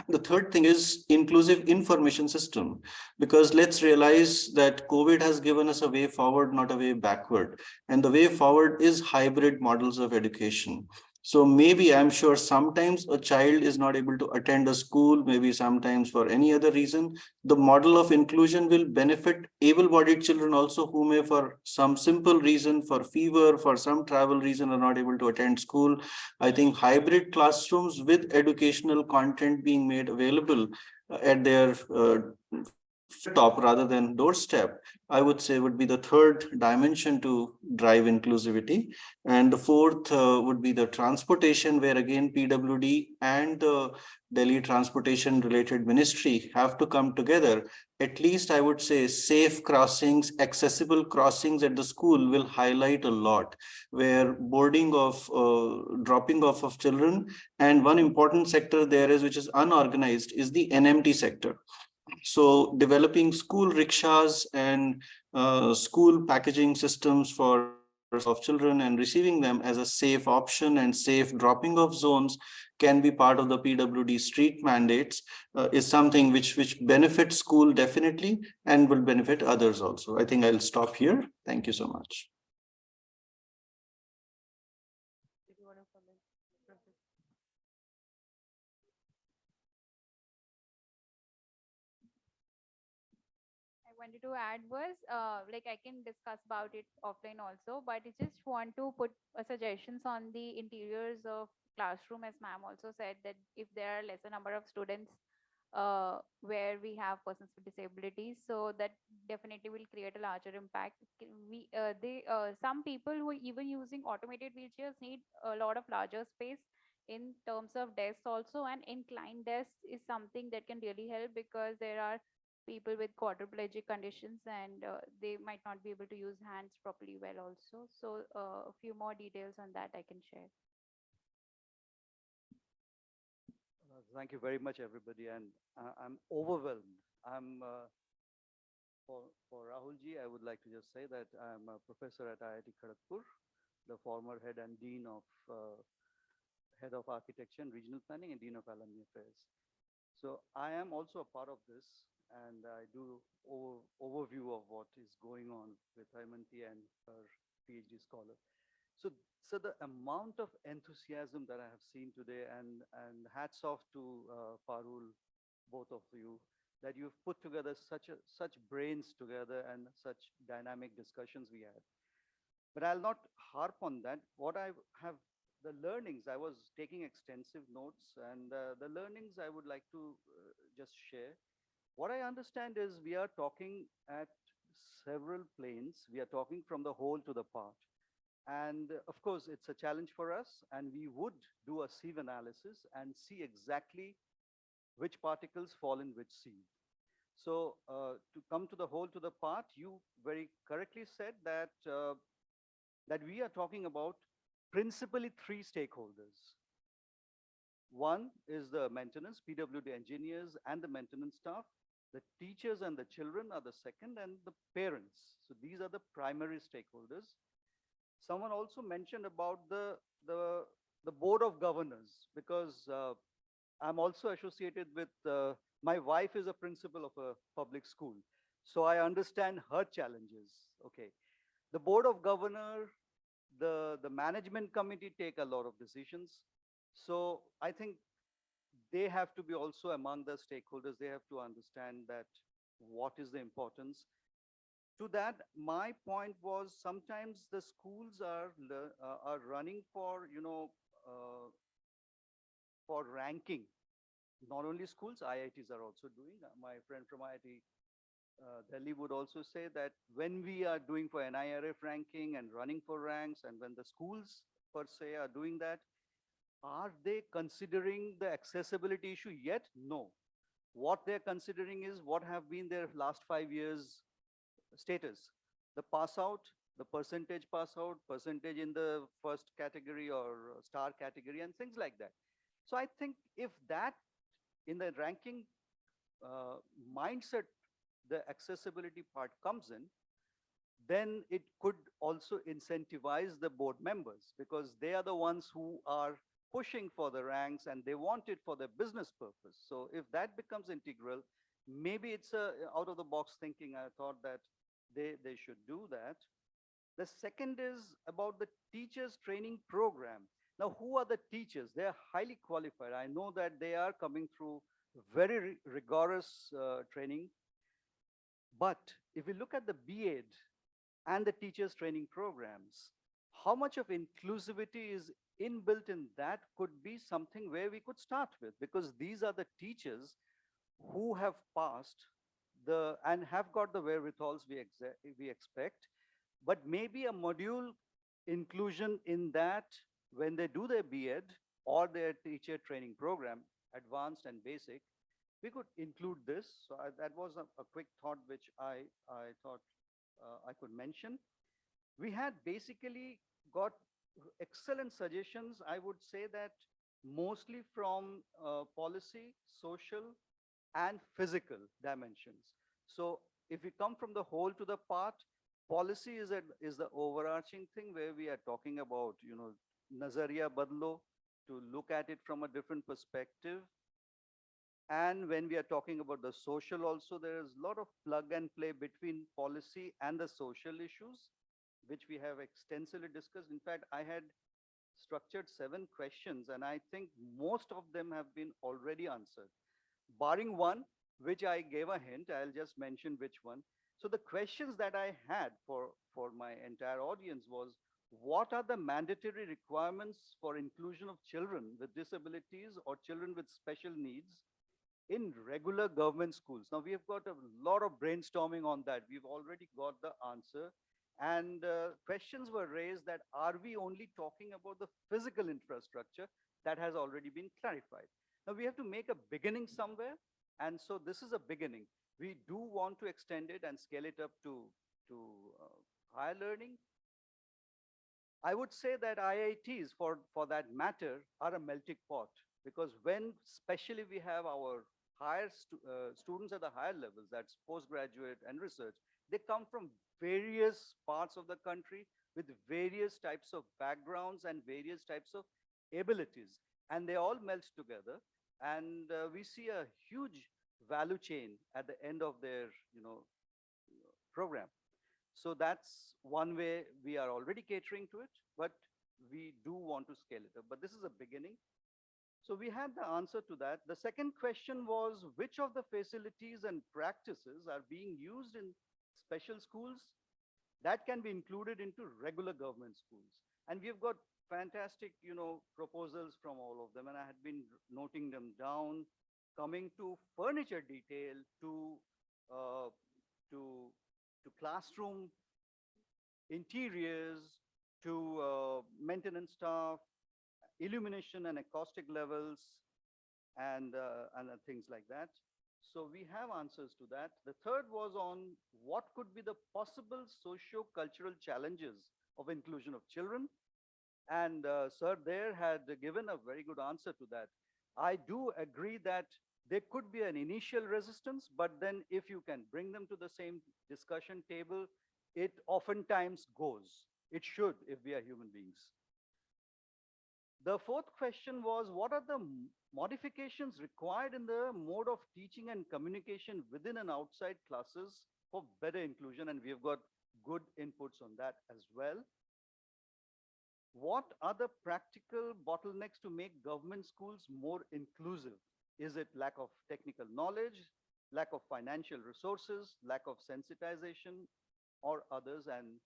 The third thing is inclusive information system, because let's realize that COVID has given us a way forward, not a way backward. And the way forward is hybrid models of education. So maybe, I'm sure, sometimes a child is not able to attend a school, maybe sometimes for any other reason. The model of inclusion will benefit able-bodied children also, who may for some simple reason, for fever, for some travel reason, are not able to attend school. I think hybrid classrooms with educational content being made available at their top rather than doorstep, I would say, would be the third dimension to drive inclusivity. And the fourth would be the transportation, where again PWD and the Delhi Transportation Related Ministry have to come together. At least I would say safe crossings, accessible crossings at the school will highlight a lot, where boarding of dropping off of children. And one important sector there is, which is unorganized, is the NMT sector. So developing school rickshaws and school packaging systems for of children and receiving them as a safe option and safe dropping off zones can be part of the PWD street mandates, is something which benefits school definitely and will benefit others also. I think I'll stop here. Thank you so much. Wanted to add was like I can discuss about it offline also, but I just want to put suggestions on the interiors of classroom, as ma'am also said that if there are lesser number of students where we have persons with disabilities, so that definitely will create a larger impact. Some people who are even using automated wheelchairs need a lot of larger space in terms of desks also, and inclined desks is something that can really help, because there are people with quadriplegic conditions and they might not be able to use hands properly well also. So a few more details on that I can share. Thank you very much, everybody. And I'm overwhelmed. For Rahulji, I would like to just say that I'm a professor at IIT Kharagpur, the former head and dean of head of architecture and regional planning and dean of alumni affairs. So I am also a part of this, and I do overview of what is going on with Haimanti and her PhD scholar. So the amount of enthusiasm that I have seen today, and hats off to Parul, both of you, that you've put together such brains together and such dynamic discussions we had. But I'll not harp on that. What I have, the learnings, I was taking extensive notes, and the learnings I would like to just share. What I understand is we are talking at several planes. We are talking from the whole to the part. And of course, it's a challenge for us, and we would do a sieve analysis and see exactly which particles fall in which sieve. So to come to the whole to the part, you very correctly said that that we are talking about principally three stakeholders. One is the maintenance, PWD engineers and the maintenance staff. The teachers and the children are the second, and the parents. So these are the primary stakeholders. Someone also mentioned about the the board of governors, because I'm also associated with, my wife is a principal of a public school. So I understand her challenges. Okay. The board of governor, the management committee take a lot of decisions. So I think they have to be also among the stakeholders. They have to understand that what is the importance. To that, my point was sometimes the schools are running for, for ranking. Not only schools, IITs are also doing. My friend from IIT Delhi would also say that when we are doing for NIRF ranking and running for ranks, and when the schools per se are doing that, are they considering the accessibility issue yet? No. What they're considering is what have been their last 5 years status. The pass out, the percentage pass out, percentage in the first category or star category, and things like that. So I think if that in the ranking mindset, the accessibility part comes in, then it could also incentivize the board members, because they are the ones who are pushing for the ranks and they want it for their business purpose. So if that becomes integral, maybe it's a out of the box thinking. I thought that they should do that. The second is about the teachers training program. Now, who are the teachers? They are highly qualified. I know that they are coming through very rigorous training. But if we look at the B.Ed and the teachers training programs, how much of inclusivity is inbuilt in that could be something where we could start with, because these are the teachers who have passed the and have got the wherewithals we expect, but maybe a module inclusion in that when they do their B.Ed or their teacher training program, advanced and basic, we could include this. So that was a quick thought which I thought I could mention. We had basically got excellent suggestions. I would say that mostly from policy, social, and physical dimensions. So if we come from the whole to the part, policy is the overarching thing where we are talking about, nazariya badlo, to look at it from a different perspective. And when we are talking about the social also, there is a lot of plug and play between policy and the social issues, which we have extensively discussed. In fact, I had structured 7 questions, and I think most of them have been already answered. Barring one, which I gave a hint, I'll just mention which one. So the questions that I had for my entire audience was, what are the mandatory requirements for inclusion of children with disabilities or children with special needs in regular government schools? Now, we have got a lot of brainstorming on that. We've already got the answer. And questions were raised that, are we only talking about the physical infrastructure? That has already been clarified. Now, we have to make a beginning somewhere. And so this is a beginning. We do want to extend it and scale it up to higher learning. I would say that IITs, for that matter, are a melting pot, because when especially we have our higher students at the higher levels, that's postgraduate and research, they come from various parts of the country with various types of backgrounds and various types of abilities, and they all melt together, and we see a huge value chain at the end of their program. So that's one way we are already catering to it, but we do want to scale it up. But this is a beginning. So we had the answer to that. The second question was, which of the facilities and practices are being used in special schools that can be included into regular government schools? And we've got fantastic, proposals from all of them, and I had been noting them down, coming to furniture detail, to classroom interiors, to maintenance staff, illumination and acoustic levels, and things like that. So we have answers to that. The third was on what could be the possible socio-cultural challenges of inclusion of children. And sir there had given a very good answer to that. I do agree that there could be an initial resistance, but then if you can bring them to the same discussion table, it oftentimes goes. It should, if we are human beings. The fourth question was, what are the modifications required in the mode of teaching and communication within and outside classes for better inclusion? And we have got good inputs on that as well. What are the practical bottlenecks to make government schools more inclusive? Is it lack of technical knowledge, lack of financial resources, lack of sensitization, or others? And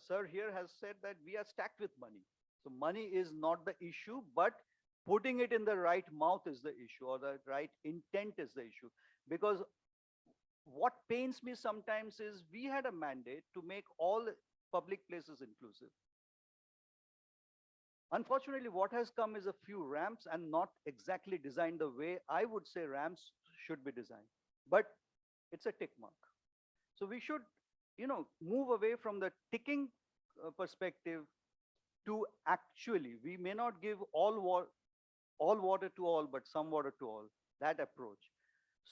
sir here has said that we are stacked with money. So money is not the issue, but putting it in the right mouth is the issue, or the right intent is the issue. Because what pains me sometimes is we had a mandate to make all public places inclusive. Unfortunately, what has come is a few ramps and not exactly designed the way I would say ramps should be designed. But it's a tick mark. So we should, move away from the ticking perspective to actually, we may not give all water to all, but some water to all, that approach.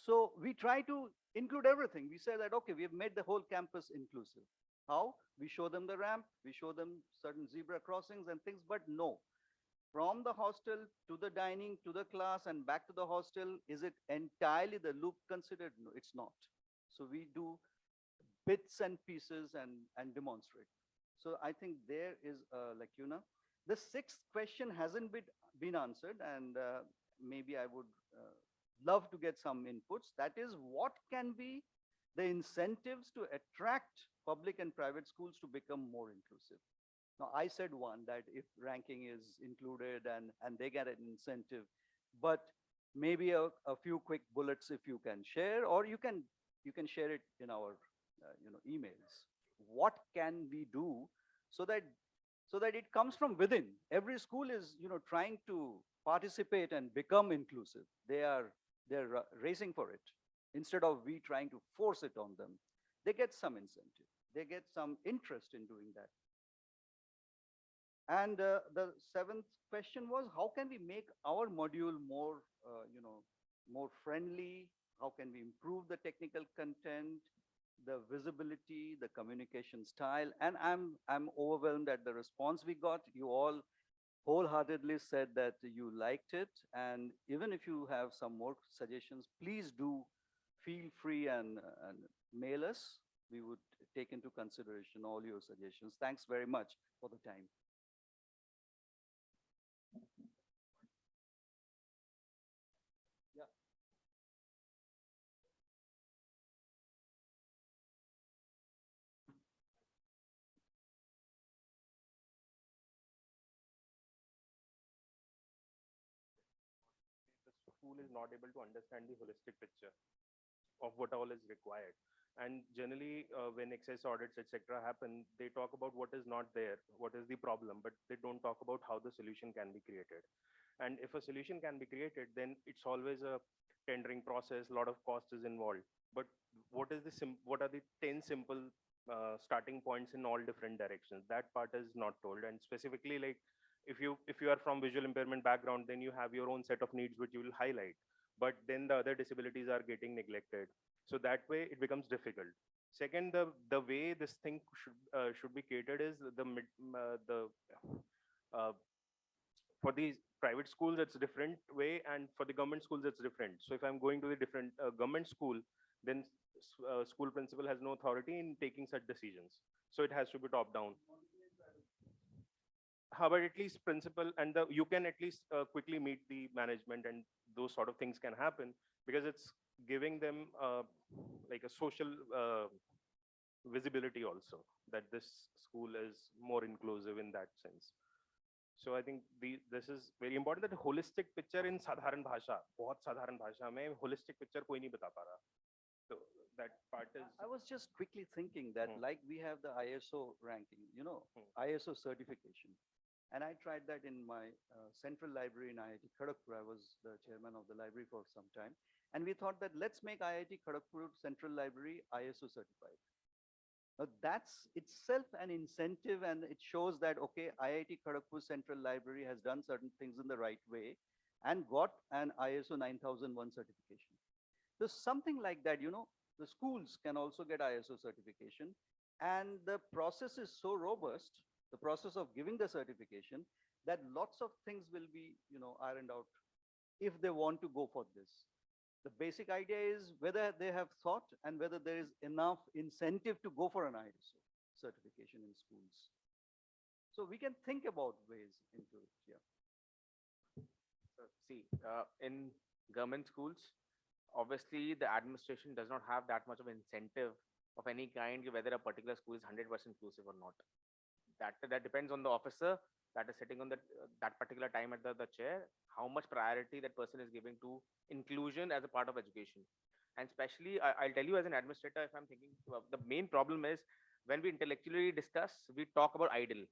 So we try to include everything. We say that, okay, we have made the whole campus inclusive. How? We show them the ramp, we show them certain zebra crossings and things, but no. From the hostel to the dining to the class and back to the hostel, is it entirely the loop considered? No, it's not. So we do bits and pieces and demonstrate. So I think there is a lacuna. The sixth question hasn't been answered, and maybe I would love to get some inputs. That is, what can be the incentives to attract public and private schools to become more inclusive? Now, I said one, that if ranking is included and they get an incentive, but maybe a few quick bullets if you can share, or you can share it in our emails. What can we do so that it comes from within? Every school is trying to participate and become inclusive. They're racing for it. Instead of we trying to force it on them, they get some incentive. They get some interest in doing that. And the seventh question was, how can we make our module more, more friendly? How can we improve the technical content, the visibility, the communication style? And I'm overwhelmed at the response we got. You all wholeheartedly said that you liked it. And even if you have some more suggestions, please do feel free and mail us. We would take into consideration all your suggestions. Thanks very much for the time. The school is not able to understand the holistic picture of what all is required. And generally, when excess audits, etc., happen, they talk about what is not there, what is the problem, but they don't talk about how the solution can be created. And if a solution can be created, then it's always a tendering process, a lot of cost is involved. But what are the 10 simple starting points in all different directions? That part is not told. And specifically, like if you are from visual impairment background, then you have your own set of needs which you will highlight. But then the other disabilities are getting neglected. So that way it becomes difficult. Second, the way this thing should be catered is for these private schools, it's a different way, and for the government schools, it's different. So if I'm going to the different government school, then school principal has no authority in taking such decisions. So it has to be top down. How about at least principal, and you can at least quickly meet the management, and those sort of things can happen, because it's giving them like a social visibility also, that this school is more inclusive in that sense. So I think this is very important, that holistic picture in sadharan bhasha, bahut sadharan bhasha mein holistic picture koi nahi bata pa raha. So that part is. I was just quickly thinking that like we have the ISO ranking, ISO certification. And I tried that in my central library in IIT Kharagpur. I was the chairman of the library for some time. And we thought that let's make IIT Kharagpur Central Library ISO certified. Now that's itself an incentive, and it shows that, okay, IIT Kharagpur Central Library has done certain things in the right way and got an ISO 9001 certification. So something like that, the schools can also get ISO certification. And the process is so robust, the process of giving the certification, that lots of things will be, ironed out if they want to go for this. The basic idea is whether they have thought and whether there is enough incentive to go for an ISO certification in schools. So we can think about ways into it. Yeah. So see, in government schools, obviously the administration does not have that much of incentive of any kind, whether a particular school is 100% inclusive or not. That depends on the officer that is sitting on that particular time at the chair, how much priority that person is giving to inclusion as a part of education. And especially, I'll tell you as an administrator, if I'm thinking, the main problem is when we intellectually discuss, we talk about ideal.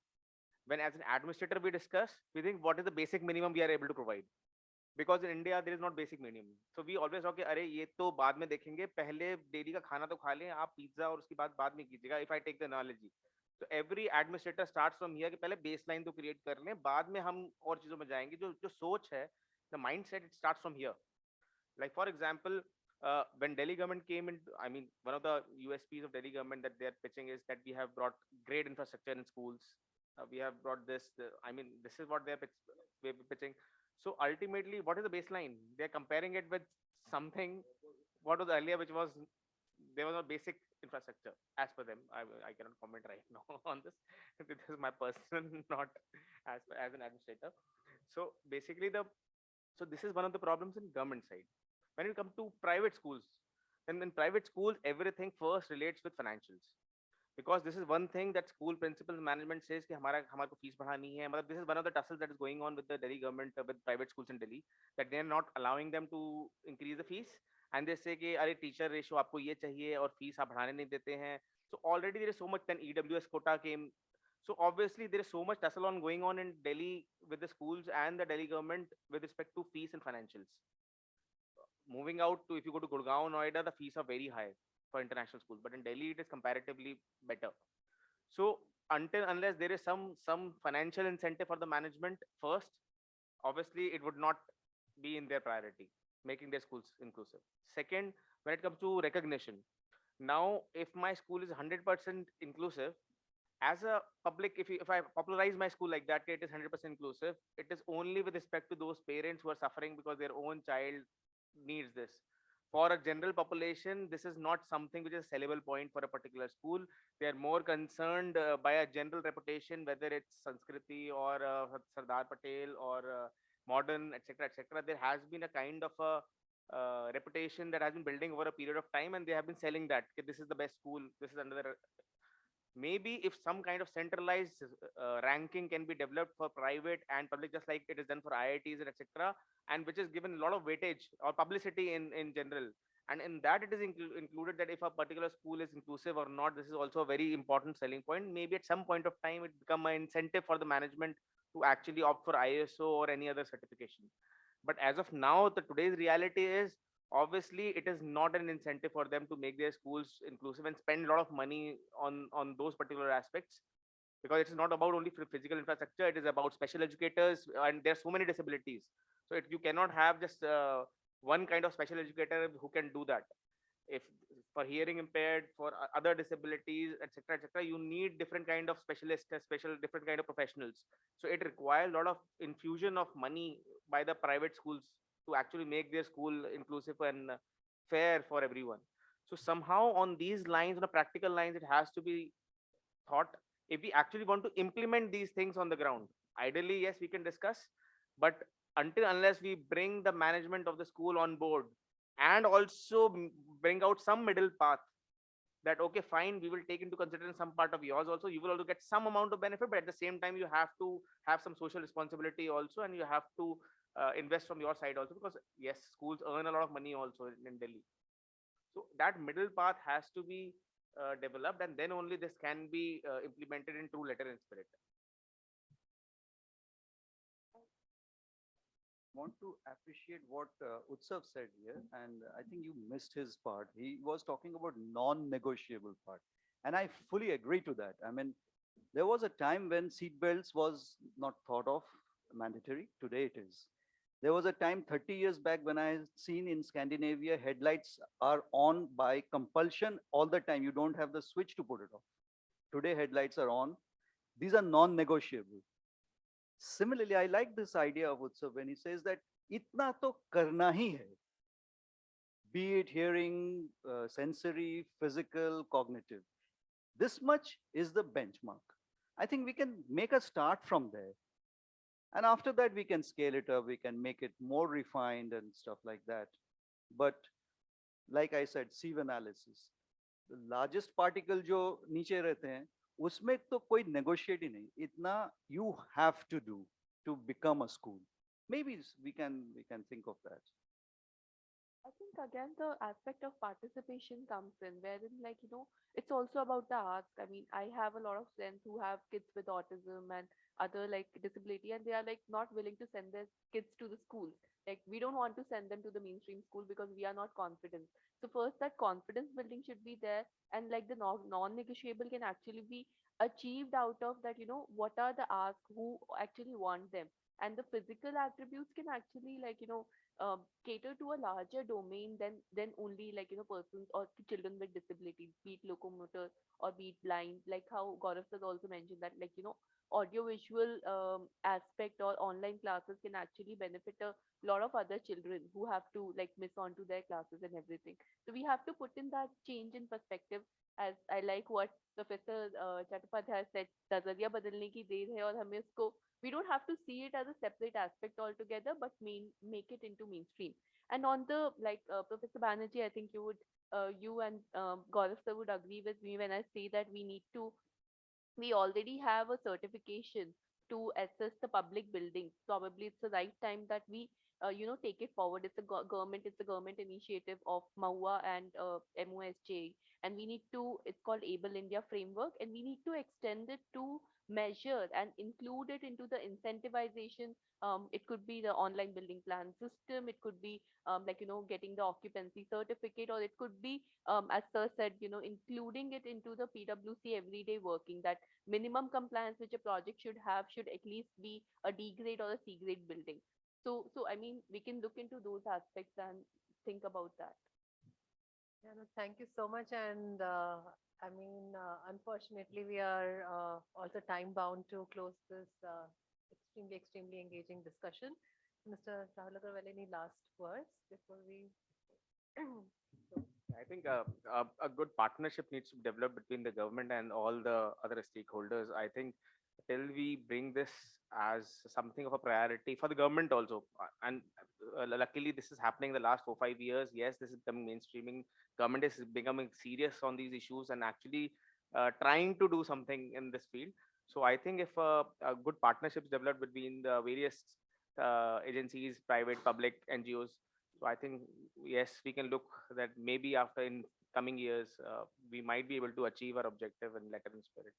When as an administrator we discuss, we think what is the basic minimum we are able to provide. Because in India there is not basic minimum. So we always talk, अरे ये तो बाद में देखेंगे, पहले daily का खाना तो खा लें, आप पिज्जा और उसके बाद में कीजिएगा. If I take the analogy, so every administrator starts from here कि पहले baseline तो create कर लें, बाद में हम और चीजों में जाएंगे. जो सोच है, the mindset, it starts from here. Like for example, when Delhi government came in, I mean, one of the USPs of Delhi government that they're pitching is that we have brought great infrastructure in schools. We have brought this. I mean, this is what they're pitching. So ultimately, what is the baseline? They're comparing it with something. What was earlier, which was there was a basic infrastructure as per them. I cannot comment right now on this. This is my personal, not as an administrator. So basically, so this is one of the problems in government side. When you come to private schools, and in private schools, everything first relates with financials. Because this is one thing that school principal management says कि हमारे को fees बढ़ानी है. मतलब this is one of the tussles that is going on with the Delhi government with private schools in Delhi, that they are not allowing them to increase the fees, and they say कि अरे teacher ratio आपको ये चाहिए और fees आप बढ़ाने नहीं देते हैं. So already there is so much. Then EWS quota came. So obviously there is so much tussle going on in Delhi with the schools and the Delhi government with respect to fees and financials. Moving out to, if you go to Gurgaon, Noida, the fees are very high for international schools, but in Delhi it is comparatively better. So unless there is some financial incentive for the management first, obviously it would not be in their priority, making their schools inclusive. Second, when it comes to recognition, now if my school is 100% inclusive, as a public, if I popularize my school like that, it is 100% inclusive, it is only with respect to those parents who are suffering because their own child needs this. For a general population, this is not something which is a sellable point for a particular school. They are more concerned by a general reputation, whether it's Sanskriti or Sardar Patel or modern, etc., etc. There has been a kind of a reputation that has been building over a period of time, and they have been selling that. Okay, this is the best school. This is another. Maybe if some kind of centralized ranking can be developed for private and public, just like it is done for IITs and etc., and which is given a lot of weightage or publicity in general, and in that it is included that if a particular school is inclusive or not, this is also a very important selling point. Maybe at some point of time it become an incentive for the management to actually opt for ISO or any other certification. But as of now, the today's reality is obviously it is not an incentive for them to make their schools inclusive and spend a lot of money on those particular aspects, because it's not about only physical infrastructure, it is about special educators, and there are so many disabilities. So you cannot have just one kind of special educator who can do that. If for hearing impaired, for other disabilities, etc., etc., you need different kind of specialists, different kind of professionals. So it requires a lot of infusion of money by the private schools to actually make their school inclusive and fair for everyone. So somehow on these lines, on the practical lines, it has to be thought if we actually want to implement these things on the ground. Ideally, yes, we can discuss, but unless we bring the management of the school on board and also bring out some middle path, that okay, fine, we will take into consideration some part of yours also, you will also get some amount of benefit, but at the same time you have to have some social responsibility also, and you have to invest from your side also, because yes, schools earn a lot of money also in Delhi. So that middle path has to be developed, and then only this can be implemented in true letter and spirit. Want to appreciate what Utsav said here, and I think you missed his part. He was talking about non-negotiable part, and I fully agree to that. I mean, there was a time when seat belts was not thought of mandatory. Today it is. There was a time 30 years back when I seen in Scandinavia, headlights are on by compulsion all the time. You don't have the switch to put it off. Today headlights are on. These are non-negotiable. Similarly, I like this idea of Utsav when he says that itna to karna hi hai, be it hearing, sensory, physical, cognitive. This much is the benchmark. I think we can make a start from there. And after that, we can scale it up, we can make it more refined and stuff like that. But like I said, sieve analysis. The largest particle जो नीचे रहते हैं, उसमें तो कोई negotiate ही नहीं. इतना you have to do to become a school. Maybe we can think of that. I think again the aspect of participation comes in, wherein it's also about the ask. I mean, I have a lot of friends who have kids with autism and other like disability, and they are like not willing to send their kids to the schools. Like we don't want to send them to the mainstream school because we are not confident. So first, that confidence building should be there, and like the non-negotiable can actually be achieved out of that. What are the asks, who actually want them, and the physical attributes can actually cater to a larger domain than only persons or children with disabilities, be it locomotor or be it blind, like how Gaurav has also mentioned that audiovisual aspect or online classes can actually benefit a lot of other children who have to like miss on to their classes and everything. So we have to put in that change in perspective. As I like what Professor Chattopadhyay said, नजरिया बदलने की देर है और हमें उसको we don't have to see it as a separate aspect altogether, but make it into mainstream. And on the Professor Banerjee, I think you and Gaurav sir would agree with me when I say that we already have a certification to assess the public buildings. Probably it's the right time that we take it forward. It's a government initiative of MAUA and MOSJ, and we need to, it's called Able India Framework, and we need to extend it to measure and include it into the incentivization. It could be the online building plan system, it could be getting the occupancy certificate, or it could be as sir said, including it into the PwC everyday working, that minimum compliance which a project should have should at least be a D grade or a C grade building. So I mean, we can look into those aspects and think about that. Yeah, no, thank you so much. And I mean, unfortunately, we are also time bound to close this extremely engaging discussion. Mr. Rahul Agarwal, any last words before we I think a good partnership needs to be developed between the government and all the other stakeholders. I think till we bring this as something of a priority for the government also, and luckily this is happening the last 4 5 years. Yes, this is becoming mainstreaming. Government is becoming serious on these issues and actually trying to do something in this field. So I think if a good partnerships developed between the various agencies, private, public, NGOs, so I think, yes, we can look that maybe after in coming years, we might be able to achieve our objective in letter and spirit.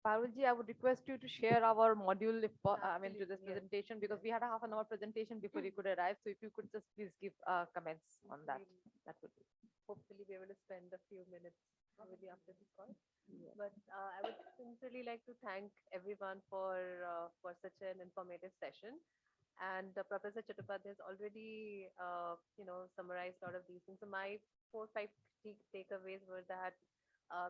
Parulji, I would request you to share our module if I mean to this presentation, because we had a half-an-hour presentation before you could arrive. So if you could just please give comments on that, that would be. Hopefully be able to spend a few minutes with you after this call. But I would sincerely like to thank everyone for such an informative session. And Professor Chattopadhyay has already summarized a lot of these things. So my 4 5 takeaways were that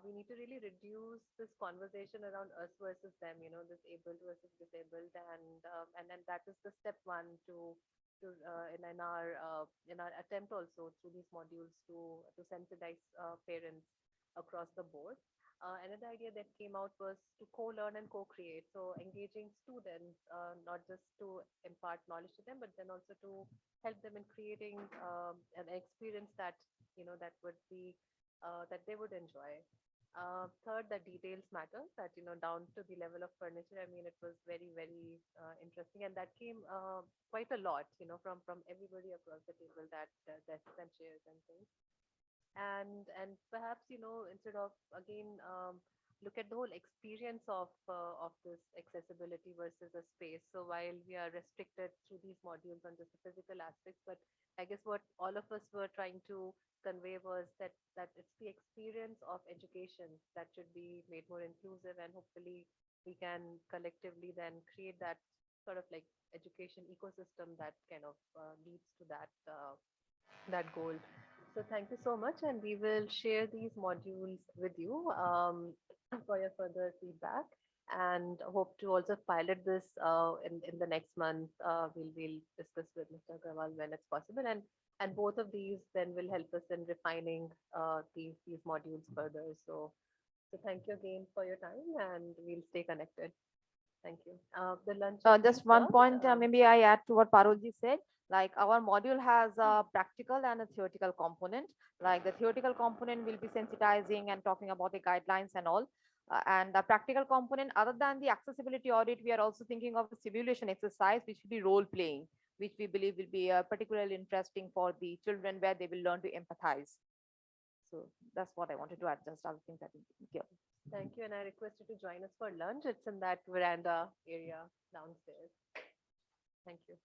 we need to really reduce this conversation around us versus them, this able versus disabled, and then that is the step one in our attempt also through these modules to sensitize parents across the board. Another idea that came out was to co-learn and co-create. So engaging students, not just to impart knowledge to them, but then also to help them in creating an experience that that would be that they would enjoy. Third, the details matter. That down to the level of furniture. I mean, it was very interesting, and that came quite a lot. From everybody across the table, that desks and chairs and things. And perhaps instead of again look at the whole experience of this accessibility versus a space. So while we are restricted through these modules on just the physical aspects, but I guess what all of us were trying to convey was that it's the experience of education that should be made more inclusive, and hopefully we can collectively then create that sort of like education ecosystem that kind of leads to that goal. So thank you so much, and we will share these modules with you for your further feedback. and hope to also pilot this in the next month. We'll discuss with Mr. Agarwal when it's possible, and both of these then will help us in refining these modules further. So thank you again for your time, and we'll stay connected. Thank you. The lunch. Just one point, maybe I add to what Parulji said. Like our module has a practical and a theoretical component. Like the theoretical component will be sensitizing and talking about the guidelines and all. And the practical component, other than the accessibility audit, we are also thinking of a simulation exercise, which will be role playing, which we believe will be particularly interesting for the children, where they will learn to empathize. So that's what I wanted to add. Just other things that we here. Thank you, and I request you to join us for lunch. It's in that veranda area downstairs. Thank you.